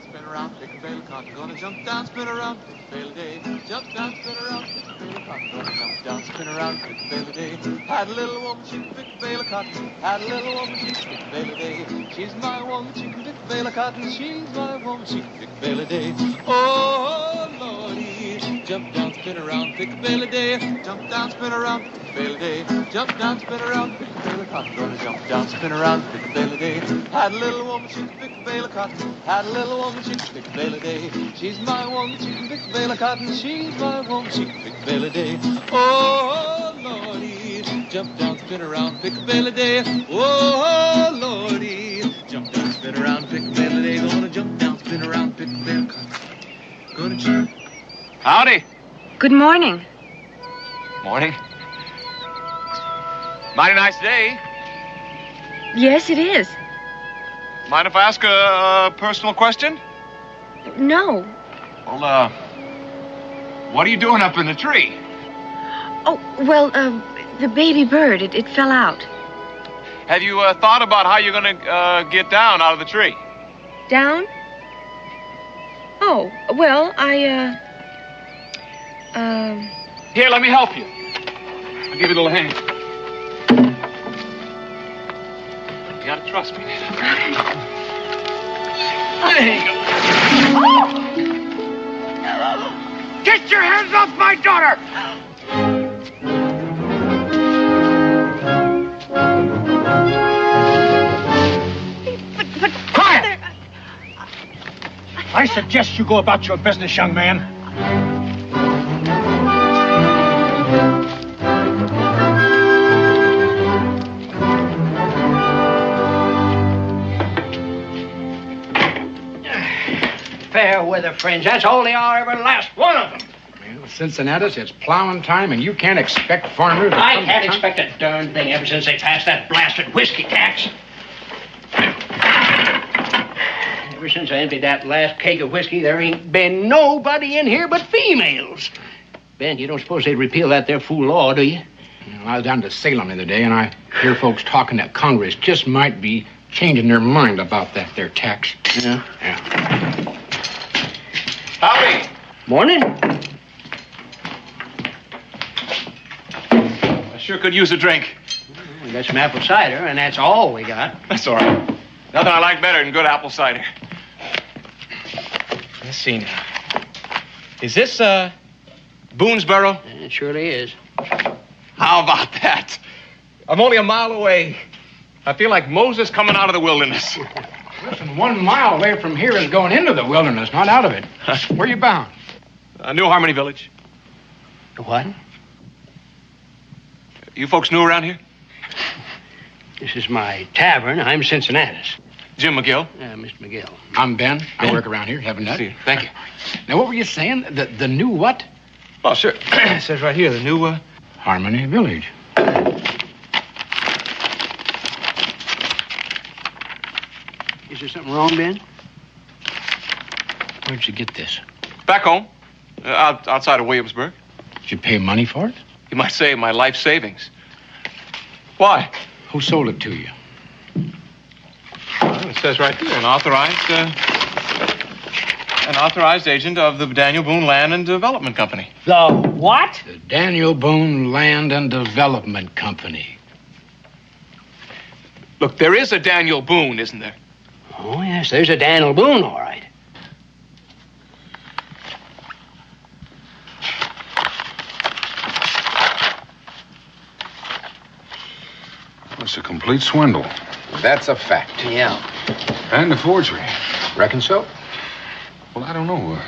down, spin around, pick a bale of cotton. Gonna jump down, spin around, pick a bale a day. Jump down, spin around, pick a bale of cotton. Gonna jump down, spin around, pick a bale a day. Had a little woman, she could pick a bale of cotton. Had a little woman, she could pick a bale a day. She's my woman, she can pick a bale of cotton. She's my woman, she can pick a bale a day. Oh, Lordy, jump down, spin around, pick a bale a day. Jump down, spin around, pick a bale a day. Jump down, spin around, pick a bale of cotton. Gonna jump down, spin around, pick a bale a day. Had a little woman, she could pick a bale of cotton. Had a little woman, she could pick a bale a day. She's my woman, she can pick a bale of cotton. She's my woman, she can pick a bale a day. Oh, Lordy, jump down, spin around, pick a bale a day. Oh, Lordy, jump down, spin around, pick a bale a day. Gonna jump down, spin around, pick a bale of cotton. Gonna jump. Howdy. Good morning. Morning. Mighty nice day. Yes, it is. Mind if I ask a personal question? No. Well, what are you doing up in the tree? Oh, well, the baby bird, it fell out. Have you thought about how you're gonna get down out of the tree? Down? Oh, well, Here, let me help you. I'll give you a little hand. You gotta trust me. There you go. Oh! Get your hands off my daughter! But Quiet! I suggest you go about your business, young man. Fair weather friends, that's all they are, every last one of them. Well, Cincinnatus, it's plowing time, and you can't expect farmers... I can't expect a darn thing ever since they passed that blasted whiskey tax. Ever since I emptied that last keg of whiskey, there ain't been nobody in here but females. Ben, you don't suppose they'd repeal that there fool law, do you? Well, I was down to Salem the other day, and I hear folks talking that Congress just might be changing their mind about that there tax. Yeah? Yeah. Howdy. Morning. I sure could use a drink. We got some apple cider, and that's all we got. That's all right. Nothing I like better than good apple cider. Let's see now. Is this, Boonesboro? It surely is. How about that? I'm only a mile away. I feel like Moses coming out of the wilderness. Listen, 1 mile away from here is going into the wilderness, not out of it. Where you bound? New Harmony Village. What? You folks new around here? This is my tavern. I'm Cincinnatus. Jim McGill. Mr. McGill. I'm Ben. I work around here. Haven't I? See, thank you. Now, what were you saying? The new what? Oh, sure. It says right here, the new, Harmony Village. Is there something wrong, Ben? Where'd you get this? Back home. Outside of Williamsburg. Did you pay money for it? You might say my life savings. Why? Who sold it to you? Well, it says right here, an authorized agent of the Daniel Boone Land and Development Company. The what? The Daniel Boone Land and Development Company. Look, there is a Daniel Boone, isn't there? Oh, yes, there's a Daniel Boone, all right. It's a complete swindle. That's a fact. Yeah. And a forgery. Reckon so? Well, I don't know.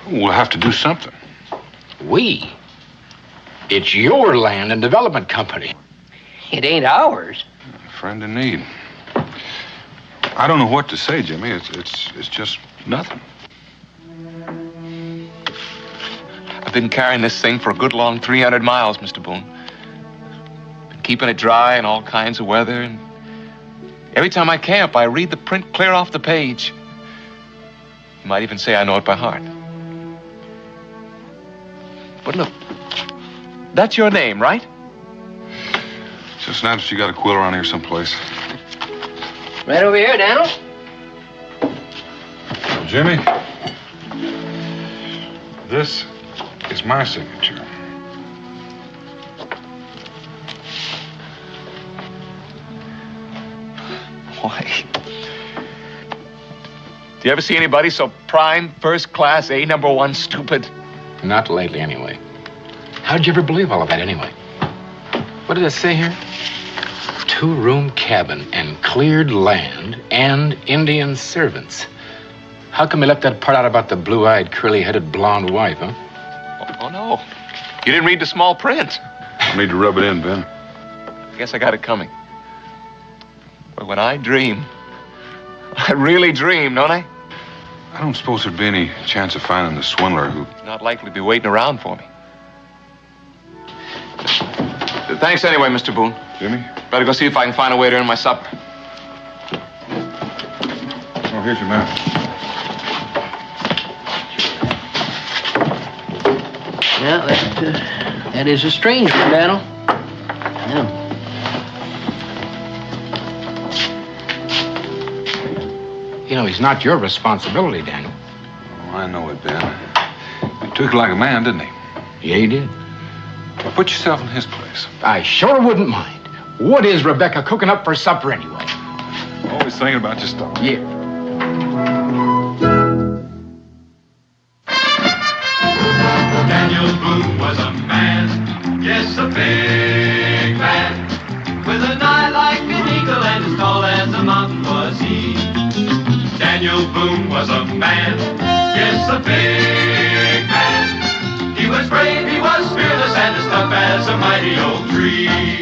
We'll have to do something. We? It's your land and development company. It ain't ours. A friend in need. I don't know what to say, Jimmy. It's just nothing. I've been carrying this thing for a good long 300 miles, Mr. Boone. Been keeping it dry in all kinds of weather, and every time I camp, I read the print clear off the page. You might even say I know it by heart. But look, that's your name, right? Just now that you got a quill around here someplace. Right over here, Daniel. Jimmy, this is my signature. Why? Do you ever see anybody so prime, first class, A1 stupid? Not lately, anyway. How'd you ever believe all of that, anyway? What did it say here? 2-room cabin and cleared land and Indian servants. How come you left that part out about the blue-eyed, curly-headed blonde wife, huh? Oh, no. You didn't read the small print. I need to rub it in, Ben. I guess I got it coming. But when I dream, I really dream, don't I? I don't suppose there'd be any chance of finding the swindler who... He's not likely to be waiting around for me. Thanks anyway, Mr. Boone. Jimmy? Better go see if I can find a way to earn my supper. Oh, here's your map. Yeah, that is a strange one, Daniel. Yeah. You know, he's not your responsibility, Daniel. Oh, I know it, Ben. He took it like a man, didn't he? Yeah, he did. Well, put yourself in his place. I sure wouldn't mind. What is Rebecca cooking up for supper, anyway? Always thinking about your stuff. Yeah. Daniel Boone was a man, yes, a big man, with an eye like an eagle and as tall as a mountain was he. Daniel Boone was a man, yes, a big man. He was brave, he was fearless, and as tough as a mighty old tree.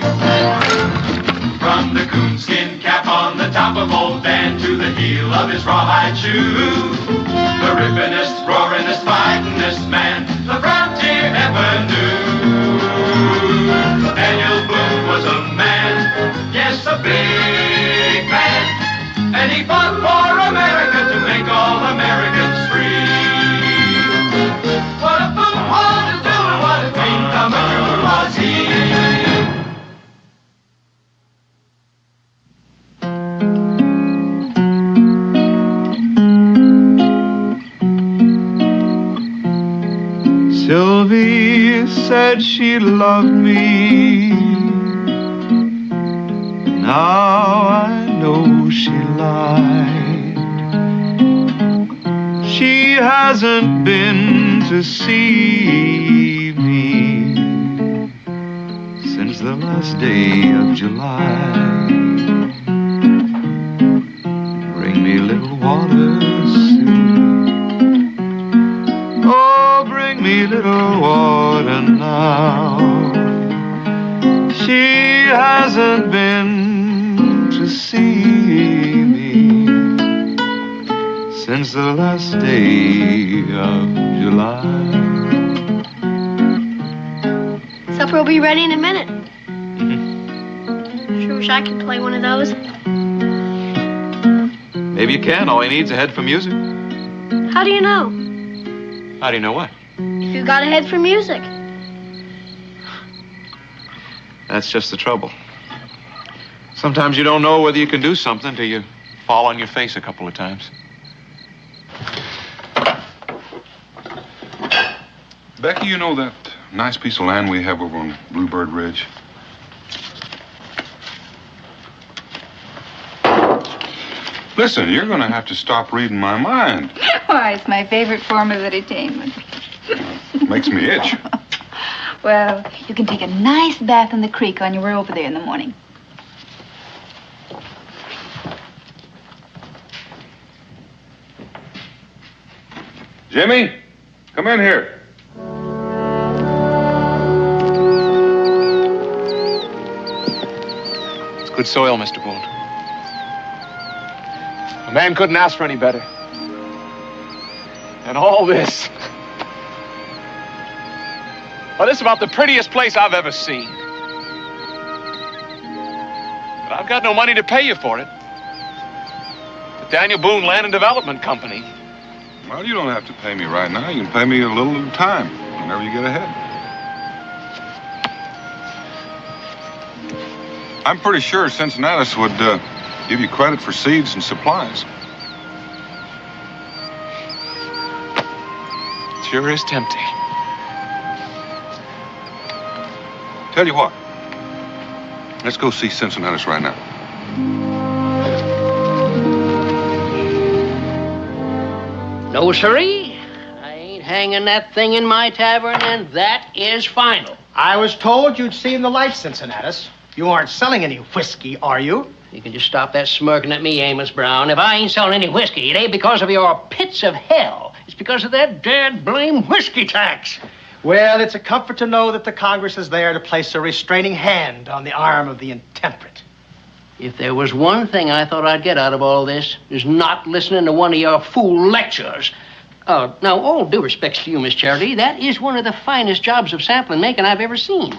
From the coonskin cap on the top of old Dan to the heel of his rawhide shoe, the rippinest, roaringest, fightingest man the frontier ever knew. Daniel Boone was a man, yes, a big man, and he fought for America to make all Americans free. What a Boone wanted to do and what a dream come true was he. Sylvie said she loved me. Now I know she lied. She hasn't been to see me since the last day of July. Bring me little water soon. Oh, bring me little water now. She hasn't been to see me since the last day of July. Supper will be ready in a minute. Sure wish I could play one of those. Maybe you can. All he needs is a head for music. How do you know? How do you know what? If you got a head for music. That's just the trouble. Sometimes you don't know whether you can do something till you fall on your face a couple of times. Becky, you know that nice piece of land we have over on Bluebird Ridge? Listen, you're going to have to stop reading my mind. Why, it's my favorite form of entertainment. Makes me itch. Well, you can take a nice bath in the creek on your way over there in the morning. Jimmy, come in here. It's good soil, Mr. Boone. A man couldn't ask for any better. And all this. Well, this is about the prettiest place I've ever seen. But I've got no money to pay you for it. The Daniel Boone Land and Development Company. Well, you don't have to pay me right now. You can pay me a little at a time, whenever you get ahead. I'm pretty sure Cincinnatus would give you credit for seeds and supplies. Sure is tempting. Tell you what. Let's go see Cincinnatus right now. No, sirree. I ain't hanging that thing in my tavern, and that is final. I was told you'd seen the light, Cincinnatus. You aren't selling any whiskey, are you? You can just stop that smirking at me, Amos Brown. If I ain't selling any whiskey, it ain't because of your pits of hell. It's because of that dead blame whiskey tax. Well, it's a comfort to know that the Congress is there to place a restraining hand on the arm of the intemperate. If there was one thing I thought I'd get out of all this, is not listening to one of your fool lectures. Now, all due respects to you, Miss Charity, that is one of the finest jobs of sampling making I've ever seen.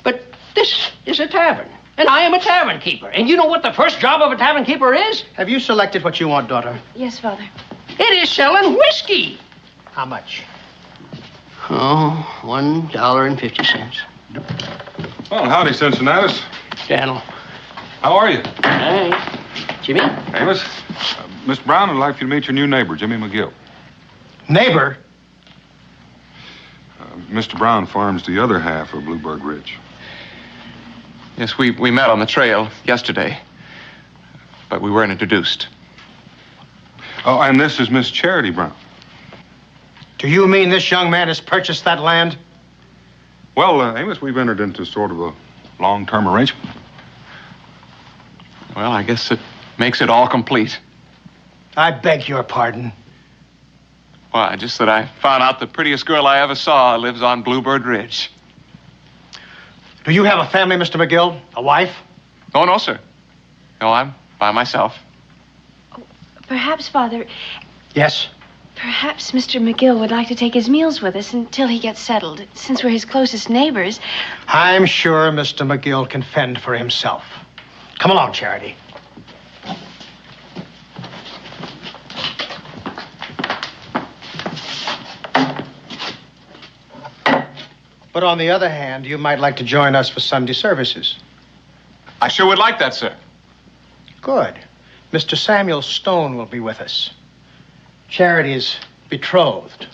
But this is a tavern, and I am a tavern keeper. And you know what the first job of a tavern keeper is? Have you selected what you want, daughter? Yes, Father. It is selling whiskey. How much? Oh, $1.50. Well, howdy, Cincinnatus. Daniel. How are you? Hey. Jimmy? Amos, Miss Brown would like you to meet your new neighbor, Jimmy McGill. Neighbor? Mr. Brown farms the other half of Bluebird Ridge. Yes, we met on the trail yesterday, but we weren't introduced. Oh, and this is Miss Charity Brown. Do you mean this young man has purchased that land? Well, Amos, we've entered into sort of a long-term arrangement. Well, I guess it makes it all complete. I beg your pardon. Why, just that I found out the prettiest girl I ever saw lives on Bluebird Ridge. Do you have a family, Mr. McGill? A wife? Oh, no, sir. No, I'm by myself. Oh, perhaps, Father, Yes? perhaps Mr. McGill would like to take his meals with us until he gets settled. Since we're his closest neighbors. I'm sure Mr. McGill can fend for himself. Come along, Charity. But on the other hand, you might like to join us for Sunday services. I sure would like that, sir. Good. Mr. Samuel Stone will be with us. Charity is betrothed.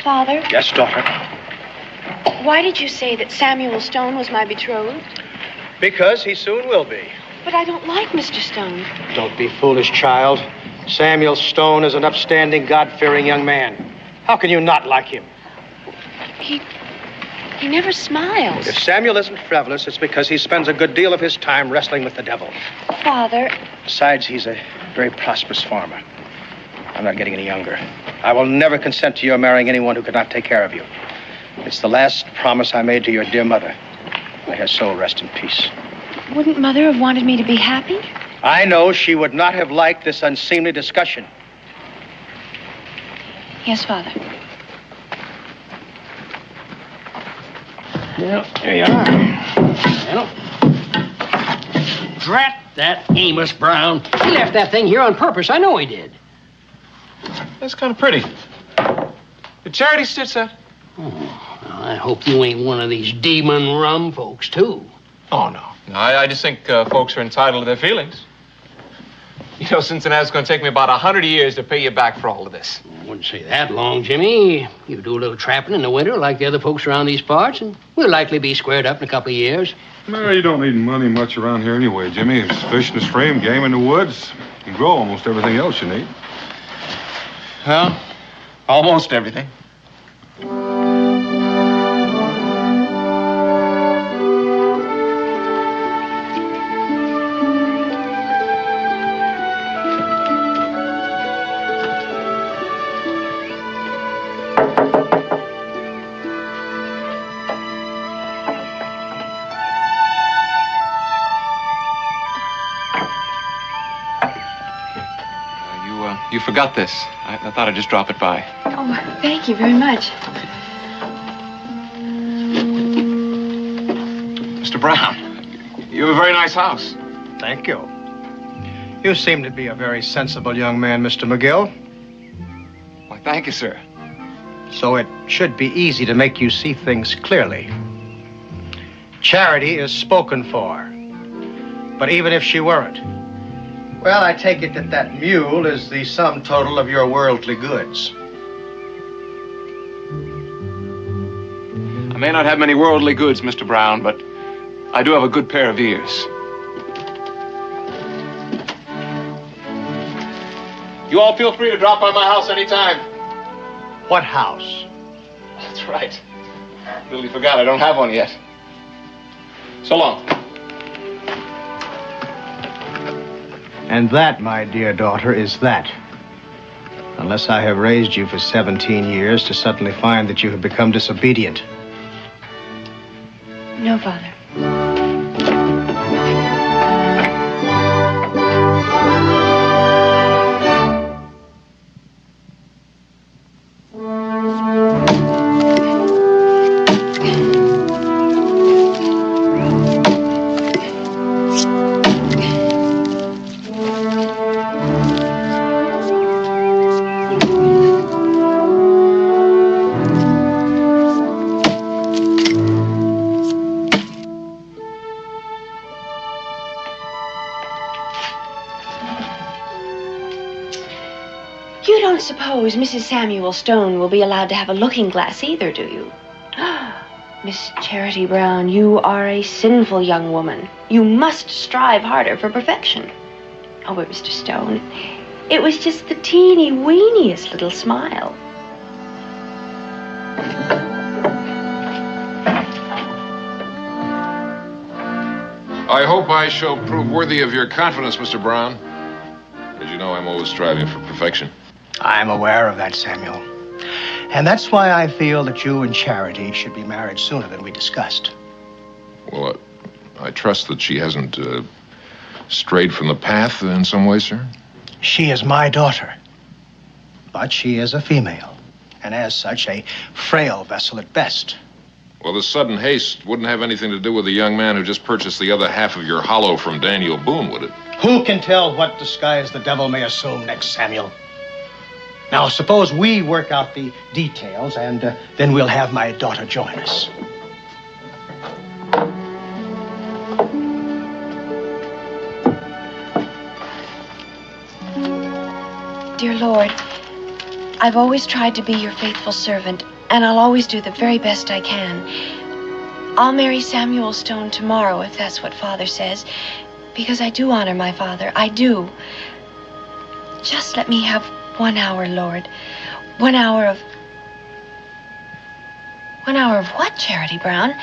Father, Yes, daughter. why did you say that Samuel Stone was my betrothed? Because he soon will be. But I don't like Mr. Stone. Don't be foolish, child. Samuel Stone is an upstanding, God-fearing young man. How can you not like him? He never smiles. If Samuel isn't frivolous, it's because he spends a good deal of his time wrestling with the devil. Father, Besides, he's a very prosperous farmer. I'm not getting any younger. I will never consent to your marrying anyone who could not take care of you. It's the last promise I made to your dear mother. May her soul rest in peace. wouldn't Mother have wanted me to be happy? I know she would not have liked this unseemly discussion. Yes, Father. Well, there you are. Well, drat that Amos Brown. He left that thing here on purpose. I know he did. That's kind of pretty. Did Charity stitch that? Oh, well, I hope you ain't one of these demon rum folks, too. Oh, no. No, I just think folks are entitled to their feelings. You know, Cincinnati's going to take me about 100 years to pay you back for all of this. I wouldn't say that long, Jimmy. You do a little trapping in the winter like the other folks around these parts, and we'll likely be squared up in a couple of years. No, you don't need money much around here anyway, Jimmy. It's fish in the stream, game in the woods. You grow almost everything else you need. Well, almost everything. You forgot this. I thought I'd just drop it by. Oh, thank you very much. Mr. Brown, you have a very nice house. Thank you. You seem to be a very sensible young man, Mr. McGill. Why, thank you, sir. So it should be easy to make you see things clearly. Charity is spoken for. But even if she weren't, Well, I take it that that mule is the sum total of your worldly goods. I may not have many worldly goods, Mr. Brown, but I do have a good pair of ears. You all feel free to drop by my house anytime. What house? That's right. Really forgot I don't have one yet. So long. And that, my dear daughter, is that. Unless I have raised you for 17 years to suddenly find that you have become disobedient. No, Father. You don't suppose Mrs. Samuel Stone will be allowed to have a looking glass either, do you? Miss Charity Brown, you are a sinful young woman. You must strive harder for perfection. Oh, but Mr. Stone, it was just the teeny-weeniest little smile. I hope I shall prove worthy of your confidence, Mr. Brown. As you know, I'm always striving for perfection. I'm aware of that, Samuel. And that's why I feel that you and Charity should be married sooner than we discussed. Well, I trust that she hasn't strayed from the path in some way, sir? She is my daughter. But she is a female. And as such, a frail vessel at best. Well, the sudden haste wouldn't have anything to do with the young man who just purchased the other half of your hollow from Daniel Boone, would it? Who can tell what disguise the devil may assume next, Samuel? Now, suppose we work out the details, and then we'll have my daughter join us. Dear Lord, I've always tried to be your faithful servant, and I'll always do the very best I can. I'll marry Samuel Stone tomorrow, if that's what Father says, because I do honor my father. I do. Just let me have 1 hour, Lord. 1 hour of... 1 hour of what, Charity Brown?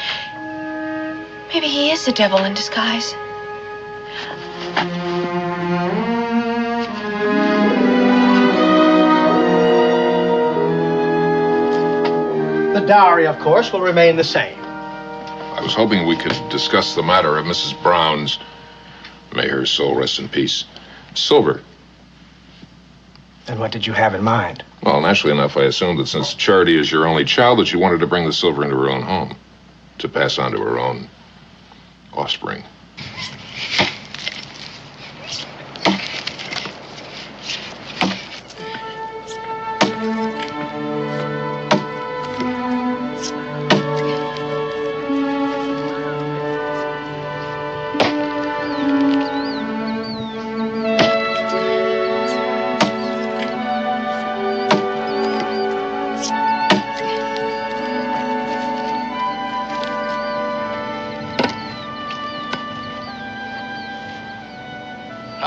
Maybe he is the devil in disguise. The dowry, of course, will remain the same. I was hoping we could discuss the matter of Mrs. Brown's, may her soul rest in peace, silver. And what did you have in mind? Well, naturally enough, I assumed that since Charity is your only child, that you wanted to bring the silver into her own home, to pass on to her own offspring.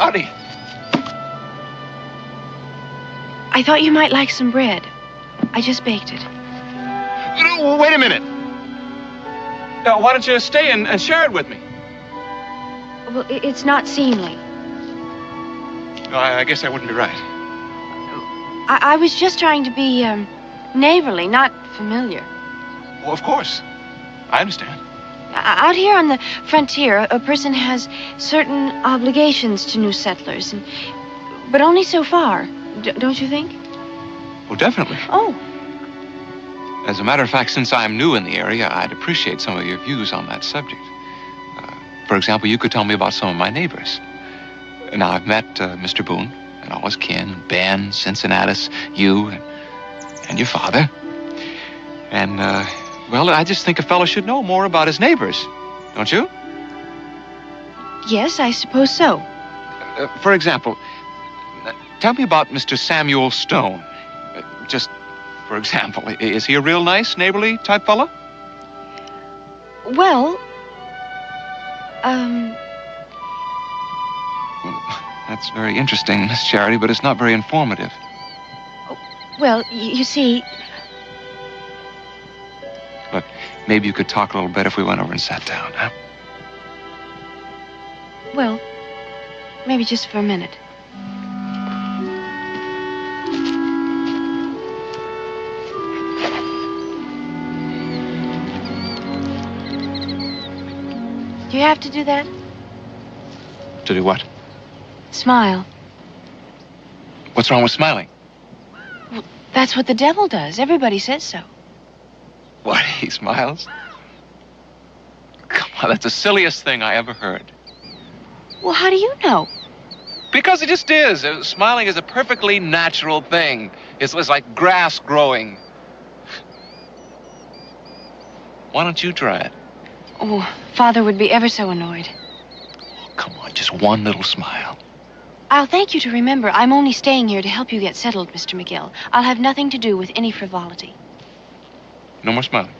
Howdy. I thought you might like some bread. I just baked it. Wait a minute. Why don't you stay and share it with me? Well, it's not seemly. No, I guess that wouldn't be right. I was just trying to be, neighborly, not familiar. Well, of course. I understand. Out here on the frontier, a person has certain obligations to new settlers, but only so far, don't you think? Well, definitely. Oh. As a matter of fact, since I'm new in the area, I'd appreciate some of your views on that subject. For example, you could tell me about some of my neighbors. Now, I've met Mr. Boone and all his kin, Ben, Cincinnatus, you, and your father. And, well, I just think a fellow should know more about his neighbors, don't you? Yes, I suppose so. For example, tell me about Mr. Samuel Stone. Just for example, is he a real nice, neighborly type fella? Well, That's very interesting, Miss Charity, but it's not very informative. well, you see, Look, maybe you could talk a little better if we went over and sat down, huh? well, maybe just for a minute. Do you have to do that? To do what? Smile. What's wrong with smiling? That's what the devil does. Everybody says so. What, he smiles? Come on, that's the silliest thing I ever heard. Well, how do you know? Because it just is. Smiling is a perfectly natural thing. It's like grass growing. Why don't you try it? Oh, Father would be ever so annoyed. Oh, come on, just one little smile. I'll thank you to remember I'm only staying here to help you get settled, Mr. McGill. I'll have nothing to do with any frivolity. No more smiling.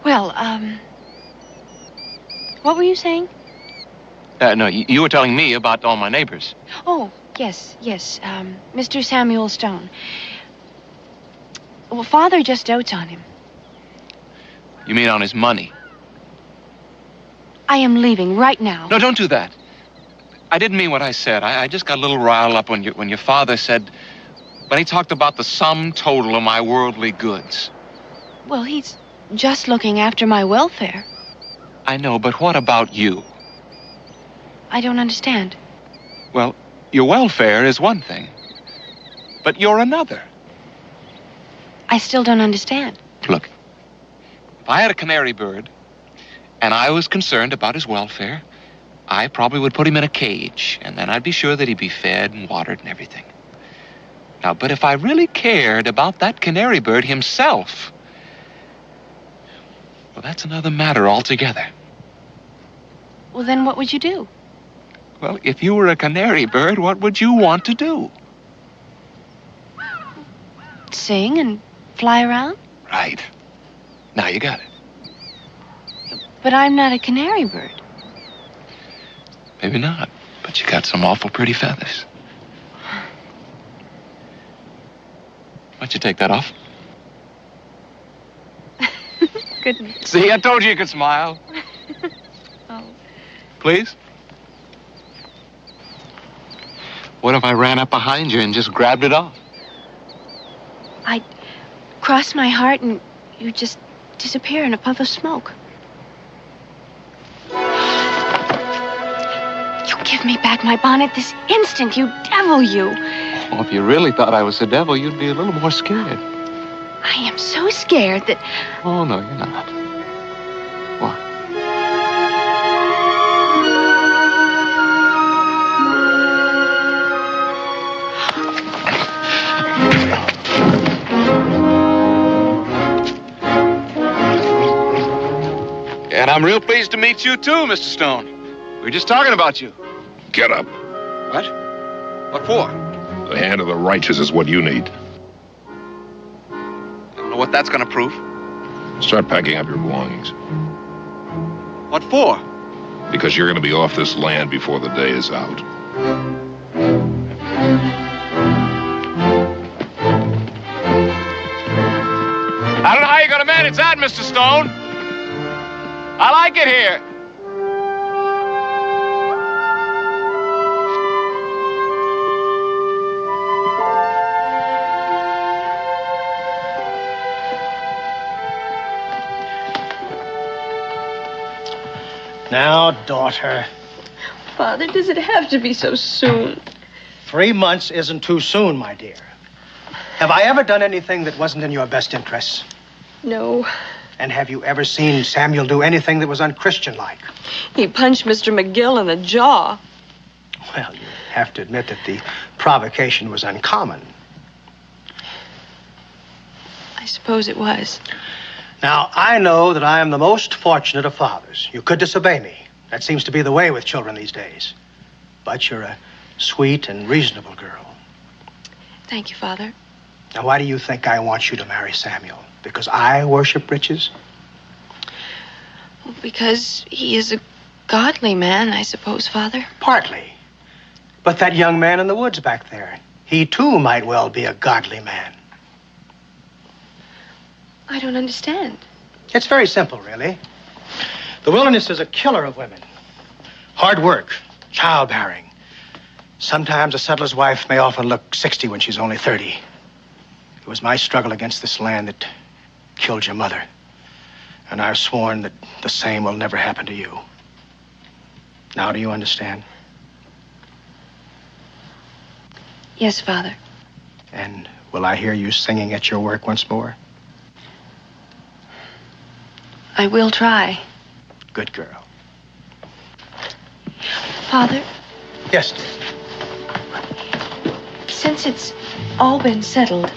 Well, what were you saying? No, you were telling me about all my neighbors. Oh, yes, Mr. Samuel Stone. Well, Father just dotes on him. You mean on his money? I am leaving right now. No, don't do that. I didn't mean what I said. I just got a little riled up when your father said, when he talked about the sum total of my worldly goods. Well, he's just looking after my welfare. I know, but what about you? I don't understand. Well, your welfare is one thing, but you're another. I still don't understand. Look, if I had a canary bird and I was concerned about his welfare, I probably would put him in a cage, and then I'd be sure that he'd be fed and watered and everything. Now, but if I really cared about that canary bird himself, well, that's another matter altogether. Well, then what would you do? Well, if you were a canary bird, what would you want to do? Sing and fly around? Right. Now you got it. But I'm not a canary bird. Maybe not, but you got some awful pretty feathers. Why don't you take that off? Goodness. See, I told you you could smile. Oh. Please? What if I ran up behind you and just grabbed it off? I'd cross my heart and you'd just disappear in a puff of smoke. You give me back my bonnet this instant, you devil, you. Oh, if you really thought I was the devil, you'd be a little more scared. I am so scared that... Oh, no, you're not. What? And I'm real pleased to meet you, too, Mr. Stone. We were just talking about you. Get up. What? What for? The hand of the righteous is what you need. I don't know what that's going to prove. Start packing up your belongings. What for? Because you're going to be off this land before the day is out. I don't know how you're going to manage that, Mr. Stone. I like it here. Now, daughter, Father, does it have to be so soon? 3 months isn't too soon, my dear. Have I ever done anything that wasn't in your best interests? No. And have you ever seen Samuel do anything that was unchristian-like? He punched Mr. McGill in the jaw. Well, you have to admit that the provocation was uncommon. I suppose it was. Now, I know that I am the most fortunate of fathers. You could disobey me, That seems to be the way with children these days. But you're a sweet and reasonable girl. Thank you, Father. Now, why do you think I want you to marry Samuel? Because I worship riches? Well, because he is a godly man, I suppose, Father. Partly. But that young man in the woods back there, he too might well be a godly man. I don't understand. It's very simple, really. The wilderness is a killer of women. Hard work, childbearing. Sometimes a settler's wife may often look 60 when she's only 30. It was my struggle against this land that killed your mother. And I've sworn that the same will never happen to you. Now, do you understand? Yes, Father. And will I hear you singing at your work once more? I will try. Good girl. Father, Yes, dear. since it's all been settled,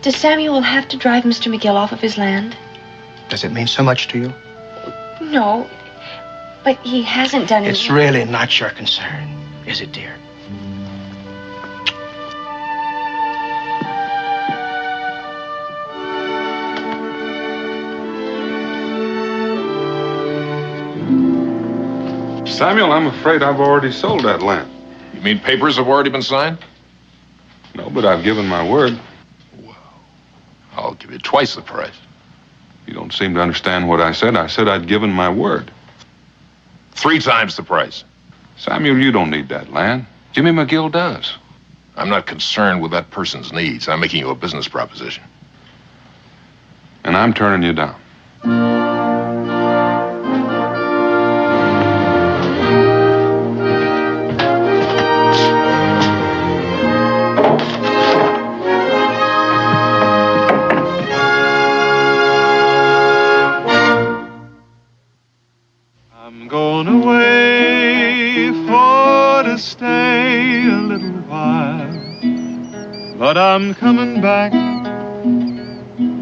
does Samuel have to drive Mr. McGill off of his land? Does it mean so much to you? No, but he hasn't done It's anything. really not your concern, is it, dear? Samuel, I'm afraid I've already sold that land. You mean papers have already been signed? No, but I've given my word. I'll give you twice the price. You don't seem to understand what I said. I said I'd given my word. 3 times the price. Samuel, you don't need that land. Jimmy McGill does. I'm not concerned with that person's needs. I'm making you a business proposition. And I'm turning you down. I'm going away for to stay a little while, but I'm coming back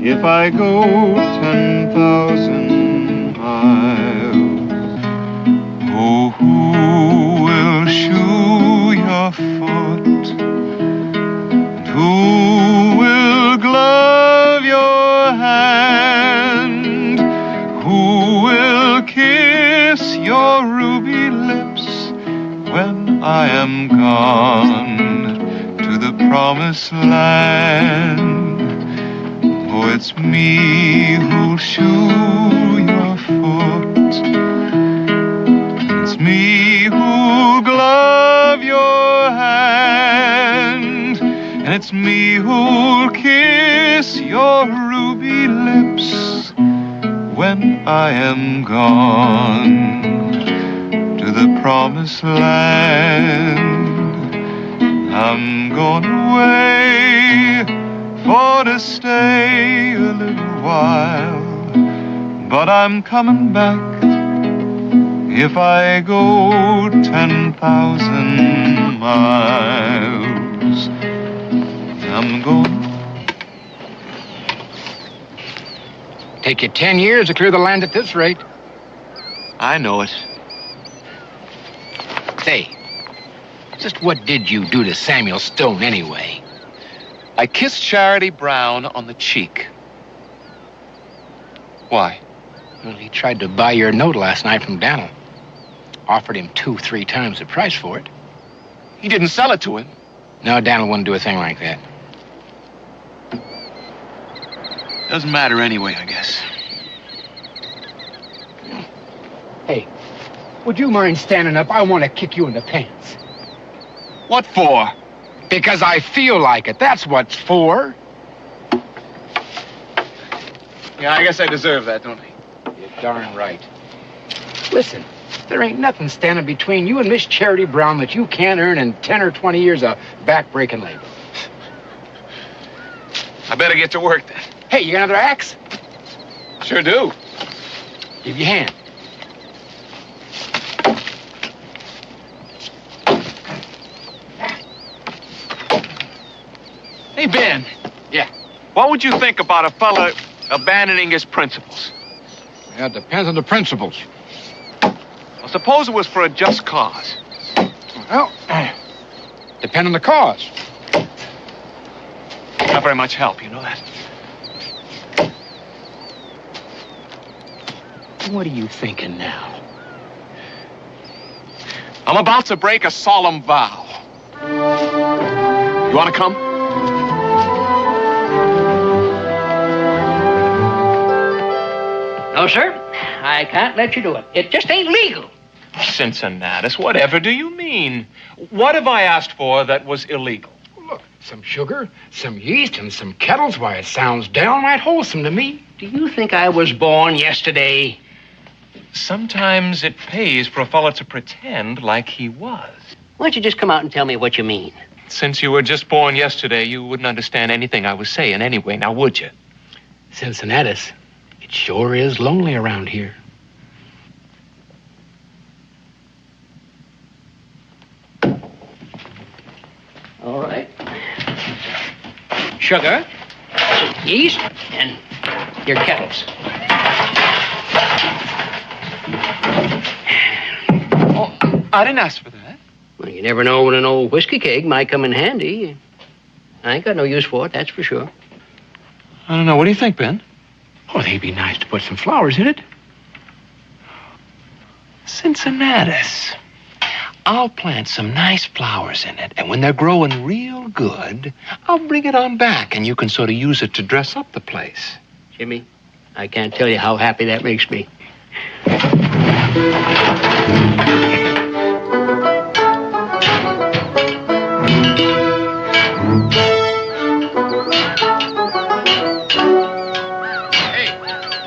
if I go 10,000 miles. Oh, who will shoe your foot? Who will glove your hand? Who will kiss your ruby lips when I am gone to the promised land? Oh, it's me who'll shoe your foot. It's me who'll glove your hand. And it's me who'll kiss your ruby lips when I am gone to the promised land. I'm going away for to stay a little while, but I'm coming back if I go 10,000 miles. I'm going. Take you 10 years to clear the land at this rate. I know it. Say, just what did you do to Samuel Stone anyway? I kissed Charity Brown on the cheek. Why? Well, he tried to buy your note last night from Daniel. Offered him 2-3 times the price for it. He didn't sell it to him. No, Daniel wouldn't do a thing like that. Doesn't matter anyway, I guess. Hey, would you mind standing up? I want to kick you in the pants. What for? Because I feel like it. That's what's for. Yeah, I guess I deserve that, don't I? You're darn right. Listen, there ain't nothing standing between you and Miss Charity Brown that you can't earn in 10 or 20 years of back-breaking labor. I better get to work then. Hey, you got another axe? Sure do. Give your hand. Hey, Ben. Yeah. What would you think about a fella abandoning his principles? Yeah, it depends on the principles. Well, suppose it was for a just cause. Well, depend on the cause. Not very much help, you know that. What are you thinking now? I'm about to break a solemn vow. You want to come? No, sir. I can't let you do it. It just ain't legal. Cincinnatus, whatever do you mean? What have I asked for that was illegal? Look, some sugar, some yeast, and some kettles. Why, it sounds downright wholesome to me. Do you think I was born yesterday? Sometimes it pays for a fellow to pretend like he was. Why don't you just come out and tell me what you mean? Since you were just born yesterday, you wouldn't understand anything I was saying anyway, now would you? Cincinnatus, it sure is lonely around here. All right. Sugar, yeast, and your kettles. Oh, I didn't ask for that. Well, you never know when an old whiskey keg might come in handy. I ain't got no use for it, that's for sure. I don't know. What do you think, Ben? Oh, they'd be nice to put some flowers in it. Cincinnatus. I'll plant some nice flowers in it, and when they're growing real good, I'll bring it on back, and you can sort of use it to dress up the place. Jimmy, I can't tell you how happy that makes me. Hey,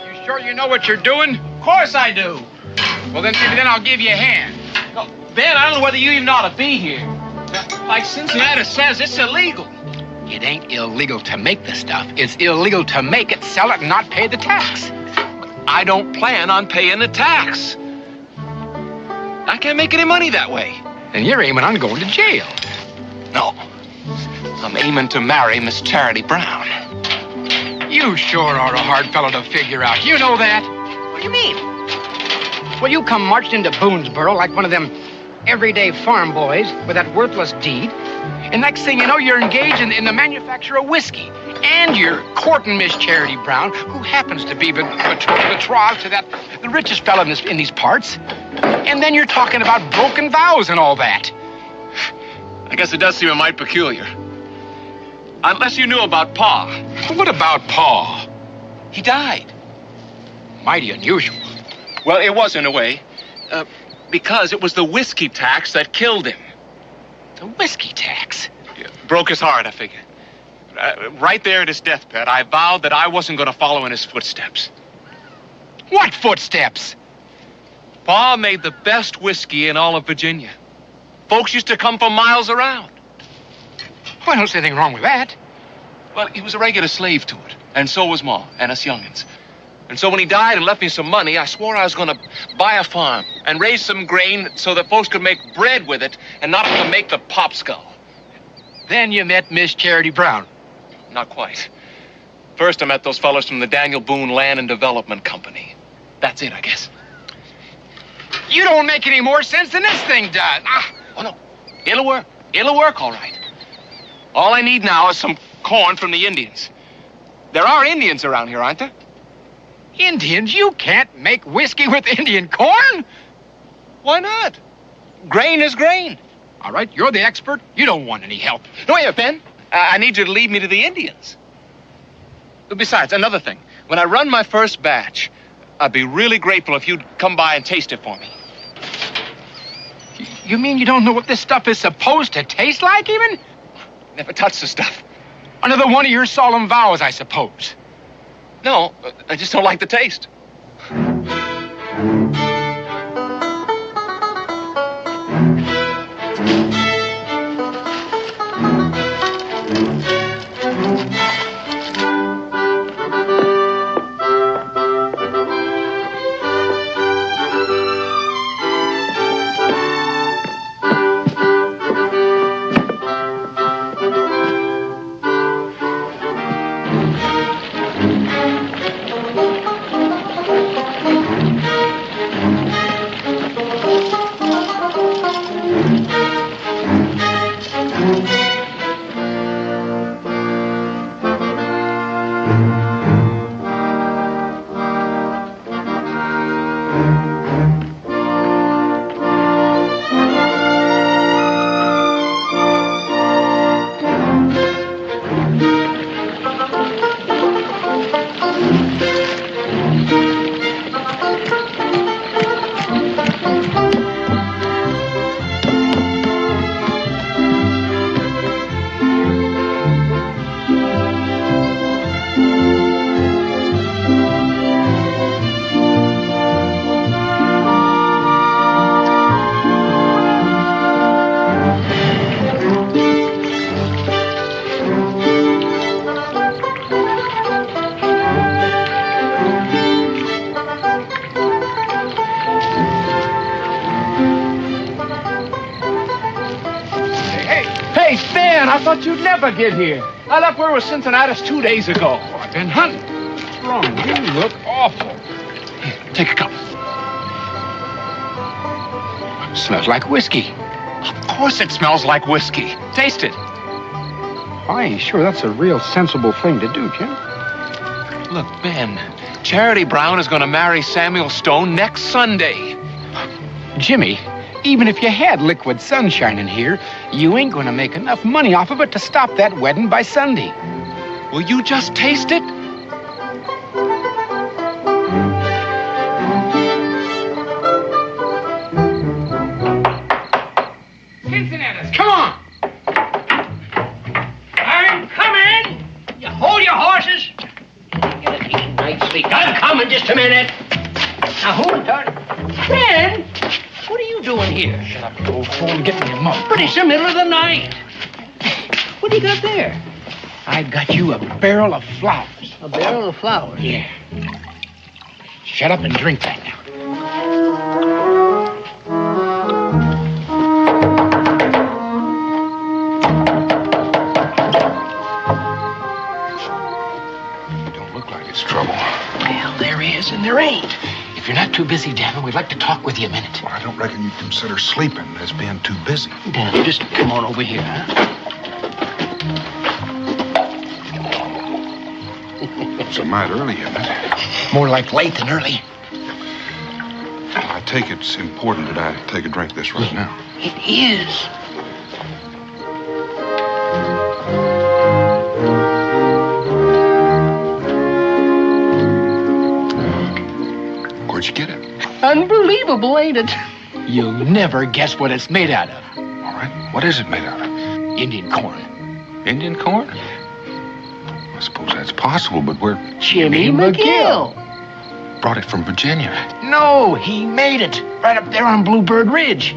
you sure you know what you're doing? Of course I do. Well, then I'll give you a hand. No, Ben, I don't know whether you even ought to be here. Like Cincinnatus says, it's illegal. It ain't illegal to make the stuff. It's illegal to make it, sell it, and not pay the tax. I don't plan on paying the tax. I can't make any money that way. And you're aiming on going to jail. No. I'm aiming to marry Miss Charity Brown. You sure are a hard fellow to figure out. You know that. What do you mean? Well, you come marched into Boonesboro like one of them everyday farm boys with that worthless deed. And next thing you know, you're engaged in the manufacture of whiskey. And you're courting Miss Charity Brown, who happens to be betrothed to the richest fellow in these parts. And then you're talking about broken vows and all that. I guess it does seem a mite peculiar. Unless you knew about Pa. What about Pa? He died. Mighty unusual. Well, it was in a way. Because it was the whiskey tax that killed him. The whiskey tax? Yeah, broke his heart, I figure. Right there at his deathbed, I vowed that I wasn't going to follow in his footsteps. What footsteps? Pa made the best whiskey in all of Virginia. Folks used to come from miles around. Well, I don't see anything wrong with that. Well, he was a regular slave to it, and so was Ma and us young'uns. And so when he died and left me some money, I swore I was going to buy a farm and raise some grain so that folks could make bread with it and not have to make the pop skull. Then you met Miss Charity Brown. Not quite. First, I met those fellows from the Daniel Boone Land and Development Company. That's it, I guess. You don't make any more sense than this thing does. Oh, no. It'll work. It'll work, all right. All I need now is some corn from the Indians. There are Indians around here, aren't there? Indians? You can't make whiskey with Indian corn? Why not? Grain is grain. All right, you're the expert. You don't want any help. No, wait, Ben. I need you to lead me to the Indians. Besides, another thing. When I run my first batch, I'd be really grateful if you'd come by and taste it for me. You mean you don't know what this stuff is supposed to taste like, even? Never touched the stuff. Another one of your solemn vows, I suppose. No, I just don't like the taste. man, I thought you'd never get here. I left word with Cincinnatus 2 days ago. I've been hunting. What's wrong? You look awful. Here, take a cup. Smells like whiskey. Of course it smells like whiskey. Taste it. I ain't sure that's a real sensible thing to do, Jim. Look, Ben, Charity Brown is going to marry Samuel Stone next Sunday. Jimmy, even if you had liquid sunshine in here, you ain't going to make enough money off of it to stop that wedding by Sunday. Will you just taste it? Cincinnatus, come on! I'm coming! You hold your horses. Get a decent night's sleep. I'm coming just a minute. Now, hold it, darling. Ben, what are you doing here? Shut up, you old fool, and get me a mug. But it's the middle of the night. What do you got there? I got you a barrel of flowers. A barrel of flowers? Yeah. Shut up and drink that now. Don't look like it's trouble. Well, there is and there ain't. If you're not too busy, Daniel, we'd like to talk with you a minute. Well, I don't reckon you'd consider sleeping as being too busy. Daniel, just come on over here, huh? It's a mite early, isn't it? More like late than early. I take it's important that I take a drink of this right now. It is. Where'd you get it? Unbelievable, ain't it? You'll never guess what it's made out of. All right. What is it made out of? Indian corn. Indian corn? I suppose that's possible, but where? Jimmy McGill. Brought it from Virginia. No, he made it right up there on Bluebird Ridge.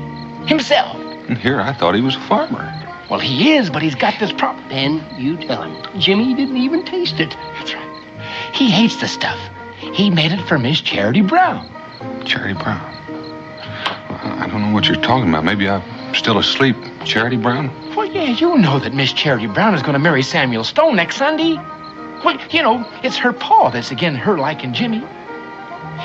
Himself. And here I thought he was a farmer. Well, he is, but he's got this problem. Then you tell him. Jimmy didn't even taste it. That's right. He hates the stuff. He made it for Miss Charity Brown. Charity Brown. I don't know what you're talking about. Maybe I'm still asleep. Charity Brown? Well, yeah, you know that Miss Charity Brown is going to marry Samuel Stone next Sunday. Well, you know, it's her pa that's again her liking Jimmy.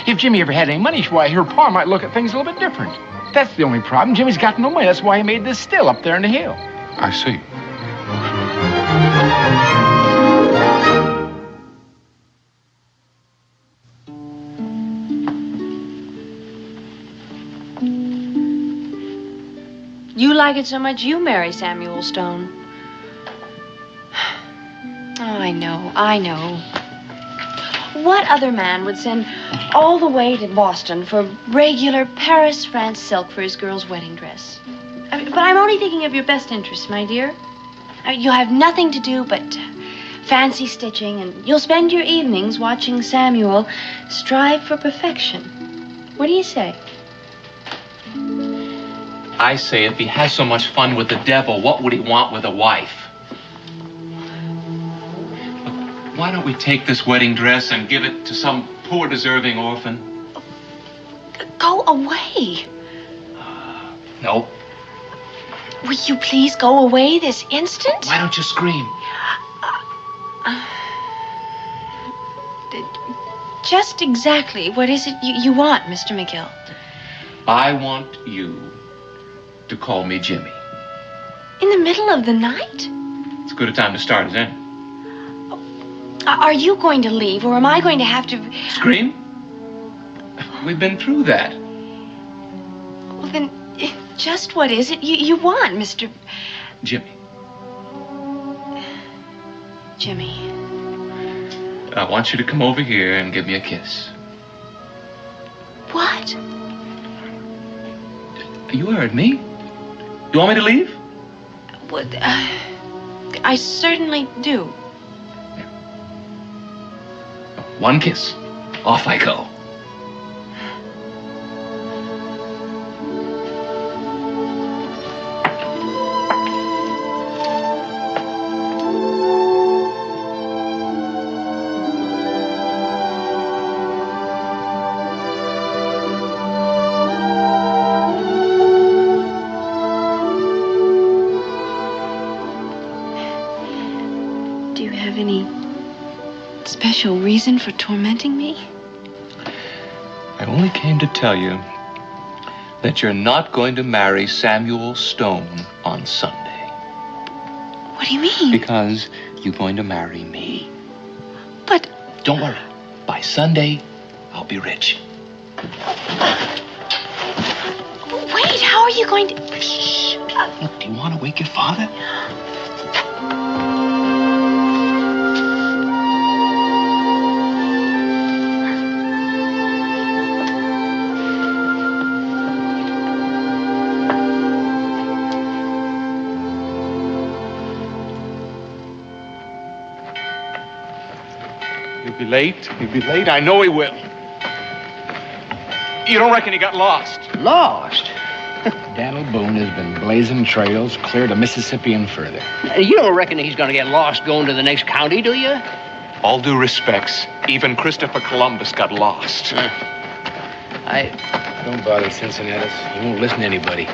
If Jimmy ever had any money, why, her pa might look at things a little bit different. That's the only problem. Jimmy's got no money. That's why he made this still up there in the hill. I see. You like it so much you marry Samuel Stone. Oh, I know. What other man would send all the way to Boston for regular Paris, France silk for his girl's wedding dress? But I'm only thinking of your best interests, my dear. You'll have nothing to do but fancy stitching, and you'll spend your evenings watching Samuel strive for perfection. What do you say? I say if he has so much fun with the devil, what would he want with a wife? Look, why don't we take this wedding dress and give it to some poor deserving orphan? Go away. No. Will you please go away this instant? Why don't you scream? Just exactly what is it you want, Mr. McGill? I want you to call me Jimmy. In the middle of the night? It's as good a time to start as any. Are you going to leave, or am I going to have to... Scream? We've been through that. Well, then, just what is it you want, Mr... Jimmy. Jimmy. I want you to come over here and give me a kiss. What? You heard me. You want me to leave? What, I certainly do. One kiss. Off I go. special reason for tormenting me? I only came to tell you that you're not going to marry Samuel Stone on Sunday. What do you mean? Because you're going to marry me. But... Don't worry. By Sunday, I'll be rich. Wait, how are you going to... Shh. Look, do you want to wake your father? He'll be late. He'll be late. I know he will. You don't reckon he got lost? Lost? Daniel Boone has been blazing trails clear to Mississippi and further. You don't reckon he's going to get lost going to the next county, do you? All due respects, even Christopher Columbus got lost. Don't bother, Cincinnatus. He won't listen to anybody.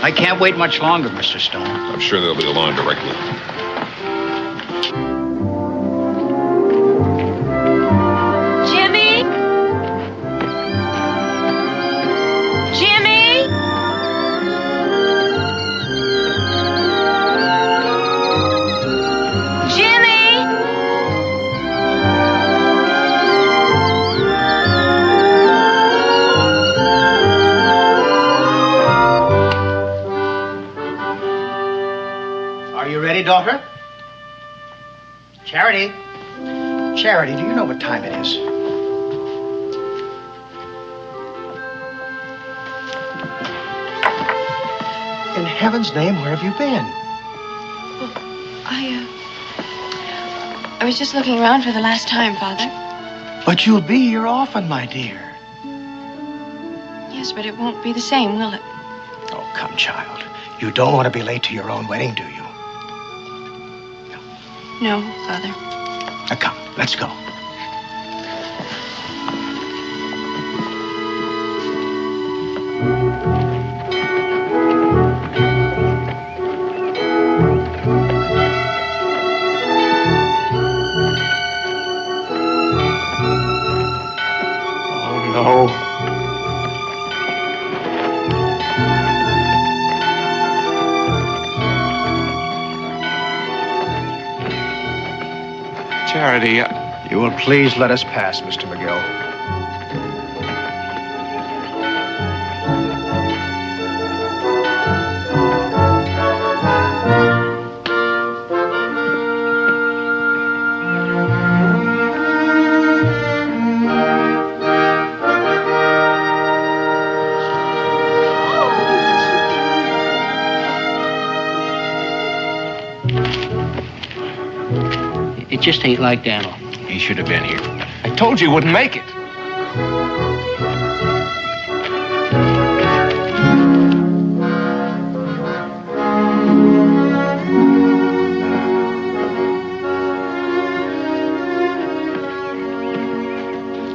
I can't wait much longer, Mr. Stone. I'm sure they'll be along directly. Jimmy? Jimmy? Jimmy? Are you ready, daughter? Charity? Charity, do you know what time it is? In heaven's name, where have you been? I was just looking around for the last time, Father. But you'll be here often, my dear. Yes, but it won't be the same, will it? Oh, come, child. You don't want to be late to your own wedding, do you? No, Father. Now, come, let's go. Oh, no. Charity, You will please let us pass, Mr. McGill. It just ain't like Daniel. He should have been here. I told you he wouldn't make it.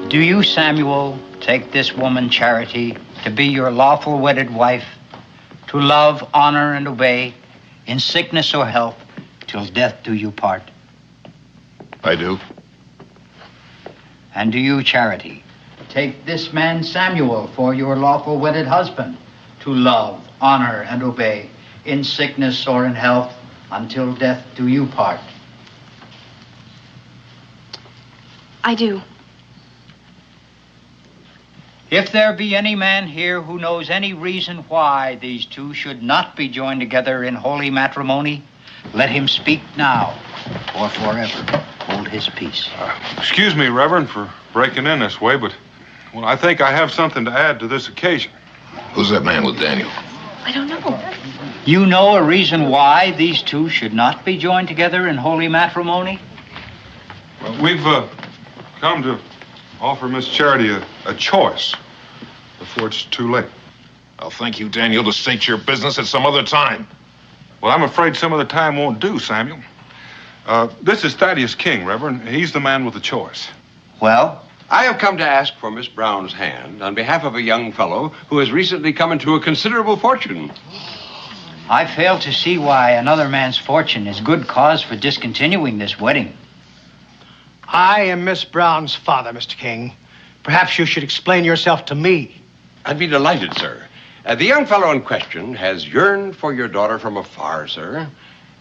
Do you, Samuel, take this woman, Charity, to be your lawful wedded wife, to love, honor, and obey, in sickness or health, till death do you part? I do. And do you, Charity, take this man, Samuel, for your lawful wedded husband, to love, honor, and obey, in sickness or in health, until death do you part? I do. If there be any man here who knows any reason why these two should not be joined together in holy matrimony, let him speak now, or forever hold his peace. Excuse me, Reverend, for breaking in this way, but well, I think I have something to add to this occasion. Who's that man with Daniel? I don't know. You know a reason why these two should not be joined together in holy matrimony? Well, we've come to offer Miss Charity a choice before it's too late. I'll thank you, Daniel, to state your business at some other time. Well, I'm afraid some of the time won't do, Samuel. This is Thaddeus King, Reverend. He's the man with the choice. Well, I have come to ask for Miss Brown's hand on behalf of a young fellow who has recently come into a considerable fortune. I fail to see why another man's fortune is good cause for discontinuing this wedding. I am Miss Brown's father, Mr. King. Perhaps you should explain yourself to me. I'd be delighted, sir. The young fellow in question has yearned for your daughter from afar, sir.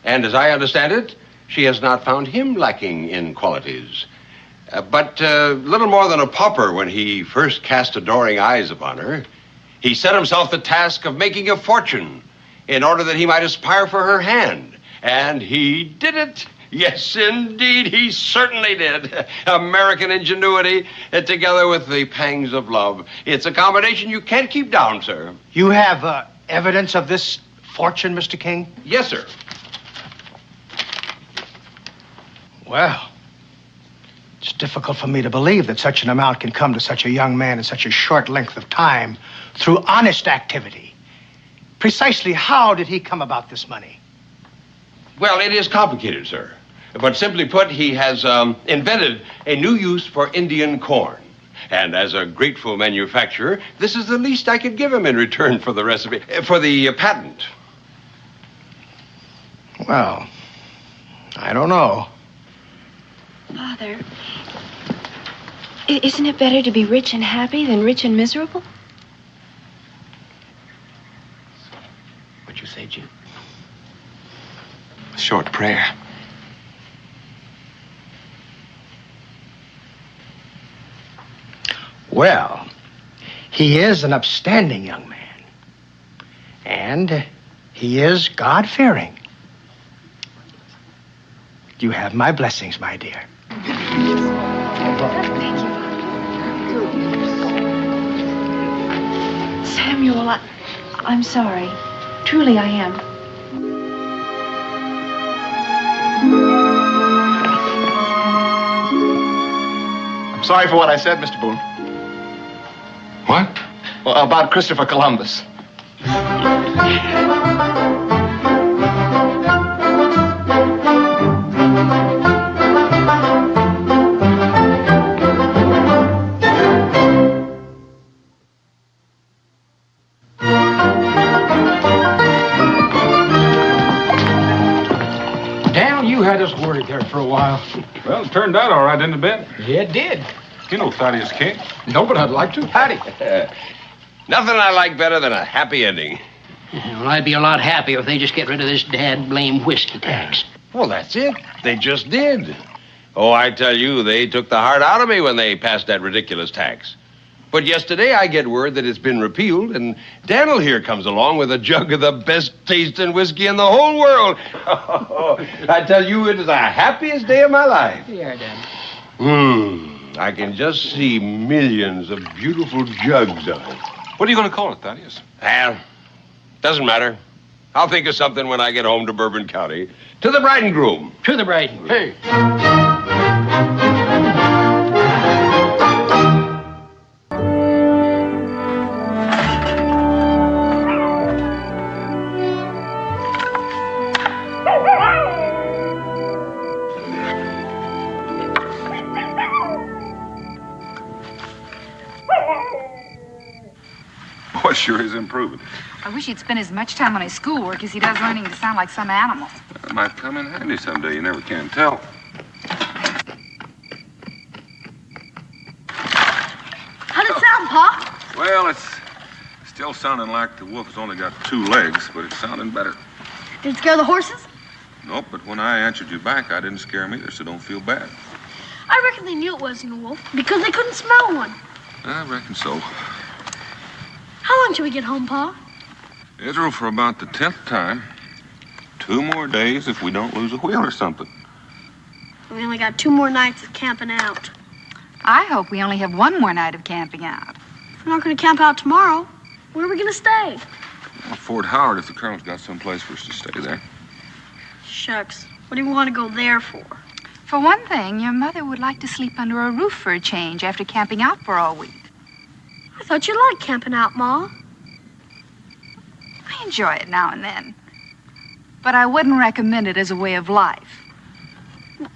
And as I understand it, she has not found him lacking in qualities. But little more than a pauper when he first cast adoring eyes upon her, he set himself the task of making a fortune in order that he might aspire for her hand. And he did it. Yes, indeed, he certainly did. American ingenuity, together with the pangs of love. It's a combination you can't keep down, sir. You have evidence of this fortune, Mr. King? Yes, sir. Well, it's difficult for me to believe that such an amount can come to such a young man in such a short length of time through honest activity. Precisely how did he come about this money? Well, it is complicated, sir. But simply put, he has invented a new use for Indian corn. And as a grateful manufacturer, this is the least I could give him in return for the recipe, for the patent. Well, I don't know. Father, isn't it better to be rich and happy than rich and miserable? What'd you say, Jim? Short prayer. Well, he is an upstanding young man. And he is God-fearing. You have my blessings, my dear. Thank you, Samuel, I'm sorry. Truly, I am. I'm sorry for what I said, Mr. Boone. What? Well, about Christopher Columbus. You had us worried there for a while. Well, it turned out all right, didn't it, Ben? Yeah, it did. You know Thaddeus King. No, but I'd like to. Howdy. Nothing I like better than a happy ending. Well, I'd be a lot happier if they just get rid of this dad-blame whiskey tax. Well, that's it. They just did. Oh, I tell you, they took the heart out of me when they passed that ridiculous tax. But yesterday I get word that it's been repealed, and Daniel here comes along with a jug of the best tasting whiskey in the whole world. I tell you, it is the happiest day of my life. Yeah, Dan. I can just see millions of beautiful jugs of it. What are you going to call it, Thaddeus? Well, doesn't matter. I'll think of something when I get home to Bourbon County. To the bride and groom. To the bride and groom. Hey. Boy, sure is improving. I wish he'd spend as much time on his schoolwork as he does learning to sound like some animal. That might come in handy someday. You never can tell. How'd it sound, Pa? Well, it's still sounding like the wolf has only got 2 legs, but it's sounding better. Did it scare the horses? Nope, but when I answered you back, I didn't scare them either, so don't feel bad. I reckon they knew it wasn't a wolf because they couldn't smell one. I reckon so. How long till we get home, Pa? Israel, for about the 10th time. 2 more days if we don't lose a wheel or something. We only got 2 more nights of camping out. I hope we only have 1 more night of camping out. If we're not going to camp out tomorrow, where are we going to stay? Well, Fort Howard, if the Colonel's got someplace for us to stay there. Shucks. What do you want to go there for? For one thing, your mother would like to sleep under a roof for a change after camping out for all week. I thought you liked camping out, Ma. I enjoy it now and then. But I wouldn't recommend it as a way of life. Are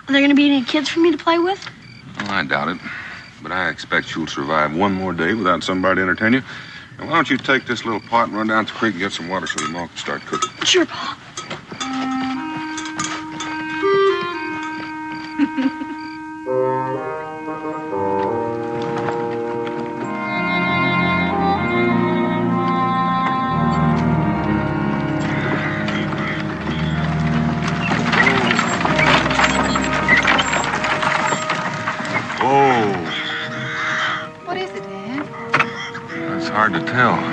there going to be any kids for me to play with? Well, I doubt it. But I expect you'll survive one more day without somebody to entertain you. And why don't you take this little pot and run down to the creek and get some water so the mom can start cooking? Sure, Pa. What is it, Dad? It's hard to tell.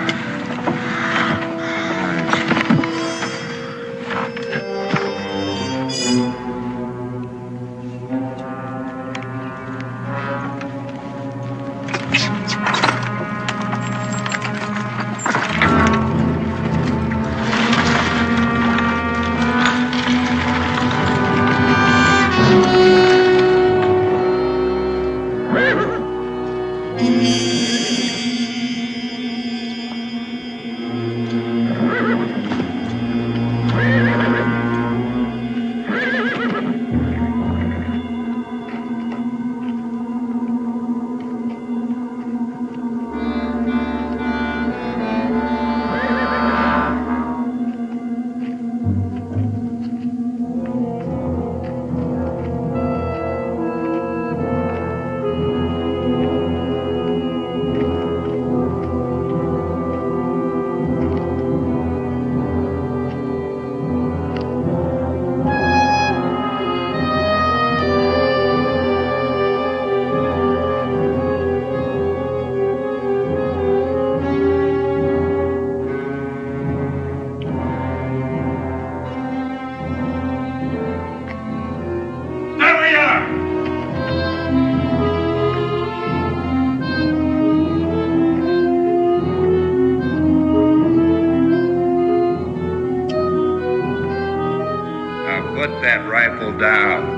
Put that rifle down.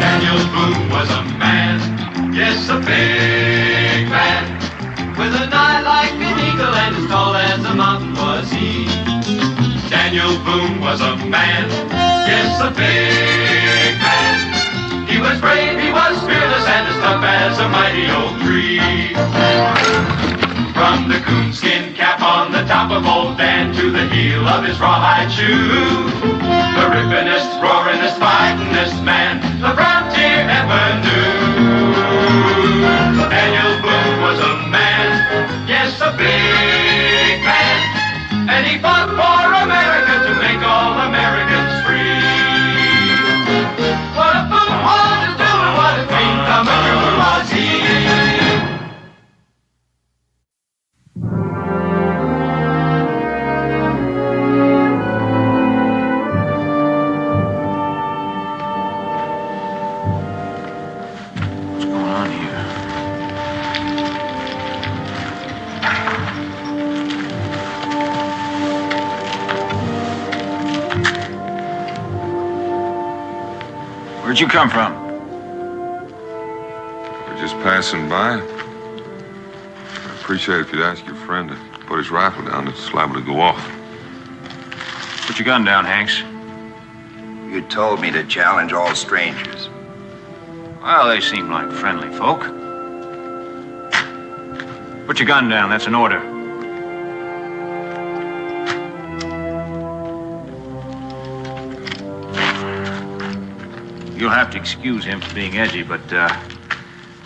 Daniel Boone was a man, yes, a big man, with an eye like an eagle and as tall as a mountain was he. Daniel Boone was a man, yes, a big man. He was brave, he was fearless, and as tough as a mighty oak tree. From the coonskin cap on the top of old Dan to the heel of his rawhide shoe, the rippinest, roaringest, fightingest man the frontier ever knew. Daniel Boone was a man, yes, a big man, and he fought for America to make all Americans free. What a Boone wanted to do and what a clean coming through was he. Where'd you come from? We're just passing by. I'd appreciate it if you'd ask your friend to put his rifle down. It's liable to go off. Put your gun down, Hanks. You told me to challenge all strangers. Well, they seem like friendly folk. Put your gun down, that's an order. You'll have to excuse him for being edgy, but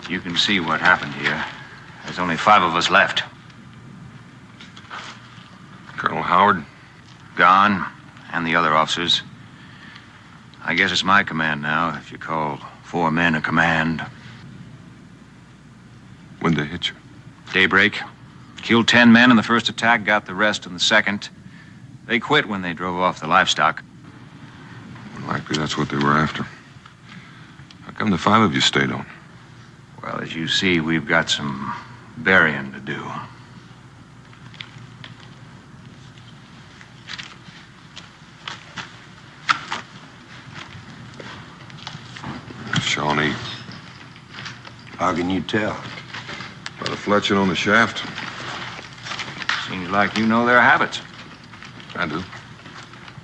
you can see what happened here. There's only 5 of us left. Colonel Howard? Gone, and the other officers. I guess it's my command now, if you call 4 men a command. When'd they hit you? Daybreak. Killed 10 men in the first attack, got the rest in the second. They quit when they drove off the livestock. Likely that's what they were after. How come the 5 of you stayed on? Well, as you see, we've got some burying to do. Shawnee. How can you tell? By the fletching on the shaft. Seems like you know their habits. I do.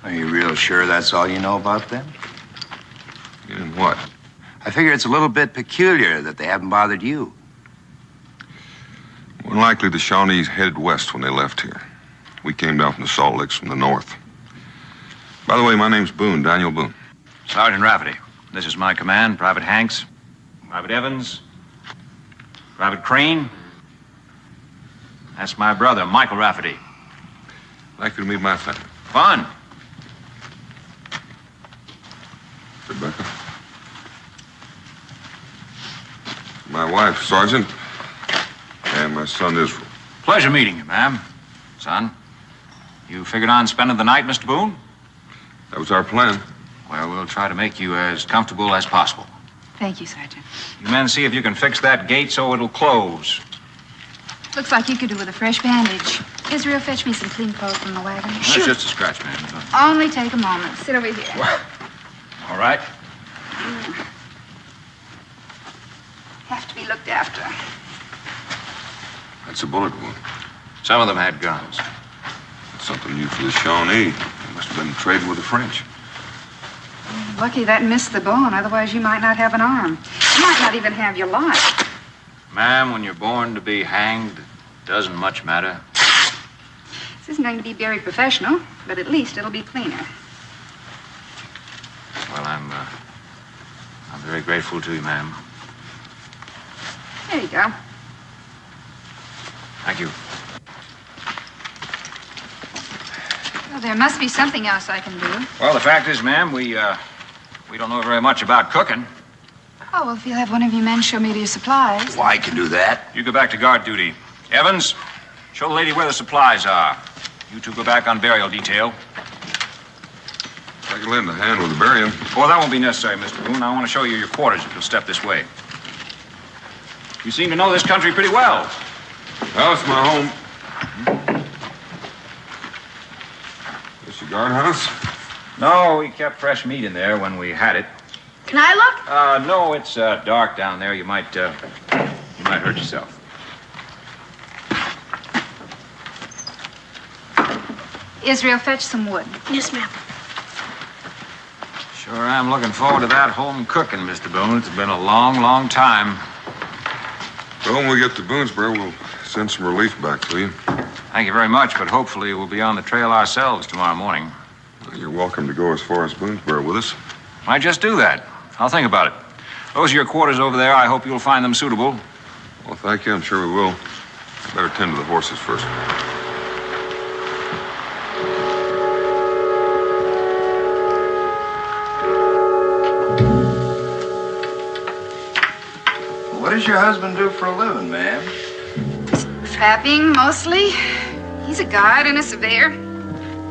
Are you real sure that's all you know about them? In what? I figure it's a little bit peculiar that they haven't bothered you. More than likely, the Shawnees headed west when they left here. We came down from the Salt Licks from the north. By the way, my name's Boone, Daniel Boone. Sergeant Rafferty. This is my command, Private Hanks, Private Evans, Private Crane. That's my brother, Michael Rafferty. I'd like you to meet my family. Fun. Rebecca. My wife, Sergeant, and my son, Israel. Pleasure meeting you, ma'am. Son, you figured on spending the night, Mr. Boone? That was our plan. Well, we'll try to make you as comfortable as possible. Thank you, Sergeant. You men see if you can fix that gate so it'll close. Looks like you could do with a fresh bandage. Israel, fetch me some clean clothes from the wagon. That's just a scratch, ma'am. Only take a moment. Sit over here. All right. Have to be looked after. That's a bullet wound. Some of them had guns. That's something new for the Shawnee. They must have been trading with the French. Lucky that missed the bone. Otherwise, you might not have an arm. You might not even have your life. Ma'am, when you're born to be hanged, doesn't much matter. This isn't going to be very professional, but at least it'll be cleaner. Well, I'm very grateful to you, ma'am. There you go. Thank you. Well, there must be something else I can do. Well, the fact is, ma'am, we don't know very much about cooking. Oh, well, if you'll have one of your men show me to your supplies. Well, I can do that. You go back to guard duty. Evans, show the lady where the supplies are. You two go back on burial detail. I can lend a hand with the burying. Oh, that won't be necessary, Mr. Boone. I want to show you your quarters if you'll step this way. You seem to know this country pretty well. Well, it's my home. This your guardhouse? No, we kept fresh meat in there when we had it. Can I look? No, it's dark down there. You might hurt yourself. Israel, fetch some wood. Yes, ma'am. Sure am looking forward to that home cooking, Mr. Boone. It's been a long, long time. Well, when we get to Boonesboro, we'll send some relief back to you. Thank you very much, but hopefully we'll be on the trail ourselves tomorrow morning. Well, you're welcome to go as far as Boonesboro with us. Might just do that. I'll think about it. Those are your quarters over there. I hope you'll find them suitable. Well, thank you. I'm sure we will. Better tend to the horses first. What does your husband do for a living, ma'am? Trapping, mostly. He's a guide and a surveyor.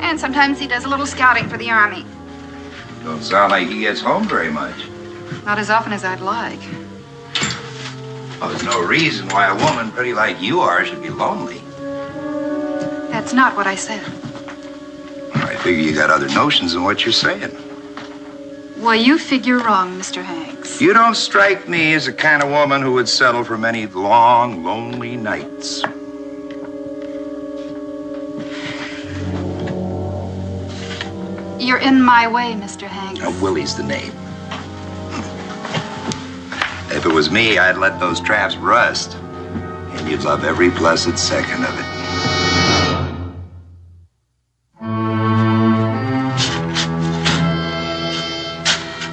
And sometimes he does a little scouting for the Army. Don't sound like he gets home very much. Not as often as I'd like. Well, there's no reason why a woman pretty like you are should be lonely. That's not what I said. I figure you got other notions than what you're saying. Well, you figure wrong, Mr. Hanks. You don't strike me as the kind of woman who would settle for many long, lonely nights. You're in my way, Mr. Hanks. Now, Willie's the name. If it was me, I'd let those traps rust. And you'd love every blessed second of it.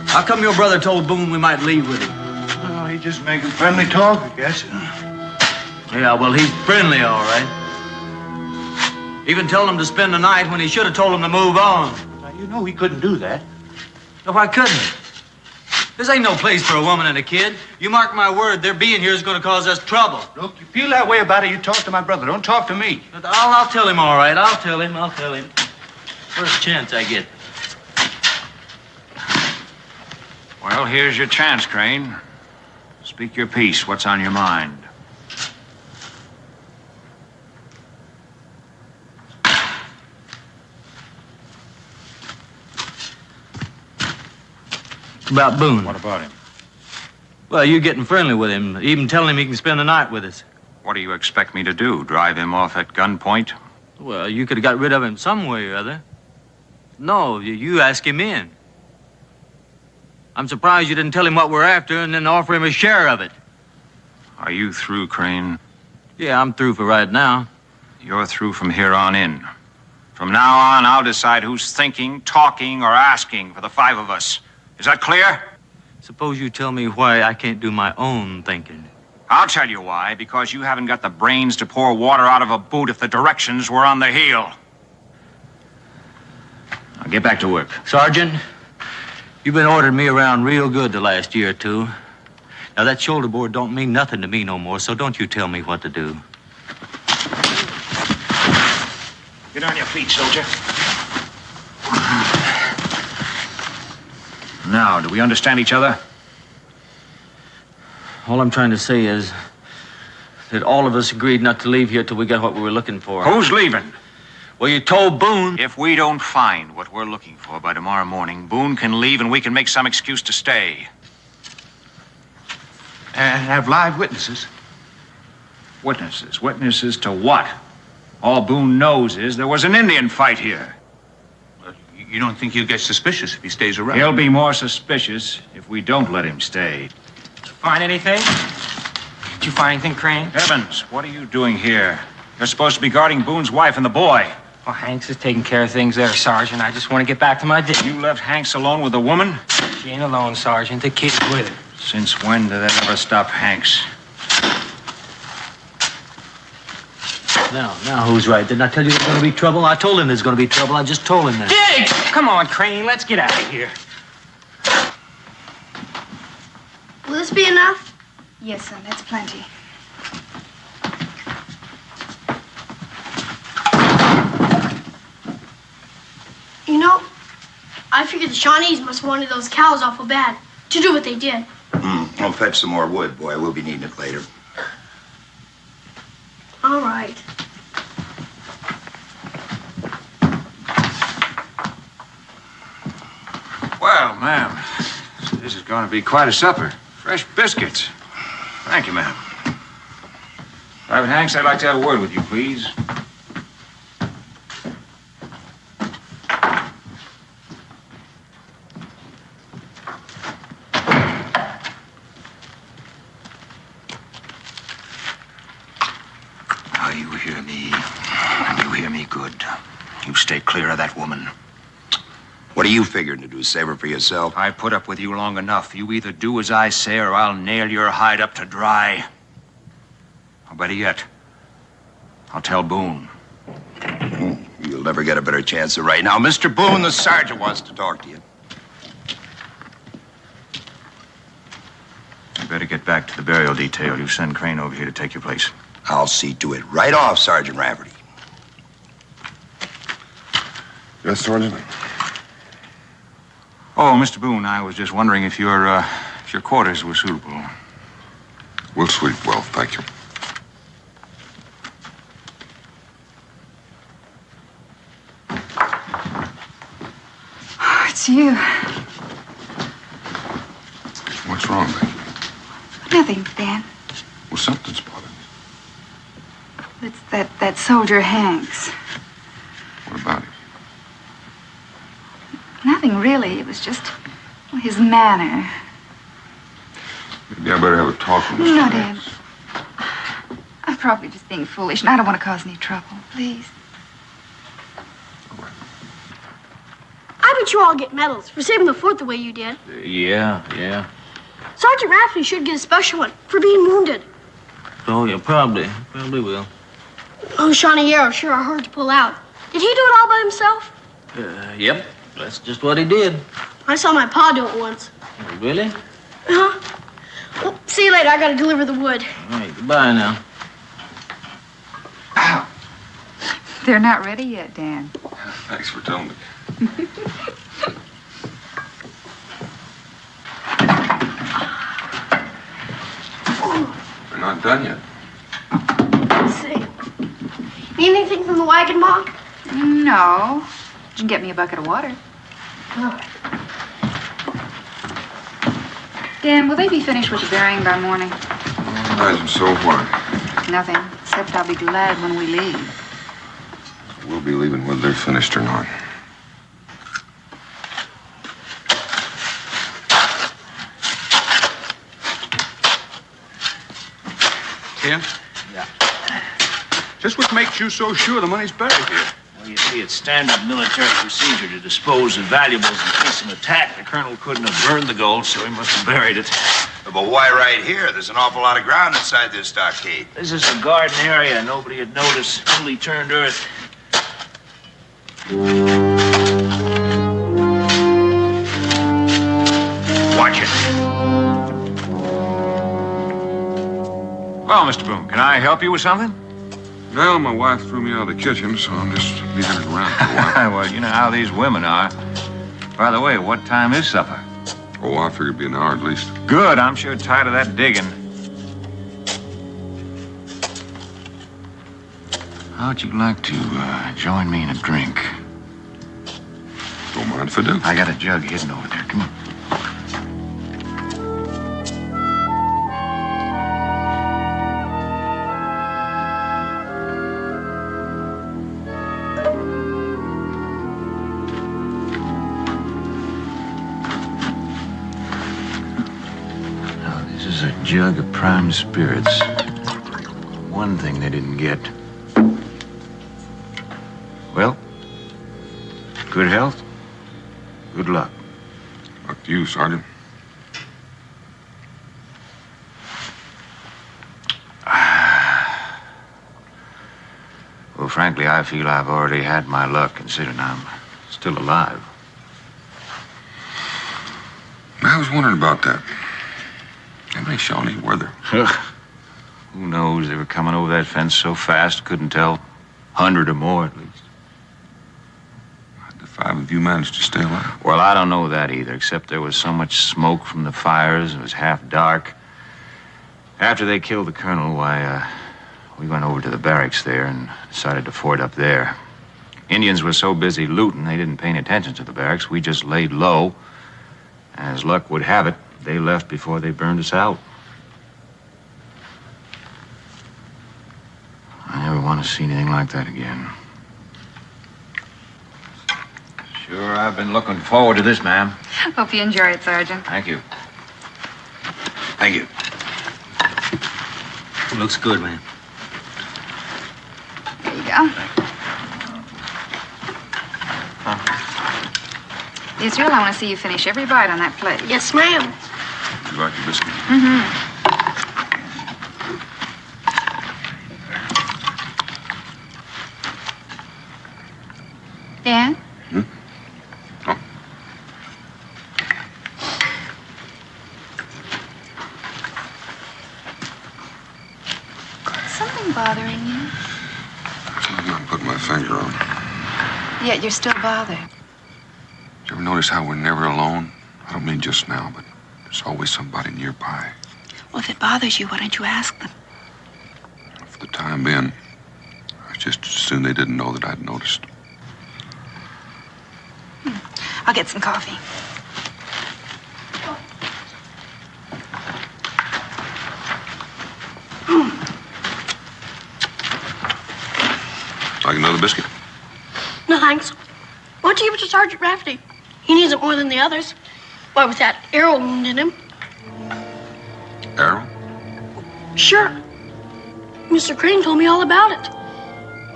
How come your brother told Boone we might leave with him? Oh, he's just making friendly talk, I guess. Yeah, well, he's friendly, all right. Even told him to spend the night when he should have told him to move on. Now, you know he couldn't do that. No, why couldn't he? This ain't no place for a woman and a kid. You mark my word, their being here is going to cause us trouble. Look, you feel that way about it, you talk to my brother. Don't talk to me. But I'll tell him, all right. I'll tell him. First chance I get. Well, here's your chance, Crane. Speak your piece. What's on your mind? About Boone. What about him? Well, you're getting friendly with him, even telling him he can spend the night with us. What do you expect me to do? Drive him off at gunpoint? Well, you could have got rid of him some way or other. No, you ask him in. I'm surprised you didn't tell him what we're after and then offer him a share of it. Are you through, Crane? Yeah, I'm through for right now. You're through from here on in. From now on, I'll decide who's thinking, talking, or asking for the 5 of us. Is that clear? Suppose you tell me why I can't do my own thinking. I'll tell you why. Because you haven't got the brains to pour water out of a boot if the directions were on the heel. Now get back to work. Sergeant, you've been ordering me around real good the last year or two. Now, that shoulder board don't mean nothing to me no more, so don't you tell me what to do. Get on your feet, soldier. Now, do we understand each other? All I'm trying to say is that all of us agreed not to leave here till we got what we were looking for. Who's leaving? Well, you told Boone. If we don't find what we're looking for by tomorrow morning, Boone can leave and we can make some excuse to stay. And have live witnesses. Witnesses? Witnesses to what? All Boone knows is there was an Indian fight here. You don't think he'll get suspicious if he stays around? He'll be more suspicious if we don't let him stay. Find anything? Did you find anything, Crane? Heavens, what are you doing here? You're supposed to be guarding Boone's wife and the boy. Well, Hanks is taking care of things there, Sergeant. I just want to get back to my duty. You left Hanks alone with the woman? She ain't alone, Sergeant. The kid's with her. Since when did that ever stop Hanks? Now, who's right? Didn't I tell you there's going to be trouble? I told him there's going to be trouble. I just told him that. Dig! Come on, Crane. Let's get out of here. Will this be enough? Yes, son, that's plenty. You know, I figured the Shawnees must have wanted those cows awful bad to do what they did. I'll fetch some more wood, boy. We'll be needing it later. All right. Well, ma'am, this is going to be quite a supper. Fresh biscuits. Thank you, ma'am. Private Hanks, I'd like to have a word with you, please. Now, you hear me. You hear me good. You stay clear of that woman. What are you figuring to do? Save her for yourself? I put up with you long enough. You either do as I say or I'll nail your hide up to dry. Or better yet, I'll tell Boone. You'll never get a better chance than right now. Mr. Boone, the sergeant wants to talk to you. You better get back to the burial detail. You send Crane over here to take your place. I'll see to it right off, Sergeant Rafferty. Yes, Sergeant? Oh, Mr. Boone, I was just wondering if your quarters were suitable. We'll sleep well, thank you. Oh, it's you. What's wrong, baby? Nothing, Dan. Well, something's bothering you. It's that soldier Hanks. What about him? Nothing really. It was just his manner. Maybe I better have a talk with Mr. No, Hanks. Dan. I'm probably just being foolish, and I don't want to cause any trouble. Please. I bet you all get medals for saving the fort the way you did. Yeah. Sergeant Rafferty should get a special one for being wounded. Oh, yeah, probably will. Those Shawnee arrows sure are hard to pull out. Did he do it all by himself? Yep. That's just what he did. I saw my pa do it once. Really? Uh-huh. Well, see you later. I gotta deliver the wood. All right, goodbye now. Ow. They're not ready yet, Dan. Thanks for telling me. We're not done yet. Let's see. Need anything from the wagon, Ma? No. You can get me a bucket of water. Oh. Dan, will they be finished with the burying by morning? Imagine so. Why? Nothing, except I'll be glad when we leave. We'll be leaving whether they're finished or not. Tim? Yeah. Just what makes you so sure the money's buried here? Well, you see, it's standard military procedure to dispose of valuables in case of an attack. The colonel couldn't have burned the gold, so he must have buried it. But why right here? There's an awful lot of ground inside this stockade. This is a garden area. Nobody had noticed. Newly turned earth. Watch it. Well, Mr. Boone, can I help you with something? Well, my wife threw me out of the kitchen, so I'm just leaving it around for a while. Well, you know how these women are. By the way, what time is supper? Oh, I figured it'd be an hour at least. Good. I'm sure tired of that digging. How'd you like to join me in a drink? Don't mind if I do. I got a jug hidden over there. Come on. Jug of prime spirits. One thing they didn't get. Well, good health, good luck. Luck to you, Sergeant. Well, frankly, I feel I've already had my luck, considering I'm still alive. I was wondering about that. How many Shawnee were there? Who knows? They were coming over that fence so fast, couldn't tell. 100 or more, at least. The 5 of you managed to stay alive? Well, I don't know that either, except there was so much smoke from the fires. It was half dark. After they killed the colonel, we went over to the barracks there and decided to fort up there. Indians were so busy looting, they didn't pay any attention to the barracks. We just laid low. As luck would have it, they left before they burned us out. I never want to see anything like that again. Sure, I've been looking forward to this, ma'am. Hope you enjoy it, Sergeant. Thank you. Thank you. Looks good, man. There you go. Israel, I want to see you finish every bite on that plate. Yes, ma'am. You like your biscuit? Mm-hmm. Dan? Oh. Something bothering you? I'm not putting my finger on it. Yet you're still bothered. You ever notice how we're never alone? I don't mean just now, but there's always somebody nearby. Well, if it bothers you, why don't you ask them? For the time being, I just assumed they didn't know that I'd noticed. I'll get some coffee. Like another biscuit? No, thanks. Why don't you give it to Sergeant Rafferty? He needs it more than the others. Why, with that arrow wound in him. Arrow? Sure. Mr. Crane told me all about it.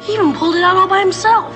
He even pulled it out all by himself.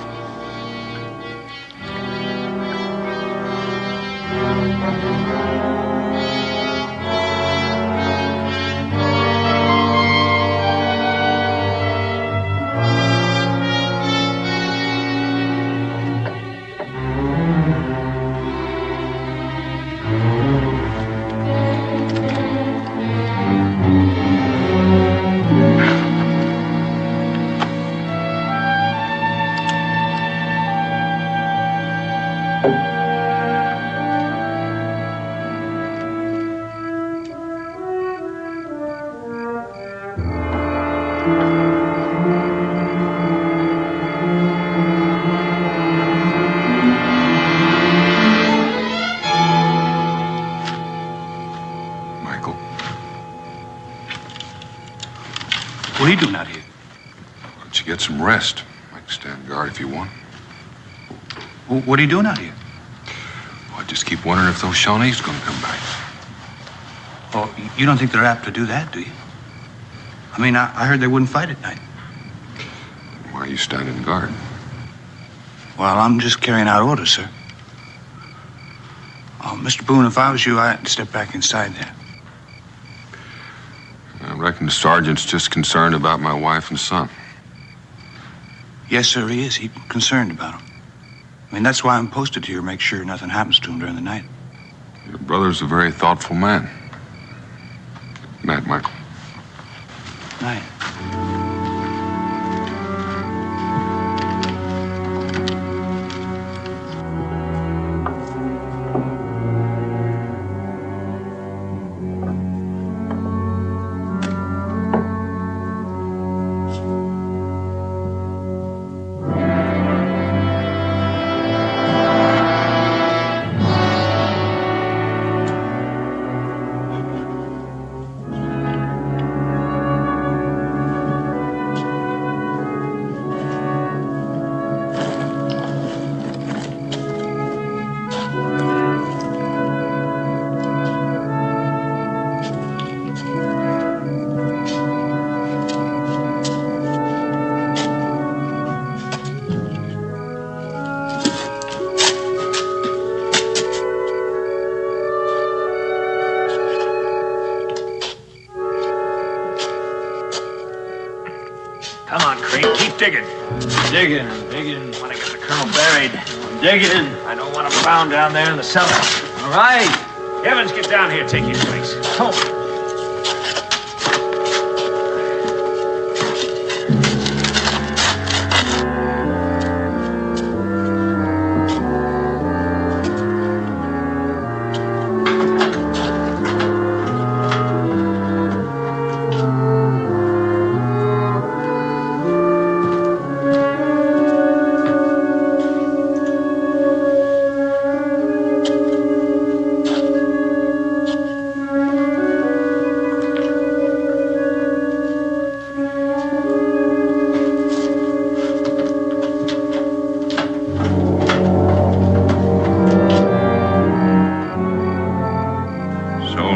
What are you doing out here? Why don't you get some rest? I can stand guard if you want. What are you doing out here? Well, I just keep wondering if those Shawnees are going to come back. Oh, you don't think they're apt to do that, do you? I mean, I heard they wouldn't fight at night. Why are you standing guard? Well, I'm just carrying out orders, sir. Oh, Mr. Boone, if I was you, I'd step back inside there. I reckon the sergeant's just concerned about my wife and son. Yes, sir, he is. He's concerned about them. I mean, that's why I'm posted here, make sure nothing happens to him during the night. Your brother's a very thoughtful man. Night, Michael. Night. Come on, Creek, keep digging. Digging. I want to get the colonel buried. I'm digging. I don't want him found down there in the cellar. All right. Evans, get down here. Take your place. Come on.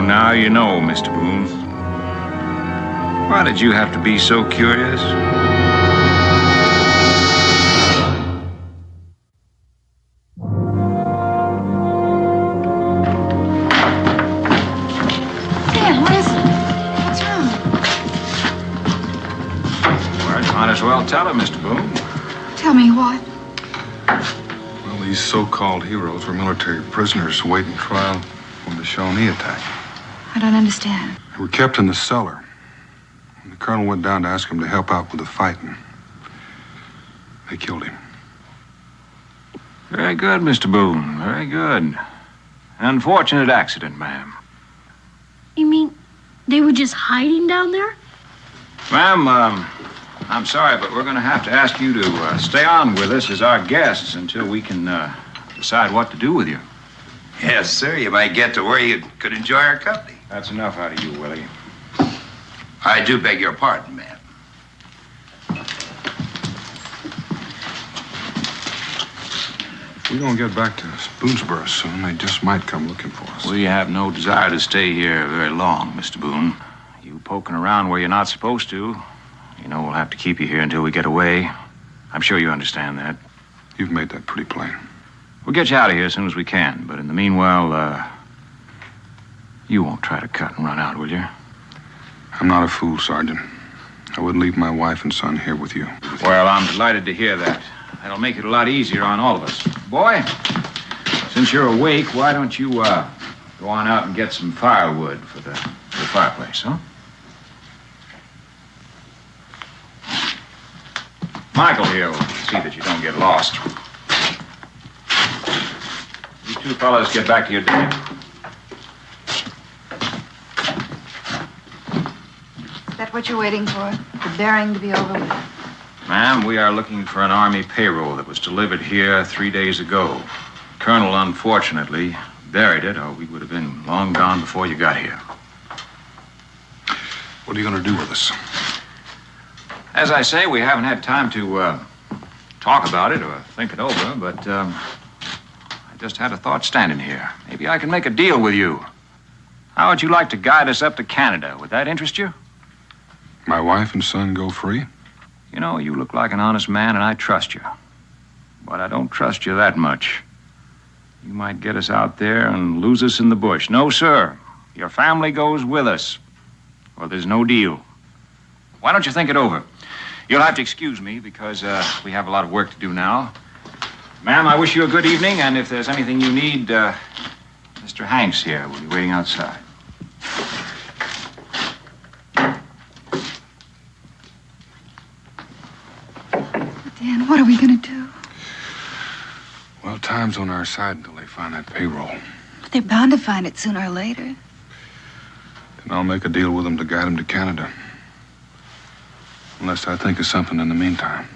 Now you know, Mr. Boone. Why did you have to be so curious? Dan, what's wrong? Well, you might as well tell her, Mr. Boone. Tell me what? Well, these so-called heroes were military prisoners awaiting trial from the Shawnee attack. I don't understand. They were kept in the cellar. When the colonel went down to ask him to help out with the fighting, they killed him. Very good, Mr. Boone. Very good. Unfortunate accident, ma'am. You mean they were just hiding down there? Ma'am, I'm sorry, but we're going to have to ask you to stay on with us as our guests until we can decide what to do with you. Yes, sir. You might get to where you could enjoy our company. That's enough out of you, Willie. I do beg your pardon, ma'am. If we don't get back to Boonesboro soon, they just might come looking for us. We have no desire to stay here very long, Mr. Boone. You poking around where you're not supposed to, you know we'll have to keep you here until we get away. I'm sure you understand that. You've made that pretty plain. We'll get you out of here as soon as we can, but in the meanwhile, you won't try to cut and run out, will you? I'm not a fool, Sergeant. I wouldn't leave my wife and son here with you. Well, I'm delighted to hear that. That'll make it a lot easier on all of us. Boy, since you're awake, why don't you go on out and get some firewood for the fireplace, huh? Michael here will see that you don't get lost. You two fellas get back to your dinner. Is that what you're waiting for? The burying to be over with? Ma'am, we are looking for an Army payroll that was delivered here 3 days ago. Colonel, unfortunately, buried it, or we would have been long gone before you got here. What are you going to do with us? As I say, we haven't had time to talk about it or think it over, but I just had a thought standing here. Maybe I can make a deal with you. How would you like to guide us up to Canada? Would that interest you? My wife and son go free? You know, you look like an honest man, and I trust you. But I don't trust you that much. You might get us out there and lose us in the bush. No, sir. Your family goes with us, or there's no deal. Why don't you think it over? You'll have to excuse me because we have a lot of work to do now. Ma'am, I wish you a good evening, and if there's anything you need, Mr. Hanks here will be waiting outside. Dan, what are we going to do? Well, time's on our side until they find that payroll. They're bound to find it sooner or later. Then I'll make a deal with them to guide them to Canada. Unless I think of something in the meantime.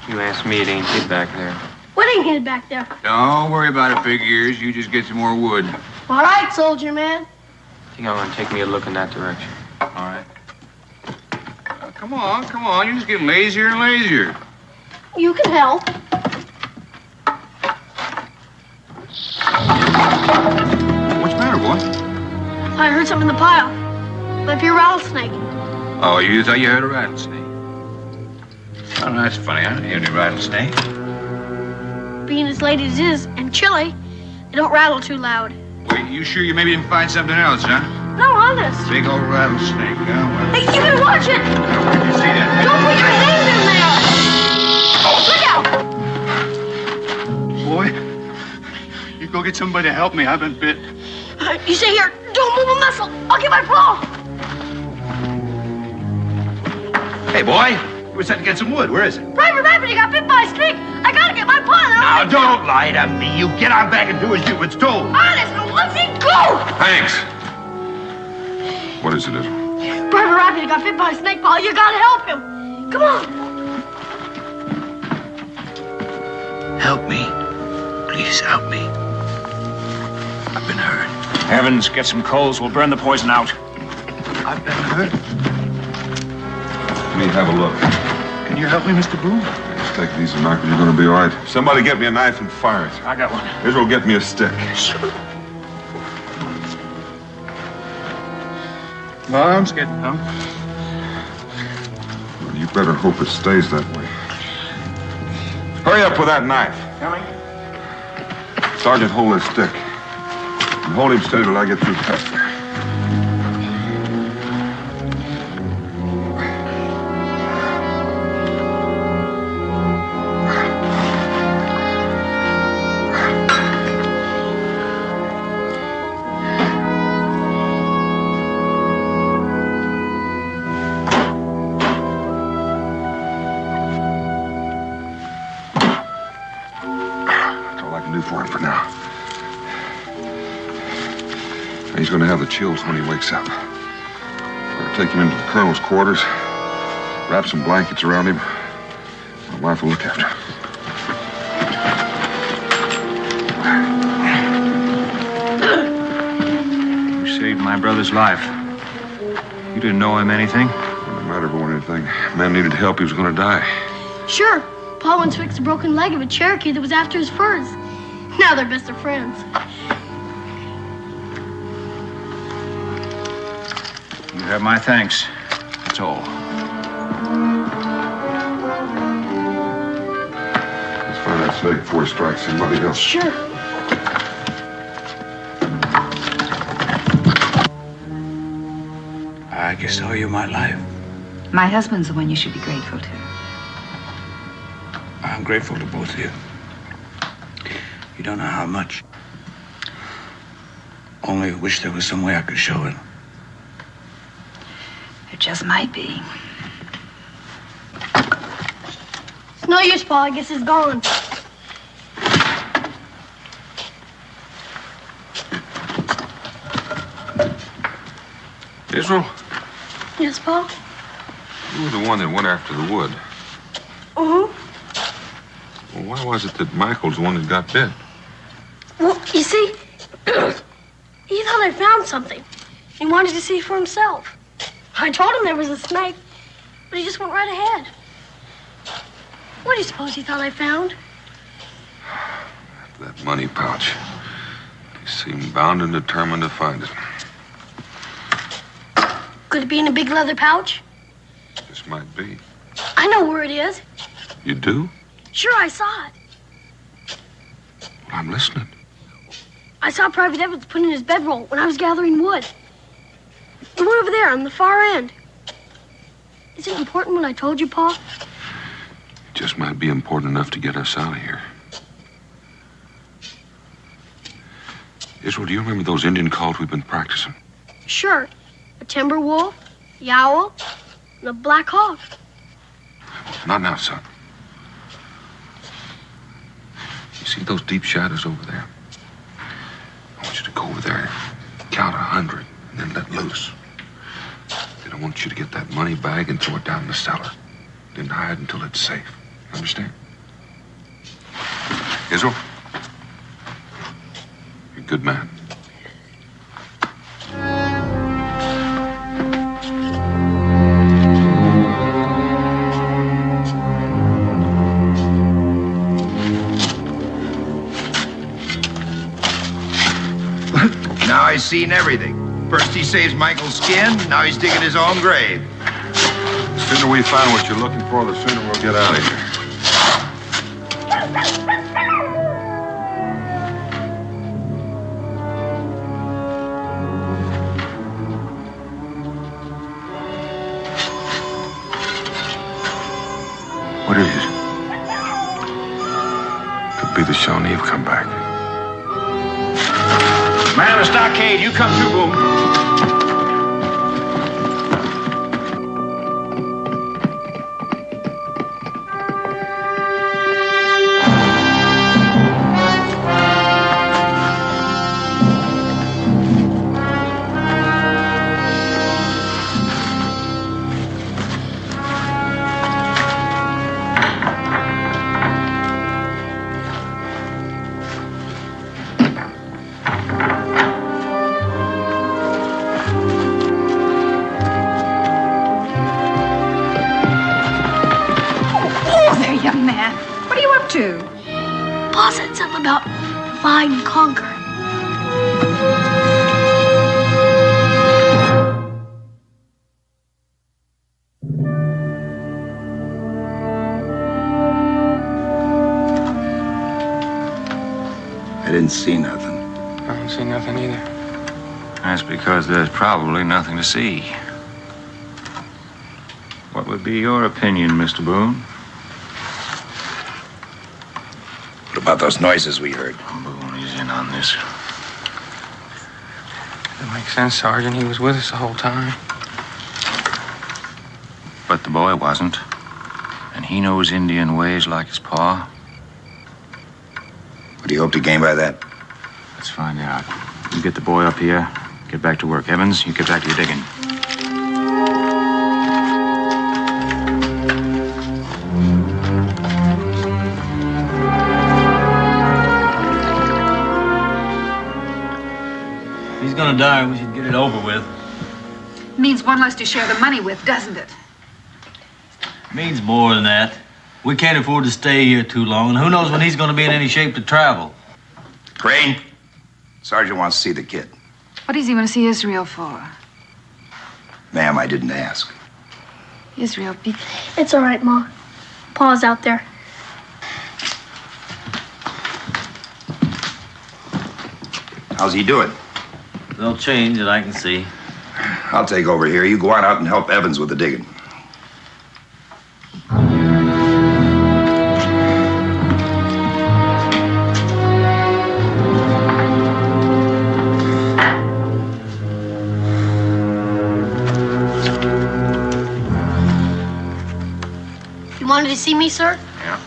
You asked me, it ain't hid back there. What ain't hid back there? Don't worry about it, big ears. You just get some more wood. All right, soldier man. I think I'm gonna take me a look in that direction. All right. Come on. You're just getting lazier and lazier. You can help. What's the matter, boy? I heard something in the pile. Might be a rattlesnake. Oh, you thought you heard a rattlesnake? Oh, that's funny. I didn't hear any rattlesnake. Being as late as it is, and chilly, they don't rattle too loud. Wait, you sure you maybe didn't find something else, huh? No, honest. Big old rattlesnake, huh? Well, Hey, you better watch it! where'd you see that? Don't put your hand in there! Look out! Boy, you go get somebody to help me. I've been bit. You stay here. Don't move a muscle. I'll get my paw. Hey, boy, we're set to get some wood. Where is it? Private Rabbit, you got bit by a snake. I gotta get my paw. Now, don't lie to me. You get on back and do as you was told. Honest, now let's go! Hanks! What is it, Israel? Private Rabbit got bit by a snake paw. You gotta help him. Come on. Help me. Please help me. I've been hurt. Evans, get some coals. We'll burn the poison out. I've been hurt. Let me have a look. Can you help me, Mr. Boone? Just take it easy, Michael. You're gonna be all right. Somebody get me a knife and fire it. I got one. Israel, get me a stick. Arms getting numb. Well, you better hope it stays that way. Hurry up with that knife. Coming. Sergeant, hold this stick. And hold him steady till I get through testing. He's going to have the chills when he wakes up. Better take him into the colonel's quarters, wrap some blankets around him. My wife will look after him. You saved my brother's life. You didn't know him anything? Didn't matter for anything. Man needed help. He was going to die. Sure. Paul once fixed the broken leg of a Cherokee that was after his furs. Now they're best of friends. You have my thanks. That's all. Let's find that snake before he strikes somebody else. Sure. I guess I owe you my life. My husband's the one you should be grateful to. I'm grateful to both of you. You don't know how much. Only wish there was some way I could show it. There just might be. It's no use, Paul. I guess he's gone. Israel, Yes, Paul? you were the one that went after the wood. Uh-huh. Well, why was it that Michael's the one that got bit? Well, you see, he thought I found something. He wanted to see for himself. I told him there was a snake, but he just went right ahead. What do you suppose he thought I found? That money pouch. He seemed bound and determined to find it. Could it be in a big leather pouch? This might be. I know where it is. You do? Sure, I saw it. Well, I'm listening. I saw Private Evans put in his bedroll when I was gathering wood. The one over there on the far end. Is it important what I told you, Pa? It just might be important enough to get us out of here. Israel, do you remember those Indian calls we've been practicing? Sure. A timber wolf, the owl, and a black hawk. Not now, son. You see those deep shadows over there? I want you to go over there, count 100, and then let loose. Then I want you to get that money bag and throw it down in the cellar. Then hide until it's safe. Understand? Israel? You're a good man. Now he's seen everything. First he saves Michael's skin, now he's digging his own grave. The sooner we find what you're looking for, the sooner we'll get out of here. What is it? Could be the Shawnee have come back. Man on the stockade, you come through, Boone. Pa said something about divide and conquer. I didn't see nothing. I don't see nothing either. That's because there's probably nothing to see. What would be your opinion, Mr. Boone? What about those noises we heard? Boone is in on this. That makes sense, Sergeant. He was with us the whole time. But the boy wasn't. And he knows Indian ways like his pa. What do you hope to gain by that? Let's find out. You get the boy up here. Get back to work. Evans, you get back to your digging. He's gonna die. We should get it over with. Means one less to share the money with, doesn't it? Means more than that. We can't afford to stay here too long, and who knows when he's gonna be in any shape to travel. Crane, Sergeant wants to see the kid. What does he want to see Israel for? Ma'am, I didn't ask. Israel, be... It's all right, Ma. Pa's out there. How's he doing? No change that I can see. I'll take over here. You go on out and help Evans with the digging. You wanted to see me, sir? Yeah.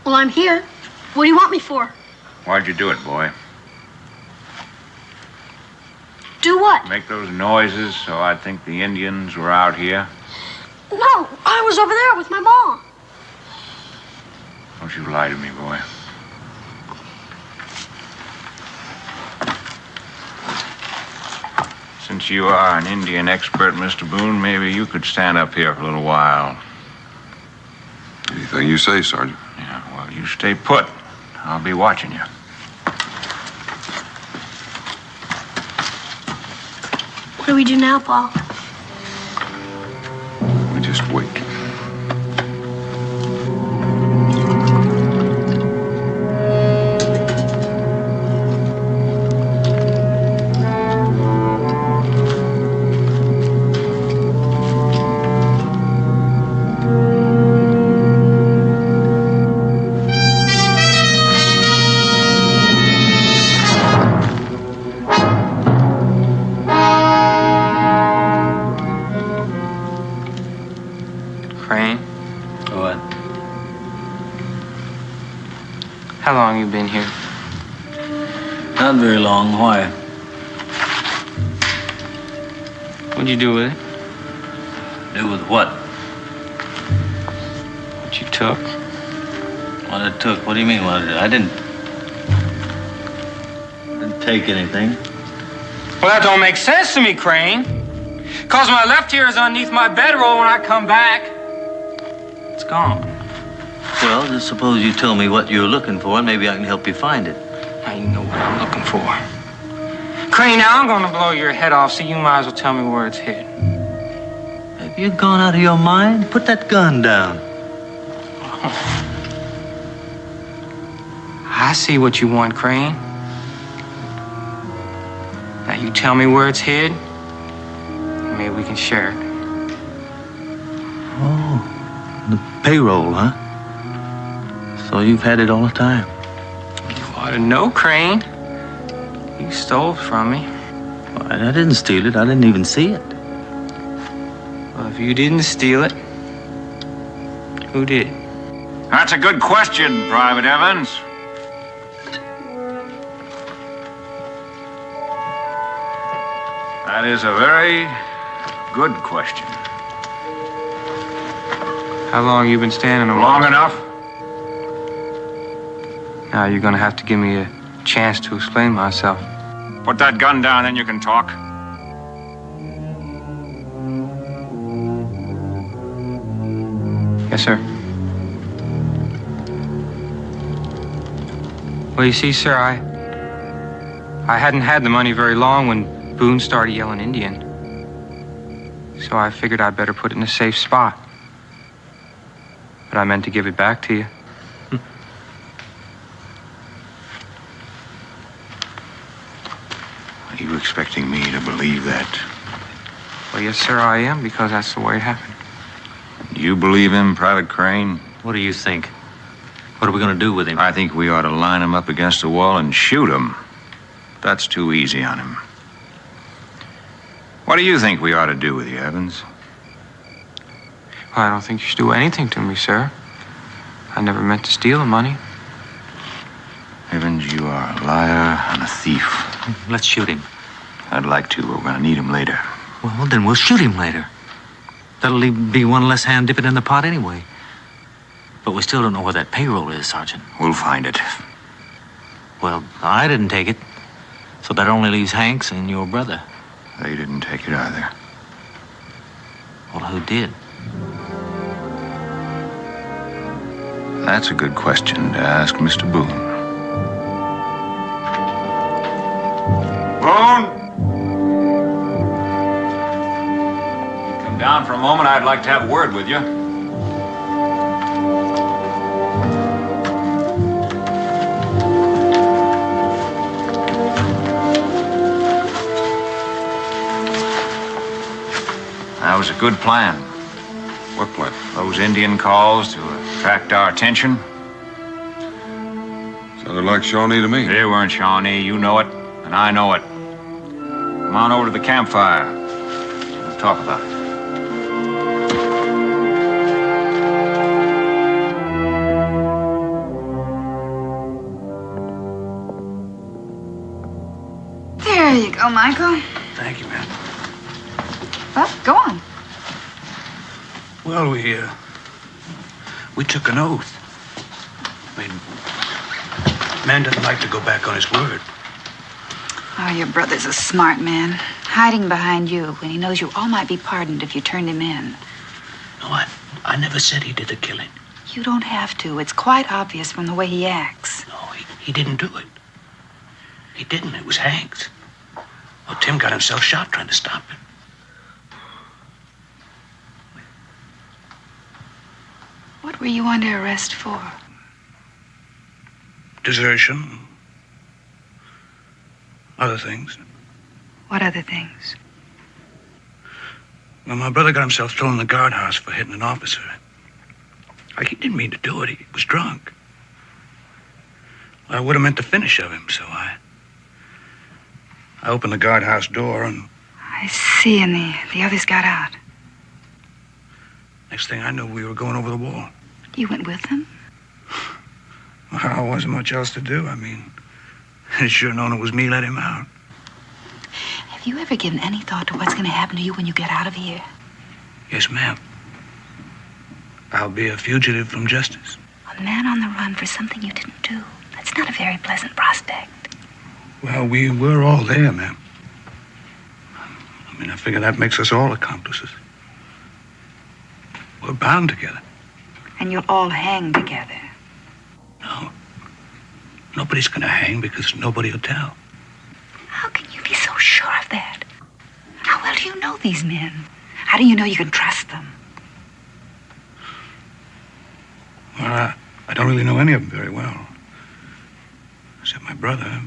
Well, I'm here. What do you want me for? Why'd you do it, boy? Do what? Make those noises so I'd think the Indians were out here? No, I was over there with my mom. Don't you lie to me, boy. Since you are an Indian expert, Mr. Boone, maybe you could stand up here for a little while. Anything you say, Sergeant. Yeah, well, you stay put. I'll be watching you. What do we do now, Paul? We just wait. How long you been here? Not very long. Why? What'd you do with it? Do with what? What you took? What I took? What do you mean what I did? I didn't take anything. Well, that don't make sense to me, Crane. Cause my left ear is underneath my bedroll when I come back. It's gone. Well, just suppose you tell me what you're looking for, and maybe I can help you find it. Now you know what I'm looking for. Crane, now I'm gonna blow your head off, so you might as well tell me where it's hid. Have you gone out of your mind? Put that gun down. I see what you want, Crane. Now you tell me where it's hid, and maybe we can share it. Oh, the payroll, huh? So you've had it all the time. You ought to know, Crane. You stole it from me. Well, I didn't steal it. I didn't even see it. Well, if you didn't steal it, who did? That's a good question, Private Evans. That is a very good question. How long you been standing around? Long enough? Now you're gonna have to give me a chance to explain myself. Put that gun down, then you can talk. Yes, sir. Well, you see, sir, I hadn't had the money very long when Boone started yelling Indian. So I figured I'd better put it in a safe spot. But I meant to give it back to you. Are you expecting me to believe that? Well, yes, sir, I am, because that's the way it happened. You believe him, Private Crane? What do you think? What are we going to do with him? I think we ought to line him up against the wall and shoot him. That's too easy on him. What do you think we ought to do with you, Evans? Well, I don't think you should do anything to me, sir. I never meant to steal the money. Evans, you are a liar and a thief. Let's shoot him. I'd like to, but we're going to need him later. Well, then we'll shoot him later. That'll be one less hand dipping in the pot anyway. But we still don't know where that payroll is, Sergeant. We'll find it. Well, I didn't take it. So that only leaves Hanks and your brother. They didn't take it either. Well, who did? That's a good question to ask Mr. Boone. Boone? Come down for a moment. I'd like to have a word with you. That was a good plan. What plan? Those Indian calls to attract our attention. Sounded like Shawnee to me. They weren't Shawnee. You know it, and I know it. Come on over to the campfire. We'll talk about it. There you go, Michael. Thank you, ma'am. Well, go on. Well, we took an oath. I mean, man doesn't like to go back on his word. Oh, your brother's a smart man. hiding behind you when he knows you all might be pardoned if you turned him in. No, I never said he did the killing. You don't have to. It's quite obvious from the way he acts. No, he didn't do it. He didn't. It was Hank's. Well, Tim got himself shot trying to stop him. What were you under arrest for? Desertion. Other things. What other things? Well, my brother got himself thrown in the guardhouse for hitting an officer. He didn't mean to do it. He was drunk. I would have meant the finish of him, so I opened the guardhouse door and... I see, and the others got out. Next thing I knew, we were going over the wall. You went with them? Well, there wasn't much else to do. I mean, I'd sure known it was me let him out. Have you ever given any thought to what's going to happen to you when you get out of here? Yes, ma'am. I'll be a fugitive from justice. A man on the run for something you didn't do. That's not a very pleasant prospect. Well, we were all there, ma'am. I mean, I figure that makes us all accomplices. We're bound together. And you'll all hang together. No. Nobody's gonna hang because nobody will tell. How can you be so sure of that? How well do you know these men? How do you know you can trust them? Well, I don't really know any of them very well. Except my brother.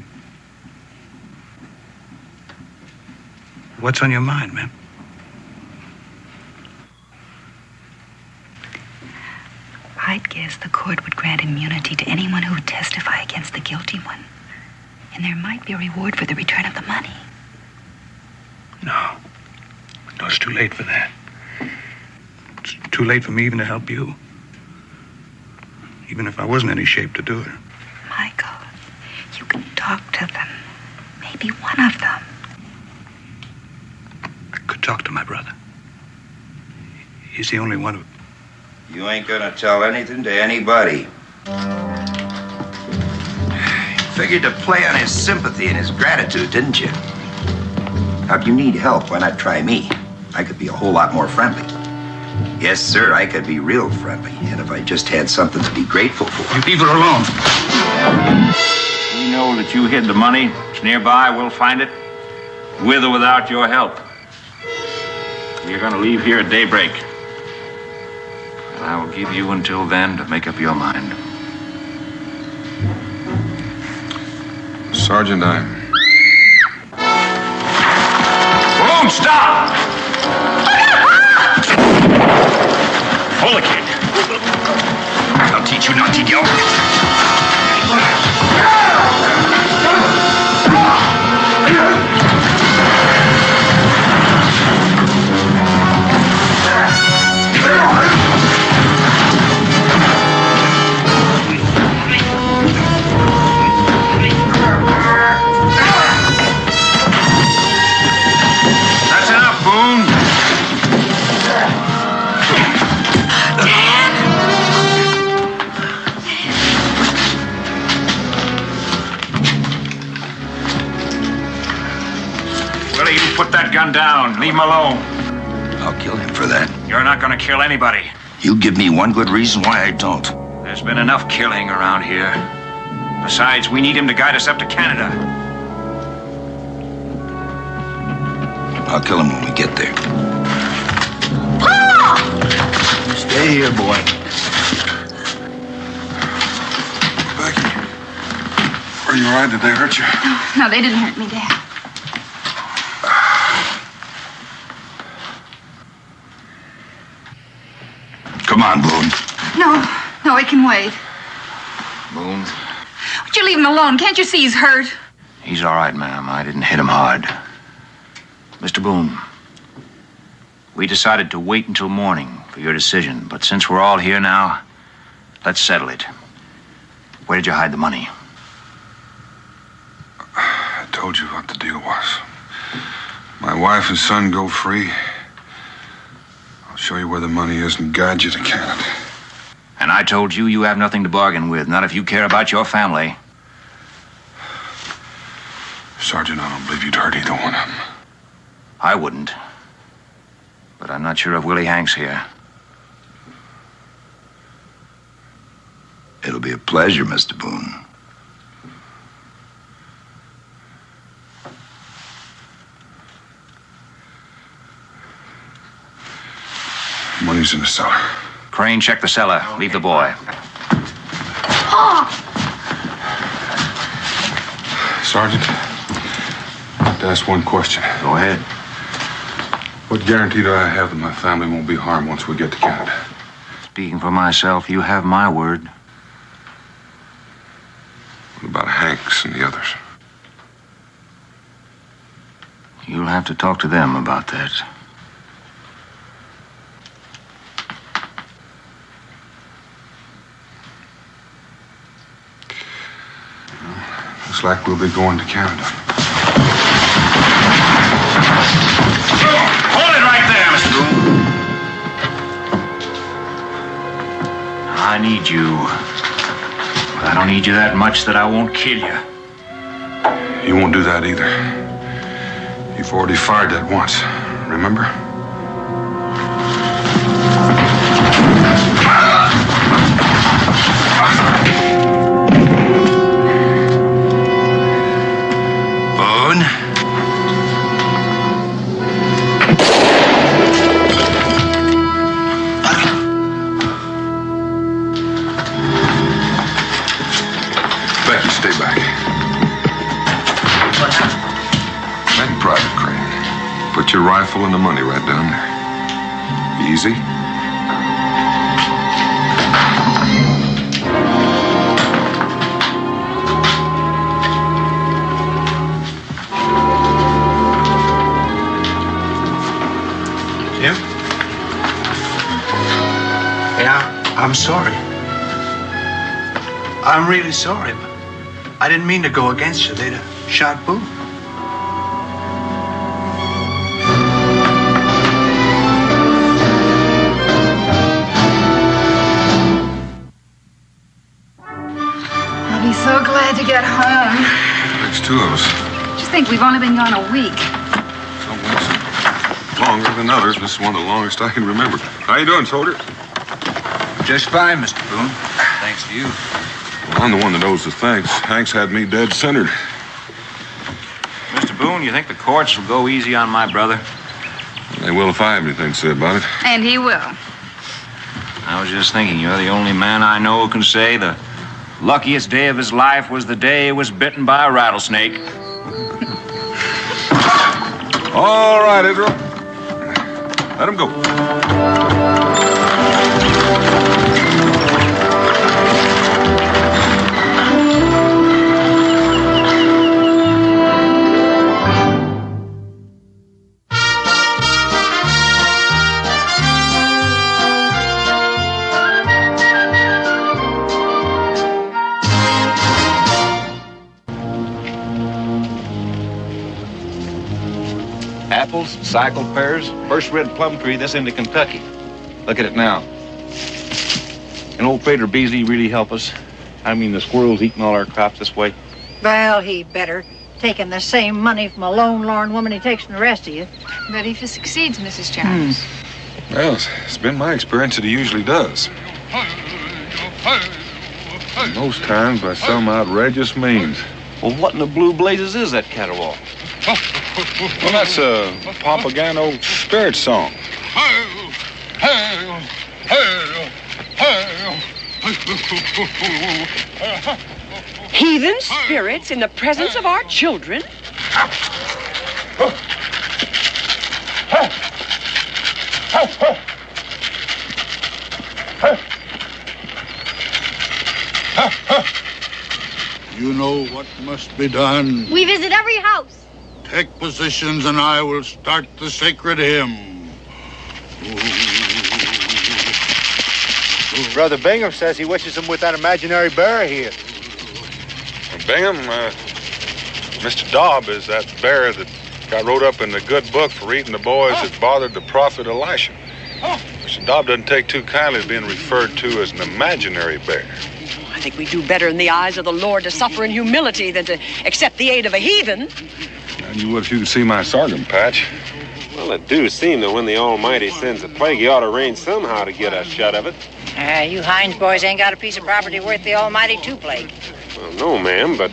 What's on your mind, ma'am? I'd guess the court would grant immunity to anyone who would testify against the guilty one. And there might be a reward for the return of the money. No. No, it's too late for that. It's too late for me even to help you. Even if I wasn't in any shape to do it. Michael, you can talk to them. Maybe one of them. I could talk to my brother. He's the only one who... You ain't gonna tell anything to anybody. Figured to play on his sympathy and his gratitude, didn't you? Now, if you need help, why not try me? I could be a whole lot more friendly. Yes, sir, I could be real friendly. And if I just had something to be grateful for. You leave her alone. We know that you hid the money. It's nearby. We'll find it. With or without your help. You're gonna leave here at daybreak. And I will give you until then to make up your mind. Sergeant, Boone, stop! Hold it, kid. I'll teach you not to yell. That's enough, Boone. Willie, you put that gun down. Leave him alone. I'll kill him for that. You're not gonna kill anybody. You give me one good reason why I don't. There's been enough killing around here. Besides, we need him to guide us up to Canada. I'll kill him when we get there. Stay here, boy. Becky, are you all right? Did they hurt you? No, they didn't hurt me, Dad. Come on, Boone. No, it can wait. Boone? Would you leave him alone? Can't you see he's hurt? He's all right, ma'am. I didn't hit him hard. Mr. Boone, we decided to wait until morning for your decision, but since we're all here now, let's settle it. Where did you hide the money? I told you what the deal was. My wife and son go free. I'll show you where the money is and guide you to Canada. And I told you you have nothing to bargain with, not if you care about your family. Sergeant, I don't believe you'd hurt either one of them. I wouldn't. But I'm not sure if Willie Hank's here. It'll be a pleasure, Mr. Boone. Money's in the cellar. Crane, check the cellar. Leave the boy. Sergeant, I'd like to ask one question. Go ahead. What guarantee do I have that my family won't be harmed once we get to Canada? Speaking for myself, you have my word. What about Hanks and the others? You'll have to talk to them about that. Looks like we'll be going to Canada. Hold it right there, Mr. Boone. I need you. But I don't need you that much that I won't kill you. You won't do that either. You've already fired that once, remember? Stay back. What happened? Thank Private Crane. Put your rifle and the money right down there. Easy. Jim? Yeah, I'm sorry. I'm really sorry, but I didn't mean to go against you. They'd have shot Boone. I'll be so glad to get home. There's two of us. Just think we've only been gone a week. Some weeks longer than others. This is one of the longest I can remember. How you doing, soldier? Just fine, Mr. Boone. Thanks to you. Well, I'm the one that owes the thanks. Hanks had me dead centered. Mr. Boone, you think the courts will go easy on my brother? They will if I have anything to say about it. And he will. I was just thinking, you're the only man I know who can say the luckiest day of his life was the day he was bitten by a rattlesnake. All right, Israel. Let him go. Apples, cycle pears, first red plum tree this into Kentucky. Look at it now. Can old Trader Beasley really help us? I mean, the squirrels eating all our crops this way. Well, he better. Taking the same money from a lone, lorn woman he takes from the rest of you. But if he succeeds, Mrs. Jones. Well, it's been my experience that he usually does. Most times by some outrageous means. Well, what in the blue blazes is that caterwaul? Well, that's a Pompagano spirit song. Heathen spirits in the presence of our children? You know what must be done. We visit every house. Take positions and I will start the sacred hymn. Brother Bingham says he wishes him with that imaginary bear here. Bingham, Mr. Dobb is that bear that got wrote up in the good book for eating the boys that bothered the prophet Elisha. Mr. Dobb doesn't take too kindly to being referred to as an imaginary bear. I think we do better in the eyes of the Lord to suffer in humility than to accept the aid of a heathen. And you would if you could see my sorghum patch. Well, it do seem that when the Almighty sends a plague, he ought to rain somehow to get us shut of it. You Hines boys ain't got a piece of property worth the almighty two plague. Well, no, ma'am, but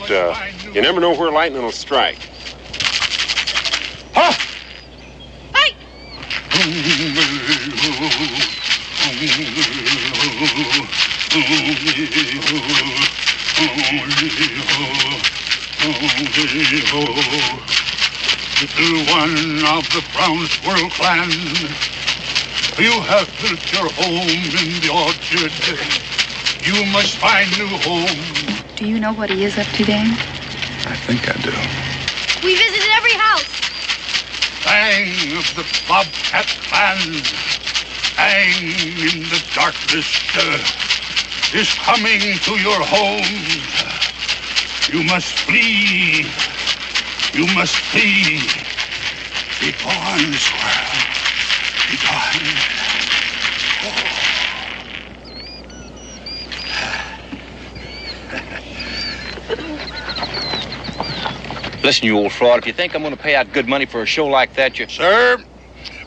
you never know where lightning will strike. Huh? Hey! Little one of the brown squirrel clan, you have built your home in the orchard. You must find new home. Do you know what he is up to, Dan? I think I do. We visited every house. Bang of the bobcat clan, bang in the darkness, is coming to your homes. You must flee. You must flee. Be gone, squirrel. Be gone. Listen, you old fraud, if you think I'm going to pay out good money for a show like that, you... Sir,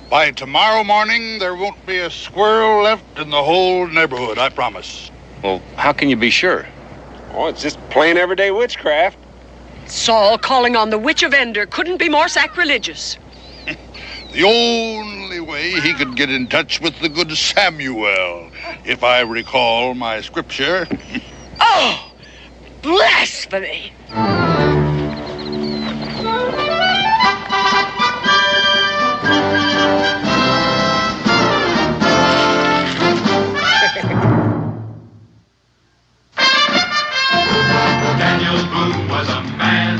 by tomorrow morning, there won't be a squirrel left in the whole neighborhood, I promise. Well, how can you be sure? Oh, it's just plain everyday witchcraft. Saul calling on the Witch of Endor couldn't be more sacrilegious. The only way he could get in touch with the good Samuel, if I recall my scripture. Oh, blasphemy! Daniel Boone was a man,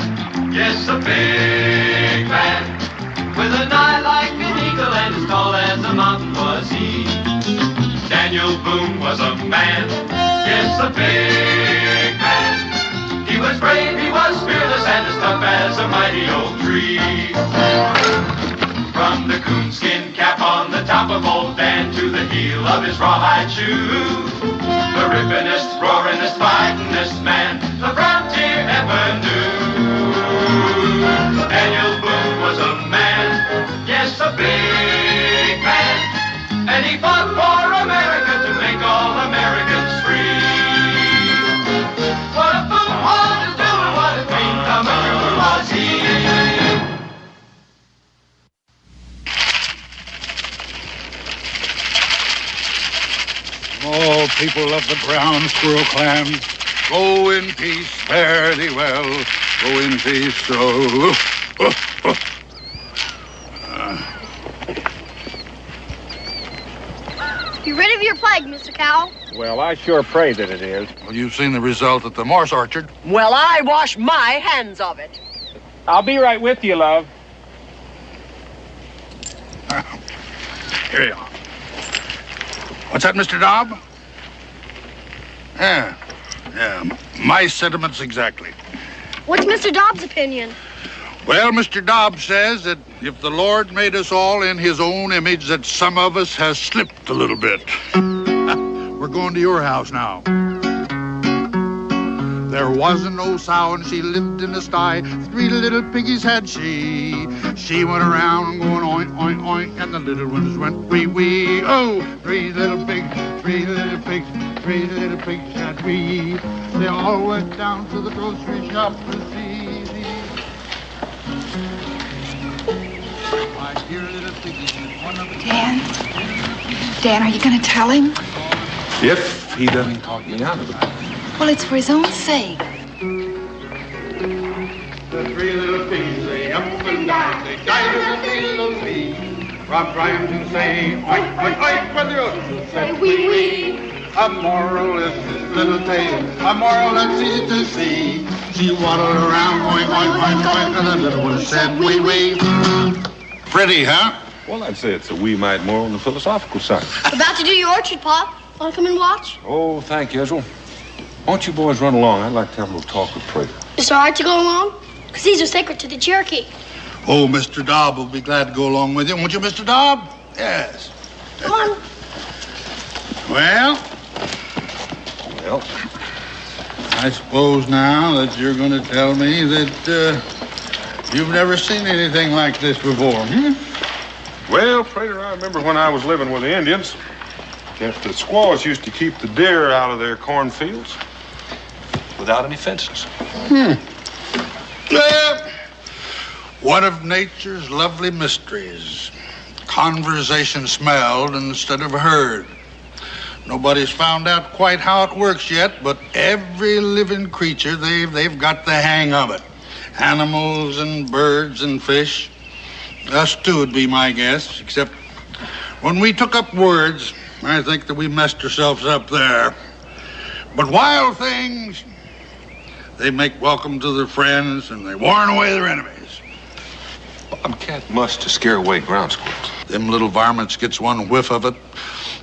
yes, a big man, with an eye like an eagle and as tall as a mountain was he. Daniel Boone was a man, yes, a big man. He was brave, he was fearless, and as tough as a mighty oak tree. From the coonskin cap on the top of old Dan to the heel of his rawhide shoe, the rippinest, roaringest, fightingest man the frontier ever knew. Daniel Boone was a man, yes, a big man, and he fought for America to make all Americans free. What a Boone had to do and what a clean comer was he. Oh, people of the brown squirrel clan, go in peace, fare thee well. Go in peace, You rid of your plague, Mr. Cowell? Well, I sure pray that it is. Well, you've seen the result at the Morse Orchard. Well, I wash my hands of it. I'll be right with you, love. Here you are. What's that, Mr. Dobb? Yeah, my sentiments exactly. What's Mr. Dobbs' opinion? Well, Mr. Dobbs says that if the Lord made us all in his own image, that some of us has slipped a little bit. We're going to your house now. There wasn't no sow and she lived in a sty. 3 little piggies had she. She went around going oink, oink, oink, and the little ones went wee, wee. Oh, 3 little pigs, 3 little pigs, 3 little pigs had we. They all went down to the grocery shop to see. My dear little piggies, one of the... Dan, are you going to tell him? If he doesn't talk me out of it. Well, it's for his own sake. The 3 little pigs, they up and down, they died as a little sea. Rob trying to say, oink, oink, oink, when the ocean said, wee, wee. A moral is this little tale, a moral that's easy to see. She waddled around, oink, oink, oink, oink, and the little one said, wee, wee. Pretty, huh? Well, I'd say it's a wee mite more on the philosophical side. About to do your orchard, Pop. Want to come and watch? Oh, thank you, Ezra. Why don't you boys run along? I'd like to have a little talk with Prater. Is it all right to go along? Because these are sacred to the Cherokee. Oh, Mr. Dobb will be glad to go along with you. Won't you, Mr. Dobb? Yes. Come on. Well, I suppose now that you're going to tell me that you've never seen anything like this before, hmm? Well, Prater, I remember when I was living with the Indians, that the squaws used to keep the deer out of their cornfields without any fences. One of nature's lovely mysteries. Conversation smelled instead of heard. Nobody's found out quite how it works yet, but every living creature, they've got the hang of it. Animals and birds and fish. Us too would be my guess, except when we took up words, I think that we messed ourselves up there. But wild things, they make welcome to their friends and they warn away their enemies. Bobcat must to scare away ground squirrels. Them little varmints gets one whiff of it,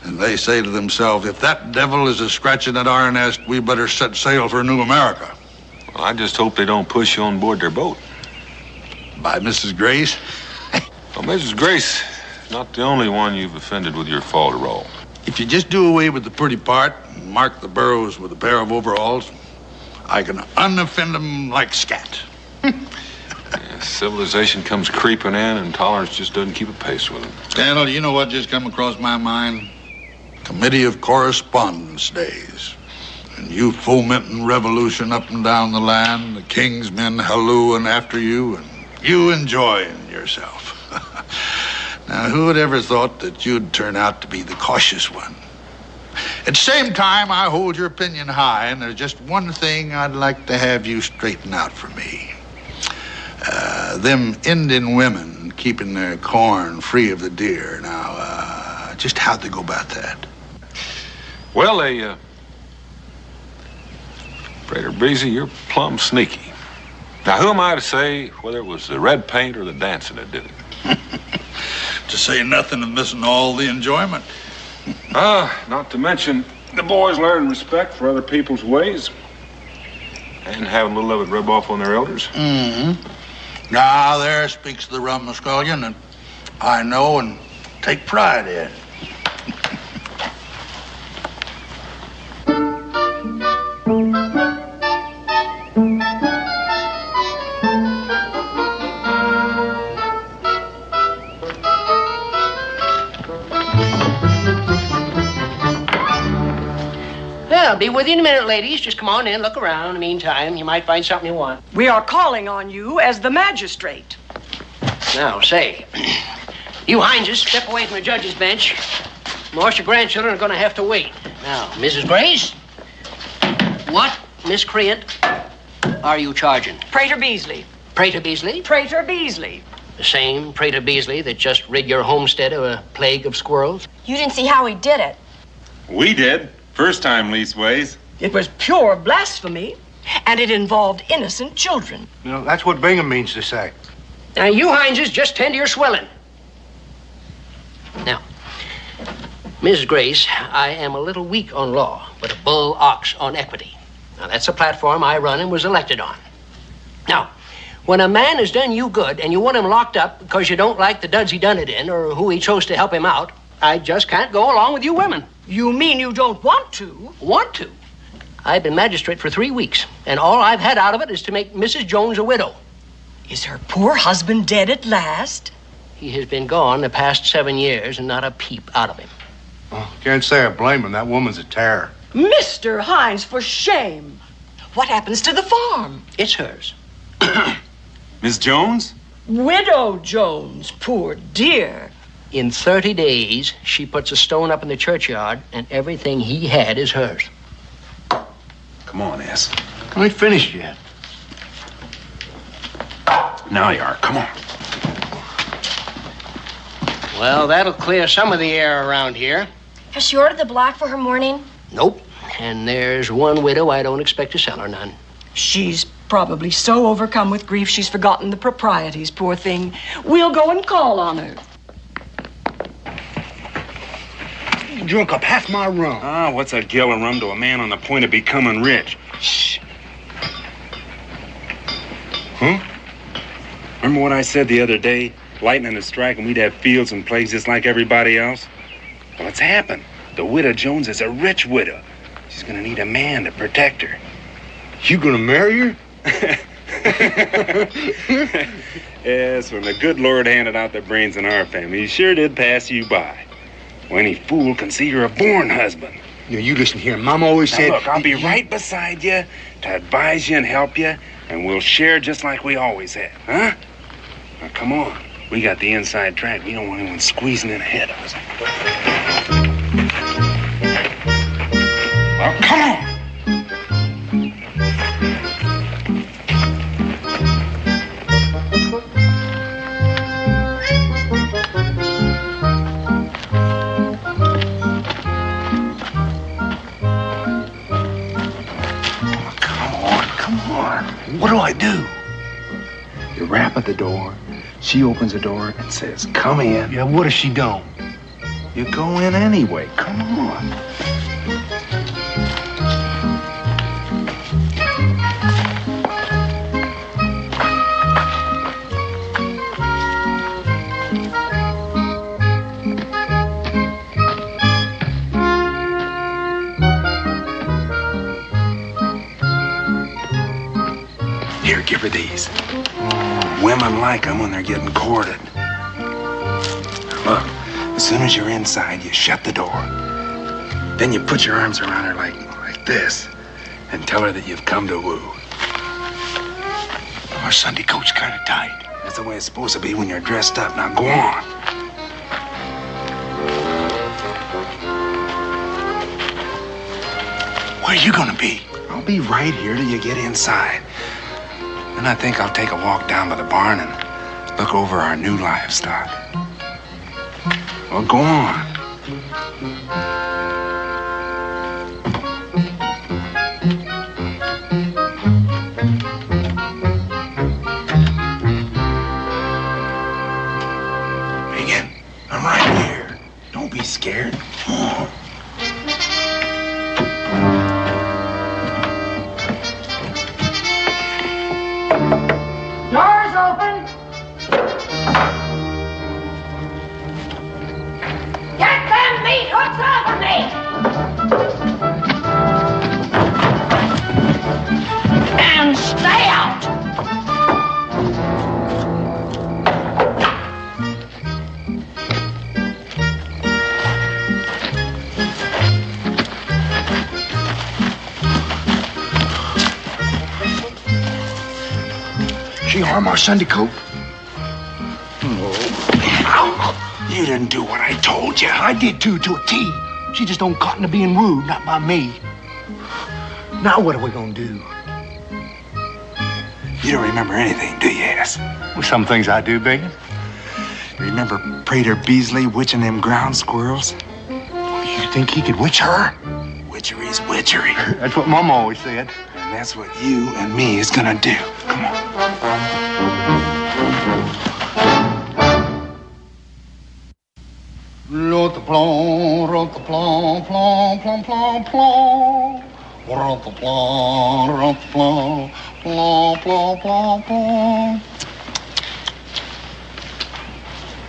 and they say to themselves, if that devil is a-scratching at our nest, we better set sail for New America. Well, I just hope they don't push you on board their boat. By Mrs. Grace? Well, Mrs. Grace is not the only one you've offended with your falderall. If you just do away with the pretty part and mark the burrows with a pair of overalls, I can unoffend them like scat. Civilization comes creeping in, and tolerance just doesn't keep a pace with it. Daniel, you know what just come across my mind? Committee of Correspondence days. And you fomenting revolution up and down the land, the king's men hallooing after you, and you enjoying yourself. Now, who would ever thought that you'd turn out to be the cautious one? At the same time, I hold your opinion high, and there's just one thing I'd like to have you straighten out for me. Them Indian women keeping their corn free of the deer. Now, just how'd they go about that? Well, Prater Breezy, you're plumb sneaky. Now, who am I to say whether it was the red paint or the dancing that did it? To say nothing of missing all the enjoyment. Not to mention the boys learn respect for other people's ways and having a little of it rub off on their elders. Mm-hmm. Now, there speaks the rumskullion that I know and take pride in. I'll be with you in a minute, ladies. Just come on in, look around. In the meantime, you might find something you want. We are calling on you as the magistrate. Now, say, you Hineses, step away from the judge's bench. Most your grandchildren are going to have to wait. Now, Mrs. Grace, what miscreant are you charging? Prater Beasley. Prater Beasley? Prater Beasley. The same Prater Beasley that just rid your homestead of a plague of squirrels? You didn't see how he did it. We did. First time, leastways. It was pure blasphemy, and it involved innocent children. You know, that's what Bingham means to say. Now, you Hineses, just tend to your swelling. Now, Mrs. Grace, I am a little weak on law, but a bull ox on equity. Now, that's a platform I run and was elected on. Now, when a man has done you good and you want him locked up because you don't like the duds he done it in or who he chose to help him out, I just can't go along with you women. You mean you don't want to? Want to? I've been magistrate for 3 weeks, and all I've had out of it is to make Mrs. Jones a widow. Is her poor husband dead at last? He has been gone the past 7 years, and not a peep out of him. Oh, can't say I blame him. That woman's a terror. Mr. Hines, for shame. What happens to the farm? It's hers. Miss Jones? Widow Jones, poor dear. In 30 days, she puts a stone up in the churchyard, and everything he had is hers. Come on, S. I ain't finished yet. Now you are. Come on. Well, that'll clear some of the air around here. Has she ordered the black for her mourning? Nope. And there's one widow I don't expect to sell her none. She's probably so overcome with grief she's forgotten the proprieties, poor thing. We'll go and call on her. You drunk up half my rum. Ah, what's a gill of rum to a man on the point of becoming rich? Shh. Huh? Remember what I said the other day? Lightning is striking, we'd have fields and plagues just like everybody else. Well, it's happened. The widow Jones is a rich widow. She's gonna need a man to protect her. You gonna marry her? Yes, when the good Lord handed out the brains in our family, he sure did pass you by. Well, any fool can see you're a born husband. You listen here. Mom always said... Now, look, I'll be right beside you to advise you and help you, and we'll share just like we always have, huh? Now, come on. We got the inside track. We don't want anyone squeezing in ahead of us. Well, come on. What do I do? You rap at the door. She opens the door and says, come in. Yeah, what if she don't? You go in anyway. Come on. Here, give her these. Women like them when they're getting courted. Look, as soon as you're inside, you shut the door. Then you put your arms around her like this and tell her that you've come to woo. Our Sunday coat's kind of tight. That's the way it's supposed to be when you're dressed up. Now go on. Where are you gonna be? I'll be right here till you get inside. And I think I'll take a walk down by the barn and look over our new livestock. Well, go on. Megan, I'm right here. Don't be scared. Come on. Doors open. Get them meat hooks off of me! And stay out! She harm our Sunday coat? You didn't do what I told you. I did too, to a T. She just don't cotton to being rude, not by me. Now what are we gonna do? You don't remember anything, do you, Ass? Well, some things I do, Bacon. Remember Prater Beasley witching them ground squirrels? You think he could witch her? Witchery's witchery. That's what Mama always said. And that's what you and me is gonna do. Come on. Rot-the-plon, rot-the-plon, plon, plon, plon, plon. Rot-the-plon, rot-the-plon, plon, plon, plon, plon.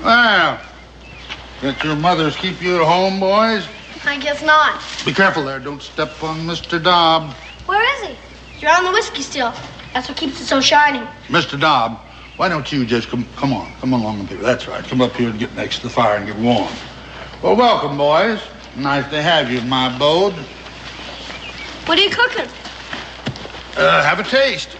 Well, got your mothers keep you at home, boys? I guess not. Be careful there. Don't step on Mr. Dobb. Where is he? You're on the whiskey still. That's what keeps it so shiny. Mr. Dobb, why don't you just come along up here. That's right. Come up here and get next to the fire and get warm. Well, welcome, boys. Nice to have you in my abode. What are you cooking? Have a taste.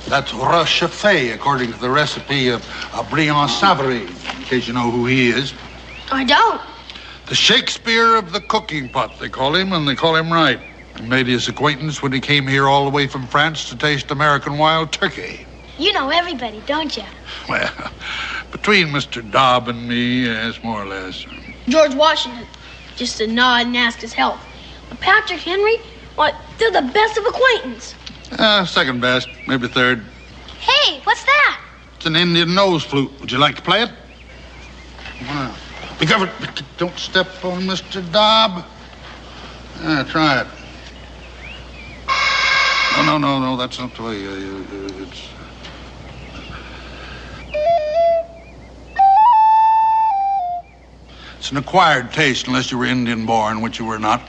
That's Rochefort, according to the recipe of Briand Savary, in case you know who he is. I don't. The Shakespeare of the cooking pot, they call him, and they call him right. I made his acquaintance when he came here all the way from France to taste American wild turkey. You know everybody, don't you? Well, between Mr. Dobb and me, yes, more or less. George Washington, just a nod and ask his help. But Patrick Henry, what? They're the best of acquaintance. Second best, maybe third. Hey, what's that? It's an Indian nose flute. Would you like to play it? Wow. Be careful. Don't step on Mr. Dobb. Try it. No, that's not the way. It's an acquired taste unless you were Indian born, which you were not.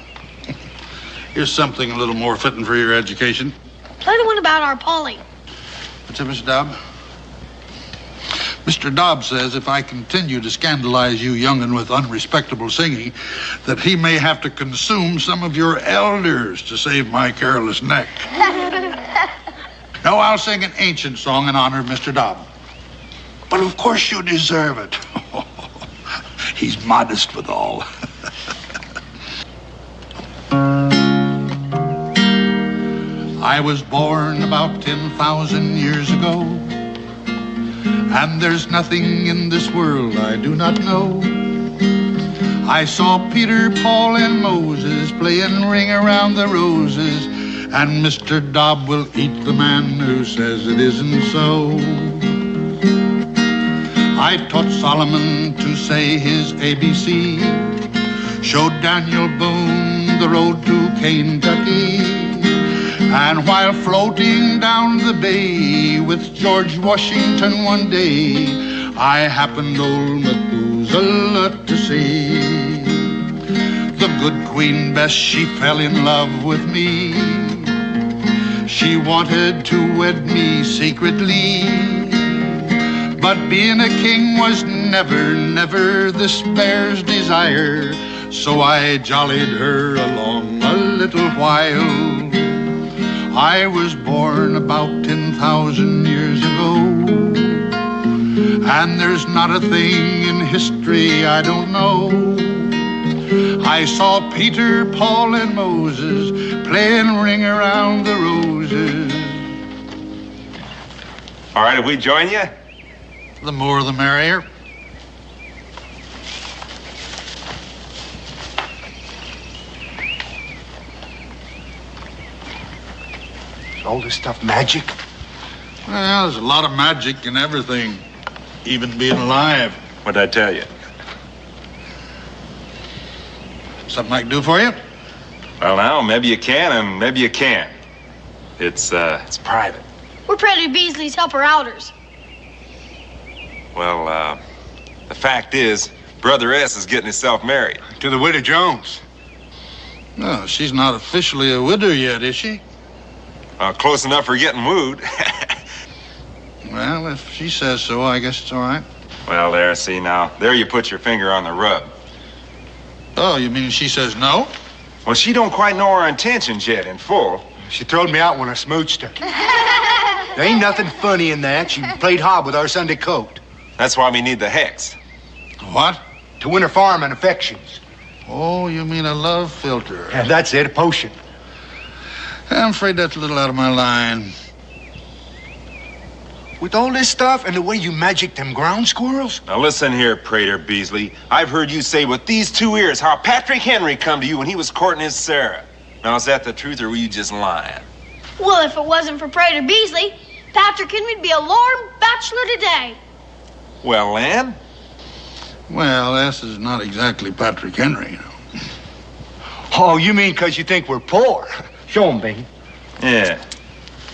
Here's something a little more fitting for your education. Play the one about our Polly. What's up, Mr. Dobb? Mr. Dobb says if I continue to scandalize you young'un with unrespectable singing, that he may have to consume some of your elders to save my careless neck. No, I'll sing an ancient song in honor of Mr. Dobb. But of course you deserve it. He's modest withal. I was born about 10,000 years ago, and there's nothing in this world I do not know. I saw Peter, Paul, and Moses playing Ring Around the Roses, and Mr. Dobb will eat the man who says it isn't so. I taught Solomon to say his ABC, showed Daniel Boone the road to Kentucky, and while floating down the bay with George Washington one day, I happened old Methuselah to see. The good Queen Bess, she fell in love with me. She wanted to wed me secretly, but being a king was never, never this bear's desire. So I jollied her along a little while. I was born about 10,000 years ago, and there's not a thing in history I don't know. I saw Peter, Paul, and Moses playing Ring Around the Roses. All right, if we join you? The more the merrier. All this stuff magic? Well, there's a lot of magic in everything, even being alive. What'd I tell you? Something I can do for you? Well, now, maybe you can and maybe you can't. It's private. We're Predator Beasley's helper-outers. Well, the fact is, Brother S is getting himself married. To the widow Jones. No, she's not officially a widow yet, is she? Close enough for getting wooed. Well, if she says so, I guess it's all right. Well, there, see now. There you put your finger on the rub. Oh, you mean she says no? Well, she don't quite know our intentions yet in full. She throwed me out when I smooched her. There ain't nothing funny in that. She played hob with our Sunday coat. That's why we need the hex. What? To win her farm and affections. Oh, you mean a love filter? Yeah, that's it, a potion. I'm afraid that's a little out of my line. With all this stuff and the way you magic them ground squirrels? Now listen here, Prater Beasley. I've heard you say with these two ears how Patrick Henry come to you when he was courting his Sarah. Now, is that the truth or were you just lying? Well, if it wasn't for Prater Beasley, Patrick Henry'd be a lorn bachelor today. Well, Lan? Well, this is not exactly Patrick Henry, you know. Oh, you mean because you think we're poor? Show 'em, baby. Yeah.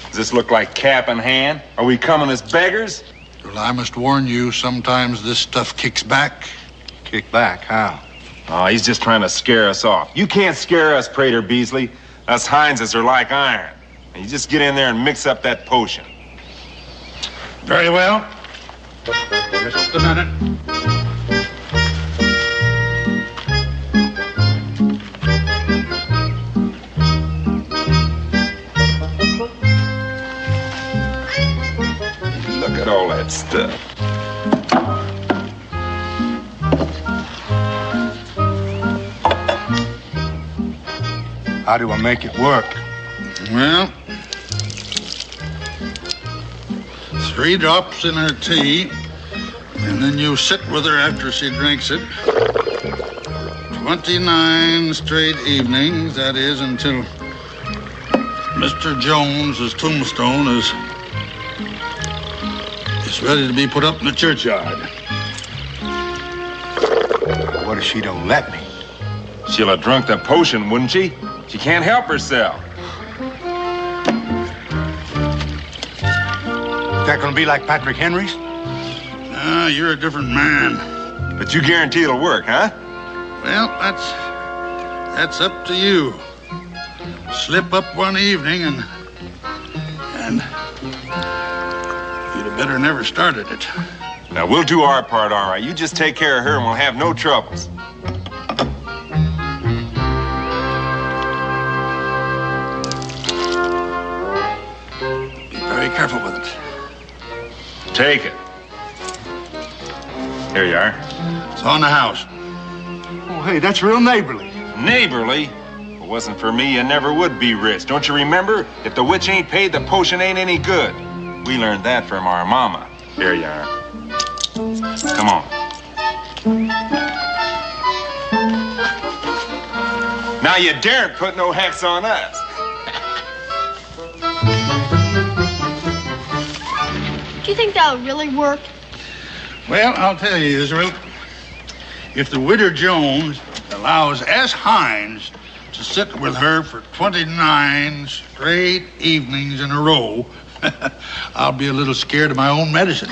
Does this look like cap in hand? Are we coming as beggars? Well, I must warn you, sometimes this stuff kicks back. Kick back? How? Oh, he's just trying to scare us off. You can't scare us, Prater Beasley. Us Hineses are like iron. And you just get in there and mix up that potion. Very well. Just a minute. Look at all that stuff. How do I make it work? Well, 3 drops in her tea, and then you sit with her after she drinks it. 29 straight evenings, that is, until Mr. Jones's tombstone is ready to be put up in the churchyard. What if she don't let me? She'll have drunk the potion, wouldn't she? She can't help herself. Is that gonna be like Patrick Henry's? Ah, you're a different man. But you guarantee it'll work, huh? Well, that's up to you. Slip up one evening and man. You'd have better never started it. Now, we'll do our part, all right. You just take care of her and we'll have no troubles. Be very careful with it. Take it. Here you are. It's on the house. Oh, hey, that's real neighborly. Neighborly? If it wasn't for me, you never would be rich. Don't you remember? If the witch ain't paid, the potion ain't any good. We learned that from our mama. Here you are. Come on. Now you daren't put no hex on us. Do you think that'll really work? Well, I'll tell you, Israel. If the widow Jones allows S. Hines to sit with her for 29 straight evenings in a row, I'll be a little scared of my own medicine.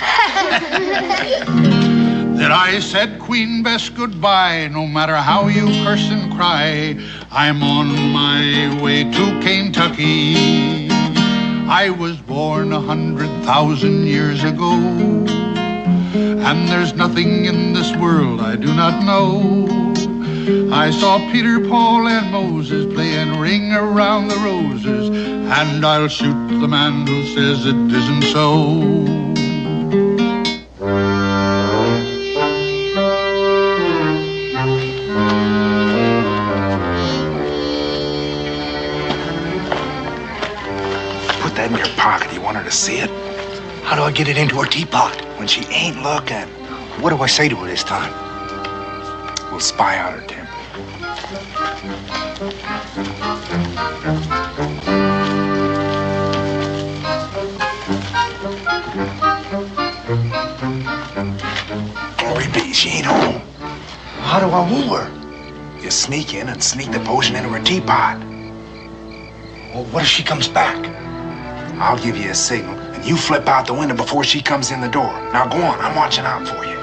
Then I said Queen Bess goodbye, no matter how you curse and cry. I'm on my way to Kentucky. I was born 100,000 years ago, and there's nothing in this world I do not know. I saw Peter, Paul, and Moses playing Ring Around the Roses, and I'll shoot the man who says it isn't so. Put that in your pocket. You want her to see it? How do I get it into her teapot? When she ain't looking. What do I say to her this time? We'll spy out her temper. Glory be, she ain't home. How do I woo her? You sneak in and sneak the potion into her teapot. Well, what if she comes back? I'll give you a signal, and you flip out the window before she comes in the door. Now go on, I'm watching out for you.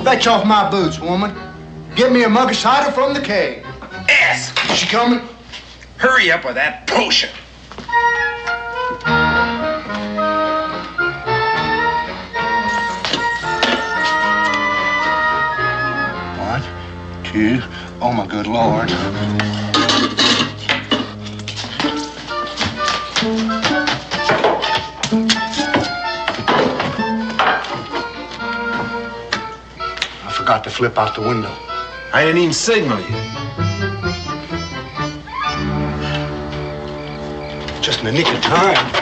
Fetch off my boots, woman. Get me a mug of cider from the keg. Yes, is she coming? Hurry up with that potion. One, two, oh my good Lord. Got to flip out the window. I didn't even signal you. Just in the nick of time.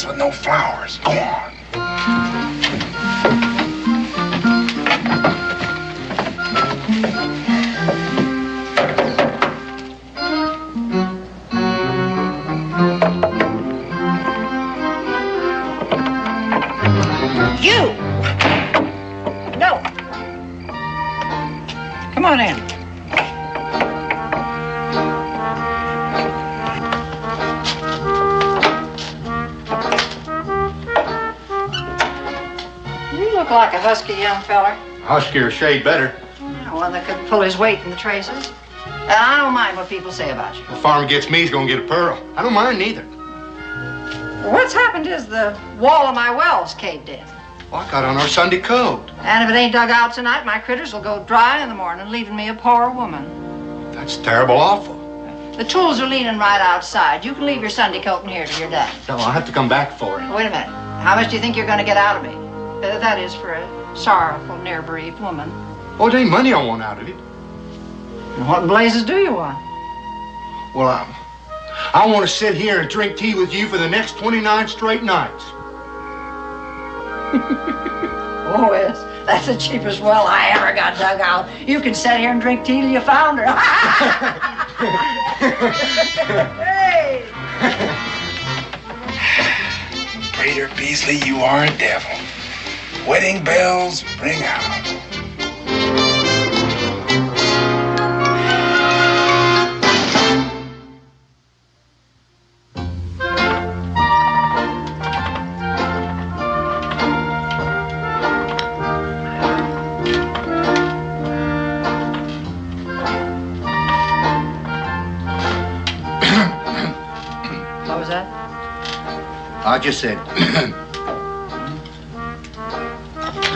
With no flowers. Go on. You! No. Come on in. look like a husky young feller. Husky or shade better. Yeah, one that could pull his weight in the traces. And I don't mind what people say about you. The farmer gets me, he's gonna get a pearl. I don't mind neither. What's happened is the wall of my well's caved in. Well, I got on our Sunday code. And if it ain't dug out tonight, my critters will go dry in the morning, leaving me a poor woman. That's terrible awful. The tools are leaning right outside. You can leave your Sunday coat in here till you're done. No, I'll have to come back for it. Wait a minute. How much do you think you're going to get out of me? That is for a sorrowful, near-bereaved woman. Oh, it ain't money I want out of you. And what in blazes do you want? Well, I want to sit here and drink tea with you for the next 29 straight nights. Oh, yes. That's the cheapest well I ever got dug out. You can sit here and drink tea till you found her. Hey! Prater Beasley, you are a devil. Wedding bells ring out. What was that? I just said.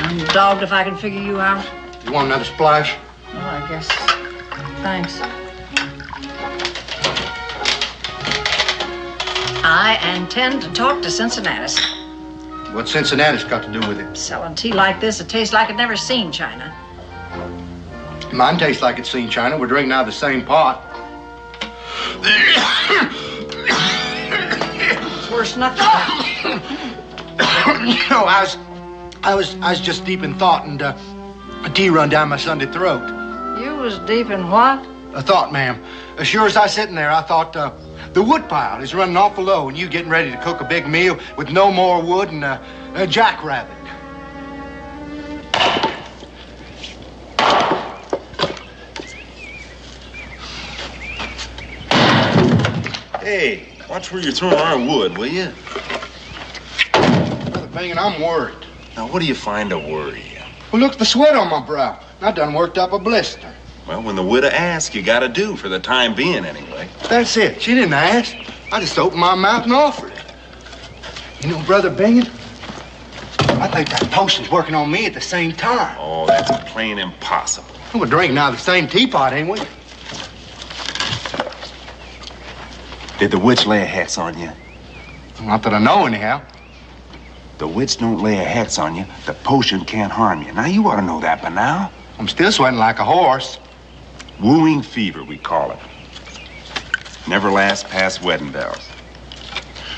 I'm dogged if I can figure you out. You want another splash? Well, I guess. Thanks. I intend to talk to Cincinnati. What's Cincinnati's got to do with it? Selling tea like this, it tastes like it never seen China. Mine tastes like it's seen China. We're drinking out of the same pot. It's worse than nothing. No, I was just deep in thought, and a tea run down my Sunday throat. You was deep in what? A thought, ma'am. As sure as I sitting there, I thought the wood pile is running awful low, and you getting ready to cook a big meal with no more wood and a jackrabbit. Hey, watch where you're throwing our wood, will you? Brother Bingin, I'm worried. Now, what do you find to worry you? Well, look at the sweat on my brow. I done worked up a blister. Well, when the widow asks, you gotta do, for the time being, anyway. That's it. She didn't ask. I just opened my mouth and offered. You know, Brother Bingin, I think that potion's working on me at the same time. Oh, that's plain impossible. We're drinking out of the same teapot, ain't we? Did the witch lay a hex on you? Not that I know, anyhow. The witch don't lay a hex on you. The potion can't harm you. Now, you ought to know that by now. I'm still sweating like a horse. Wooing fever, we call it. Never lasts past wedding bells.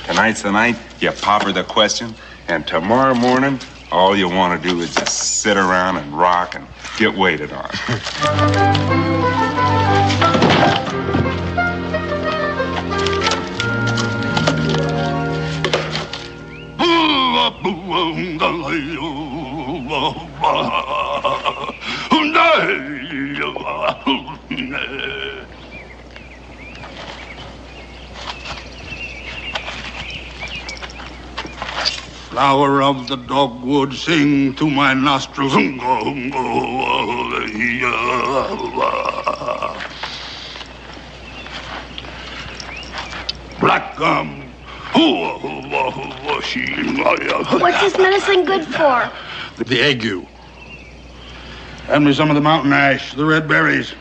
Tonight's the night you pop her the question, and tomorrow morning, all you want to do is just sit around and rock and get waited on. Flower of the dogwood, sing to my nostrils. Black gum. What's this medicine good for? The ague. Hand me some of the mountain ash, the red berries.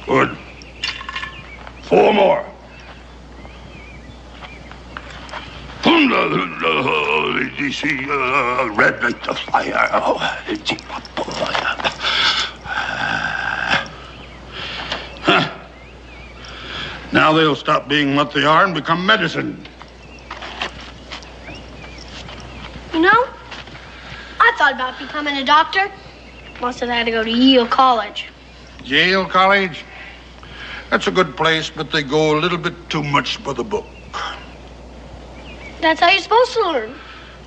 Good. 4 more. Red like the fire. Now they'll stop being what they are and become medicine. You know, I thought about becoming a doctor. Must have had to go to Yale College. Yale College? That's a good place, but they go a little bit too much by the book. That's how you're supposed to learn.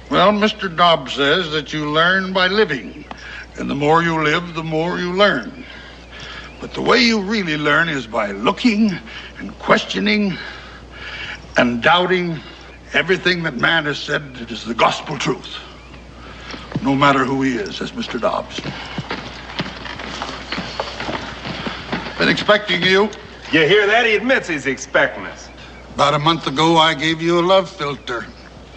Well, Mr. Dobbs says that you learn by living. And the more you live, the more you learn. But the way you really learn is by looking and questioning and doubting Everything that man has said is the gospel truth. No matter who he is, says Mr. Dobbs. Been expecting you. You hear that? He admits he's expecting us. About a month ago, I gave you a love filter.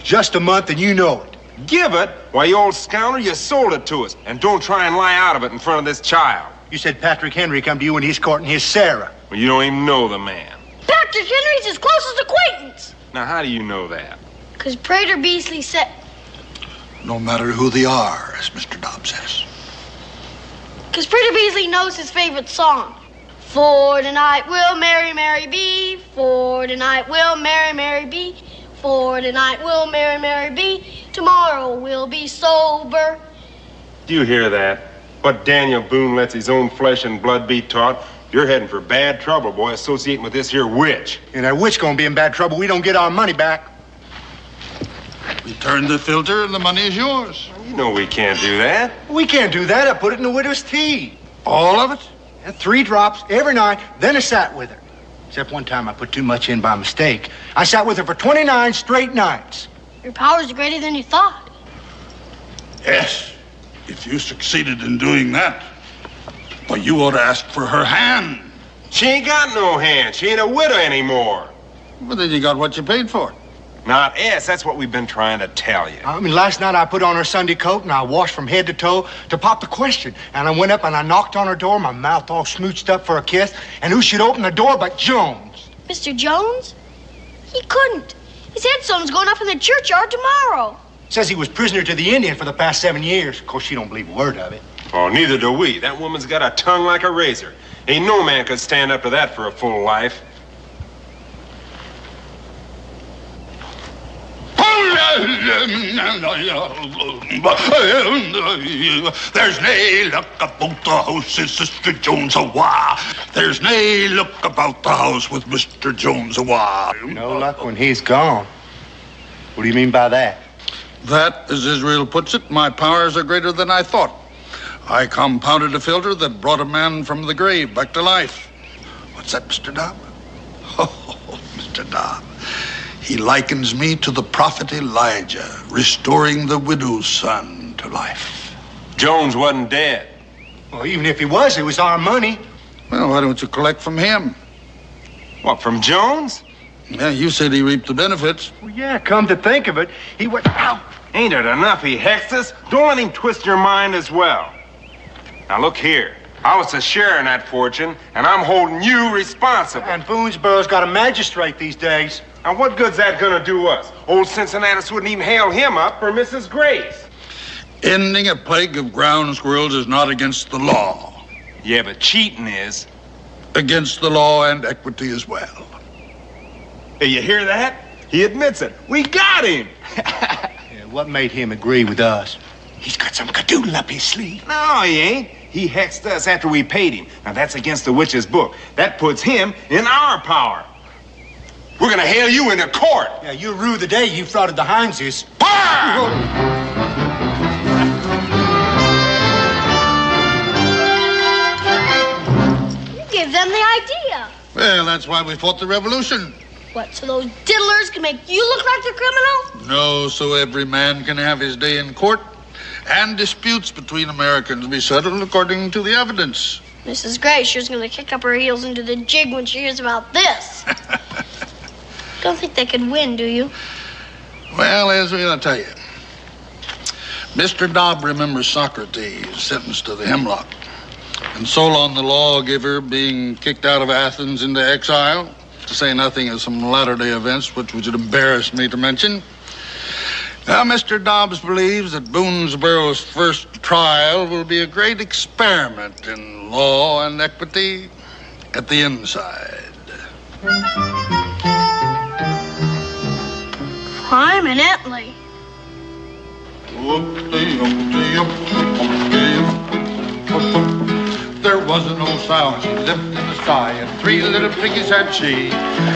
Just a month and you know it. Give it? Why, you old scoundrel, you sold it to us. And don't try and lie out of it in front of this child. You said Patrick Henry come to you when he's courting his Sarah. Well, you don't even know the man. Patrick Henry's his closest acquaintance. Now, how do you know that? Because Prater Beasley said... No matter who they are, as Mr. Dobbs says. Because Prater Beasley knows his favorite song. For tonight we'll marry, Mary be. For tonight we'll marry, Mary be. For tonight we'll marry, Mary be. Tomorrow we'll be sober. Do you hear that? What Daniel Boone lets his own flesh and blood be taught? You're heading for bad trouble, boy, associating with this here witch. And that witch gonna be in bad trouble. We don't get our money back. Return the filter and the money is yours. You know we can't do that. We can't do that. I put it in the widow's tea. All of it? And 3 drops every night, then I sat with her. Except one time I put too much in by mistake. I sat with her for 29 straight nights. Your powers are greater than you thought. Yes, if you succeeded in doing that. But you ought to ask for her hand. She ain't got no hand. She ain't a widow anymore. Well, then you got what you paid for. Not us. That's what we've been trying to tell you. I mean, last night I put on her Sunday coat and I washed from head to toe to pop the question. And I went up and I knocked on her door, my mouth all smooched up for a kiss. And who should open the door but Jones? Mr. Jones? He couldn't. His headstone's going up in the churchyard tomorrow. Says he was prisoner to the Indian for the past 7 years. Of course, she don't believe a word of it. Oh, neither do we. That woman's got a tongue like a razor. Ain't no man could stand up to that for a full life. There's nae luck about the house, says Sister Jones-a-wa. There's nae luck about the house with Mr. Jones-a-wa. No luck when he's gone. What do you mean by that? That, as Israel puts it, my powers are greater than I thought. I compounded a filter that brought a man from the grave back to life. What's that, Mr. Dobb? Oh, Mr. Dobb. He likens me to the prophet Elijah, restoring the widow's son to life. Jones wasn't dead. Well, even if he was, it was our money. Well, why don't you collect from him? What, from Jones? Yeah, you said he reaped the benefits. Well, yeah, come to think of it, he went out. Ain't it enough he hexed us? Don't let him twist your mind as well. Now, look here. I was a share in that fortune, and I'm holding you responsible. And Boonesboro's got a magistrate these days. Now, what good's that gonna do us? Old Cincinnatus wouldn't even hail him up for Mrs. Grace. Ending a plague of ground squirrels is not against the law. Yeah, but cheating is. Against the law and equity as well. Hey, you hear that? He admits it. We got him. Yeah, what made him agree with us? He's got some cadoodle up his sleeve. No, he ain't. He hexed us after we paid him. Now, that's against the witch's book. That puts him in our power. We're gonna hail you into court. Yeah, you rue the day you frauded the Hineses. You gave them the idea. Well, that's why we fought the revolution. What, so those diddlers can make you look like the criminal? No, so every man can have his day in court, and disputes between Americans be settled according to the evidence. Mrs. Gray sure's gonna kick up her heels into the jig when she hears about this. Don't think they could win, do you? Well, Ezra, I'll tell you. Mr. Dobb remembers Socrates sentenced to the hemlock, and Solon the lawgiver being kicked out of Athens into exile, to say nothing of some latter-day events which would embarrass me to mention. Now, Mr. Dobbs believes that Boonesboro's first trial will be a great experiment in law and equity at the inside. Prominently. There was an old sow, she lived in the sky, and 3 little piggies had she.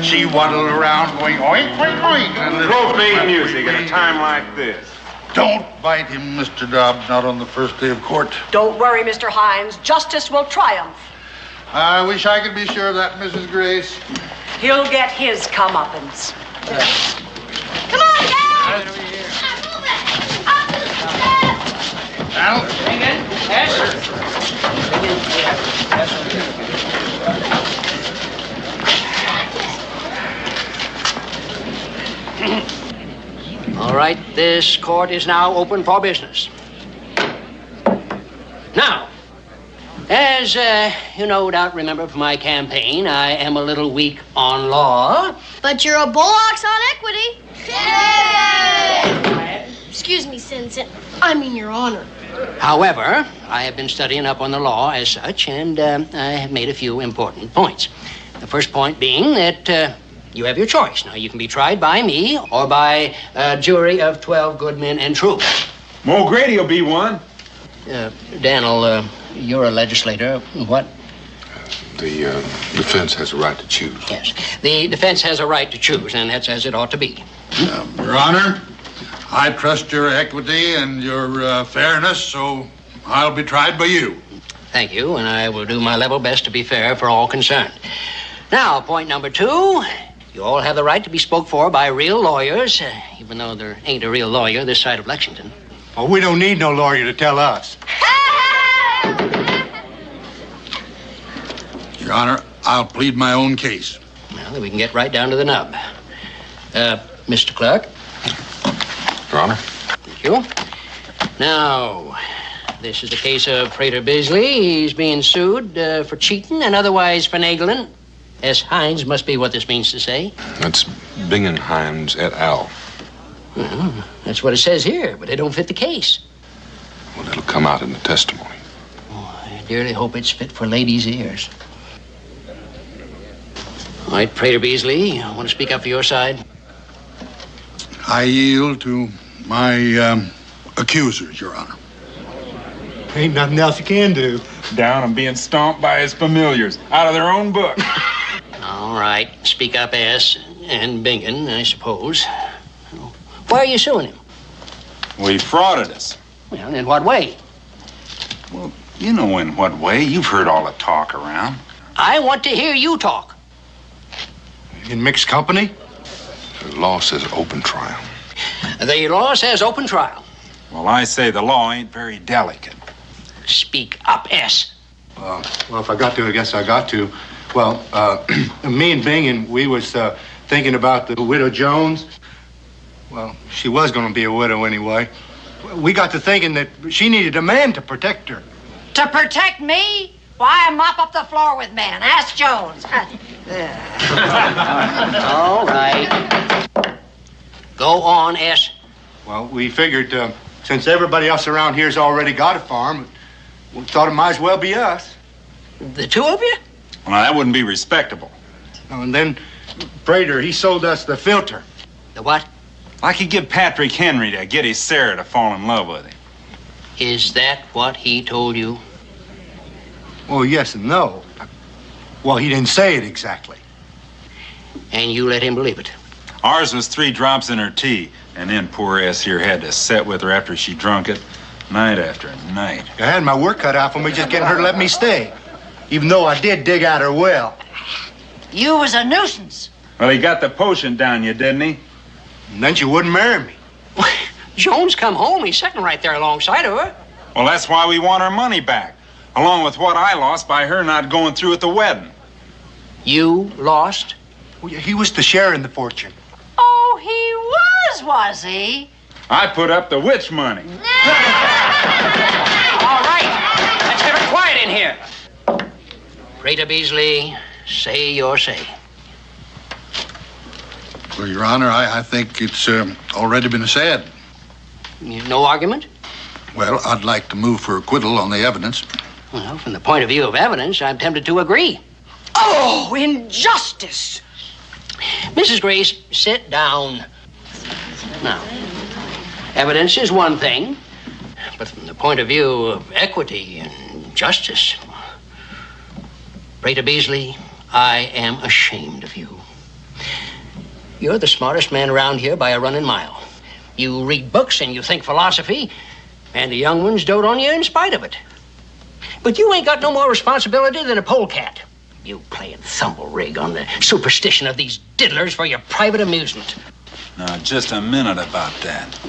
She waddled around going oink, oink, oink. And Profane music at a time like this. Don't bite him, Mr. Dobbs, not on the first day of court. Don't worry, Mr. Hines. Justice will triumph. I wish I could be sure of that, Mrs. Grace. He'll get his comeuppance. Come on! All right, this court is now open for business. Now, as you no doubt remember from my campaign, I am a little weak on law. But you're a bullocks on equity. Yay! Excuse me, I mean, Your Honor. However, I have been studying up on the law as such, and I have made a few important points. The first point being that you have your choice. Now, you can be tried by me or by a jury of 12 good men and true. O'Grady will be one. Daniel, you're a legislator. What? The defense has a right to choose. Yes. The defense has a right to choose, and that's as it ought to be. Your Honor, I trust your equity and your fairness, so I'll be tried by you. Thank you, and I will do my level best to be fair for all concerned. Now, point number 2. You all have the right to be spoke for by real lawyers, even though there ain't a real lawyer this side of Lexington. Well, we don't need no lawyer to tell us. Your Honor, I'll plead my own case. Well, then we can get right down to the nub. Mr. Clerk. Your Honor. Thank you. Now, this is the case of Prater Bisley. He's being sued for cheating and otherwise finagling. S. Hines must be what this means to say. That's Bingen Hines et al. Well, that's what it says here, but it don't fit the case. Well, it'll come out in the testimony. Oh, I dearly hope it's fit for ladies' ears. All right, Prater Beasley, you want to speak up for your side? I yield to my accusers, Your Honor. Ain't nothing else you can do. Down and being stomped by his familiars, out of their own book. All right, speak up, S. And Bingen, I suppose. Why are you suing him? Well, he frauded us. Well, in what way? Well, you know in what way. You've heard all the talk around. I want to hear you talk. In mixed company? The law says open trial. The law says open trial. Well, I say the law ain't very delicate. Speak up, S. Well, if I got to, I guess I got to. Well, me and Bingen, we was thinking about the widow Jones. Well, she was going to be a widow anyway. We got to thinking that she needed a man to protect her. To protect me? Why mop up the floor with men? Ask Jones. All right. Go on, S. Well, we figured since everybody else around here's already got a farm, we thought it might as well be us. The two of you? Well, now, that wouldn't be respectable. And then Prater, he sold us the filter. The what? I could get Patrick Henry to get his Sarah to fall in love with him. Is that what he told you? Well, yes and no. Well, he didn't say it exactly. And you let him believe it? Ours was 3 drops in her tea, and then poor ass here had to sit with her after she drunk it, night after night. I had my work cut out for me just getting her to let me stay, even though I did dig out her well. You was a nuisance. Well, he got the potion down you, didn't he? And then she wouldn't marry me. Jones come home. He's sitting right there alongside of her. Well, that's why we want our money back, along with what I lost by her not going through with the wedding. You lost? Well, he was the share in the fortune. Oh, he was he? I put up the witch money. All right. Let's have it quiet in here. Prater Beasley, say your say. Well, Your Honor, I think it's already been said. No argument? Well, I'd like to move for acquittal on the evidence. Well, from the point of view of evidence, I'm tempted to agree. Oh, injustice! Mrs. Grace, sit down. Now, evidence is one thing, but from the point of view of equity and justice, Prater Beasley, I am ashamed of you. You're the smartest man around here by a running mile. You read books and you think philosophy, and the young ones dote on you in spite of it. But you ain't got no more responsibility than a polecat. You playing thumble rig on the superstition of these diddlers for your private amusement. Now, just a minute about that.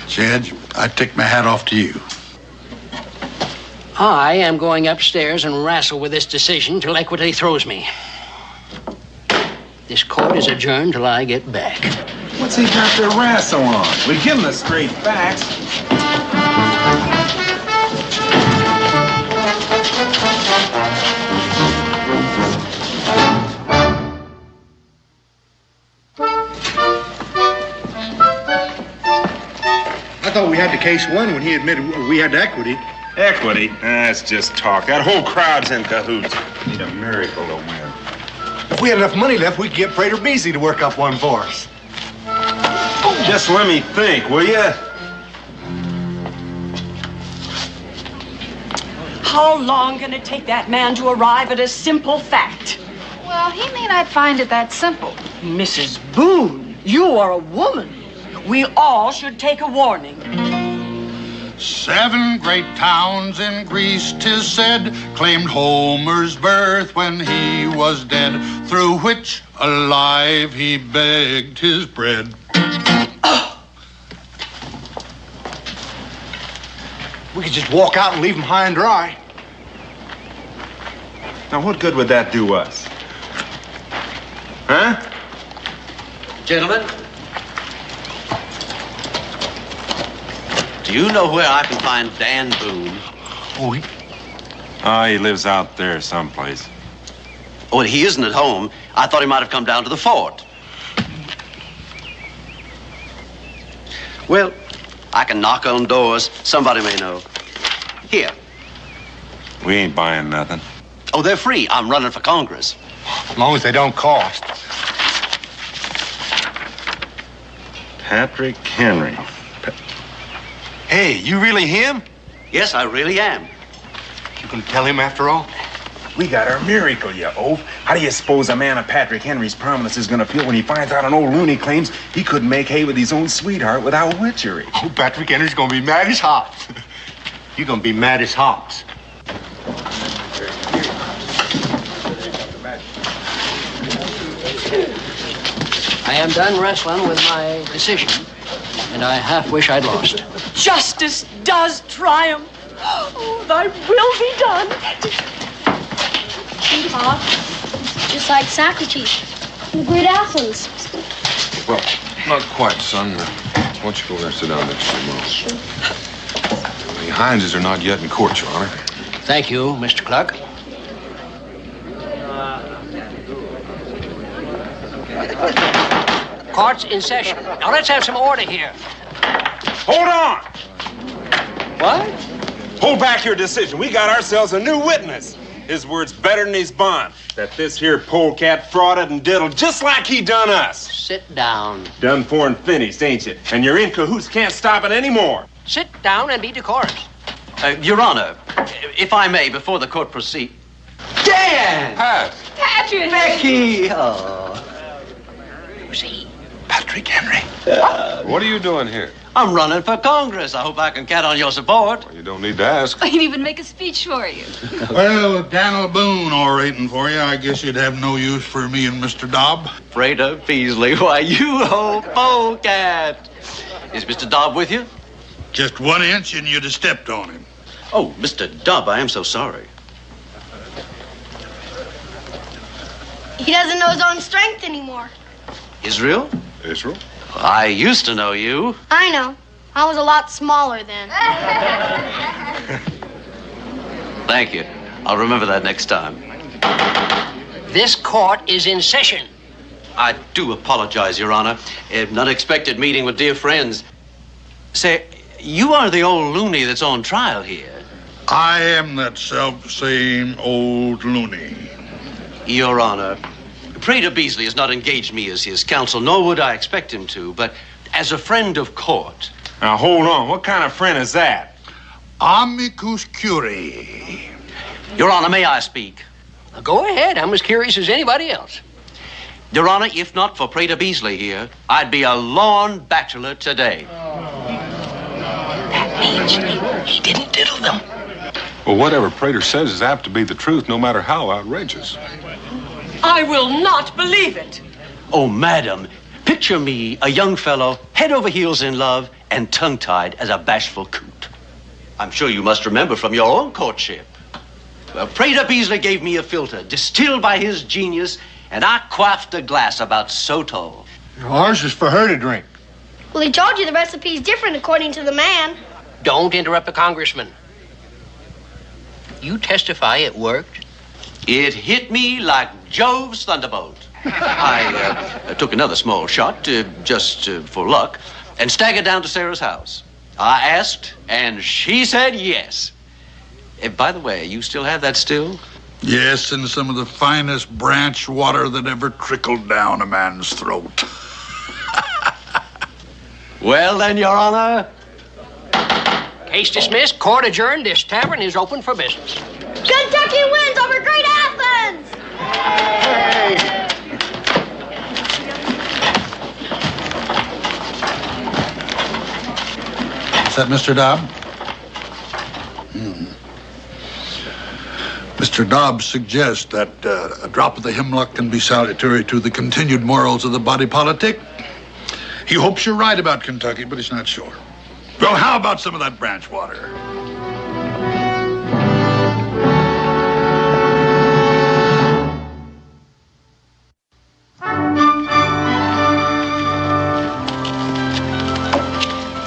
Judge, I take my hat off to you. I am going upstairs and wrestle with this decision till equity throws me. This court is adjourned till I get back. What's he got to wrestle on? We give him the straight facts. I thought we had the case won when he admitted we had equity. Equity? That's just talk. That whole crowd's in cahoots. Need a miracle to win. If we had enough money left, we could get Prater Beasley to work up one for us. Just let me think, will you? How long can it take that man to arrive at a simple fact? Well, he may not find it that simple. Mrs. Boone, you are a woman. We all should take a warning. 7 great towns in Greece, 'tis said, claimed Homer's birth when he was dead, through which alive he begged his bread. We could just walk out and leave him high and dry. Now, what good would that do us? Huh? Gentlemen, do you know where I can find Dan Boone? Oh, he lives out there someplace. Oh, he isn't at home. I thought he might have come down to the fort. Well, I can knock on doors. Somebody may know. Here. We ain't buying nothing. Oh, they're free. I'm running for Congress. As long as they don't cost. Patrick Henry. Hey, you really him? Yes, I really am. You gonna tell him after all? We got our miracle, you oaf. How do you suppose a man of Patrick Henry's prominence is gonna feel when he finds out an old loony claims he couldn't make hay with his own sweetheart without witchery? Oh, Patrick Henry's gonna be mad as hops. You're gonna be mad as hops. I am done wrestling with my decision, and I half wish I'd lost. Justice does triumph. Oh, thy will be done. Pop, just like Socrates, the great Athens. Well, not quite, son. Why don't you go there and sit down next to your mom? Sure. The Hineses are not yet in court, Your Honor. Thank you, Mr. Clark. Court's in session. Now let's have some order here. Hold on! What? Hold back your decision. We got ourselves a new witness. His word's better than his bond. That this here polecat frauded and diddled just like he done us. Sit down. Done for and finished, ain't you? And your in cahoots can't stop it anymore. Sit down and be decorous. Your Honor, if I may, before the court proceed. Dan! Pat! Patrick! Becky! Oh. Who's he? Patrick Henry. What are you doing here? I'm running for Congress. I hope I can count on your support. Well, you don't need to ask. I can even make a speech for you. Well, with Daniel Boone orating for you, I guess you'd have no use for me and Mr. Dobb. Prater Beasley, why, you old polecat. Is Mr. Dobb with you? Just 1 inch and you'd have stepped on him. Oh, Mr. Dobb, I am so sorry. He doesn't know his own strength anymore. Israel? Israel? I used to know you. I know. I was a lot smaller then. Thank you. I'll remember that next time. This court is in session. I do apologize, Your Honor. An unexpected meeting with dear friends. Say, you are the old loony that's on trial here. I am that self-same old loony. Your Honor, Prater Beasley has not engaged me as his counsel, nor would I expect him to, but as a friend of court. Now, hold on. What kind of friend is that? Amicus curiae. Your Honor, may I speak? Go ahead. I'm as curious as anybody else. Your Honor, if not for Prater Beasley here, I'd be a lorn bachelor today. That means he didn't diddle them. Well, whatever Prater says is apt to be the truth, no matter how outrageous. I will not believe it. Oh, madam, picture me, a young fellow, head over heels in love and tongue-tied as a bashful coot. I'm sure you must remember from your own courtship. Well, Prater Beasley gave me a filter, distilled by his genius, and I quaffed a glass about so tall. Ours is for her to drink. Well, he told you the recipe's different according to the man. Don't interrupt the congressman. You testify it worked? It hit me like Jove's thunderbolt. I took another small shot, just for luck, and staggered down to Sarah's house. I asked, and she said yes. By the way, you still have that still? Yes, and some of the finest branch water that ever trickled down a man's throat. Well, then, Your Honor. Case dismissed, court adjourned. This tavern is open for business. Kentucky wins over Great Athens! Hey! Is that Mr. Dobb? Mr. Dobbs suggests that a drop of the hemlock can be salutary to the continued morals of the body politic. He hopes you're right about Kentucky, but he's not sure. Well, how about some of that branch water?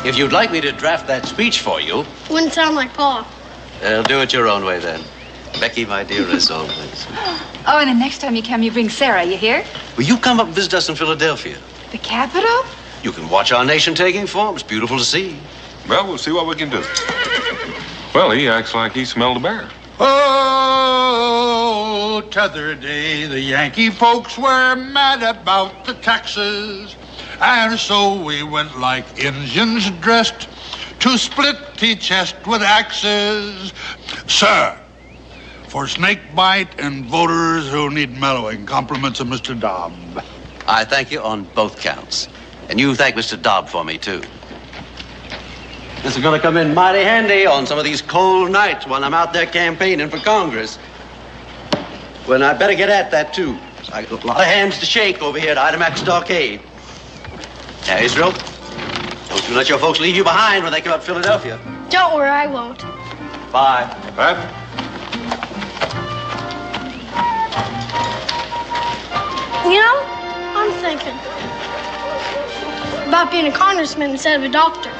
If you'd like me to draft that speech for you, Wouldn't sound like Pa. do it your own way then. Becky, my dear, as always. Oh, and the next time you come, you bring Sarah, you hear? Will you come up and visit us in Philadelphia? The capital? You can watch our nation taking form. It's beautiful to see. Well, we'll see what we can do. Well, he acts like he smelled a bear. Oh, t'other day, the Yankee folks were mad about the taxes. And so we went like Injuns dressed to split the chest with axes. Sir, for snake bite and voters who need mellowing, compliments of Mr. Dobb. I thank you on both counts. And you thank Mr. Dobb for me, too. This is going to come in mighty handy on some of these cold nights when I'm out there campaigning for Congress. Well, I'd better get at that, too. I got a lot of hands to shake over here at Idamak Stockade. Now, Israel, don't you let your folks leave you behind when they come up to Philadelphia. Don't worry, I won't. Bye. Pat? You know, I'm thinking about being a congressman instead of a doctor.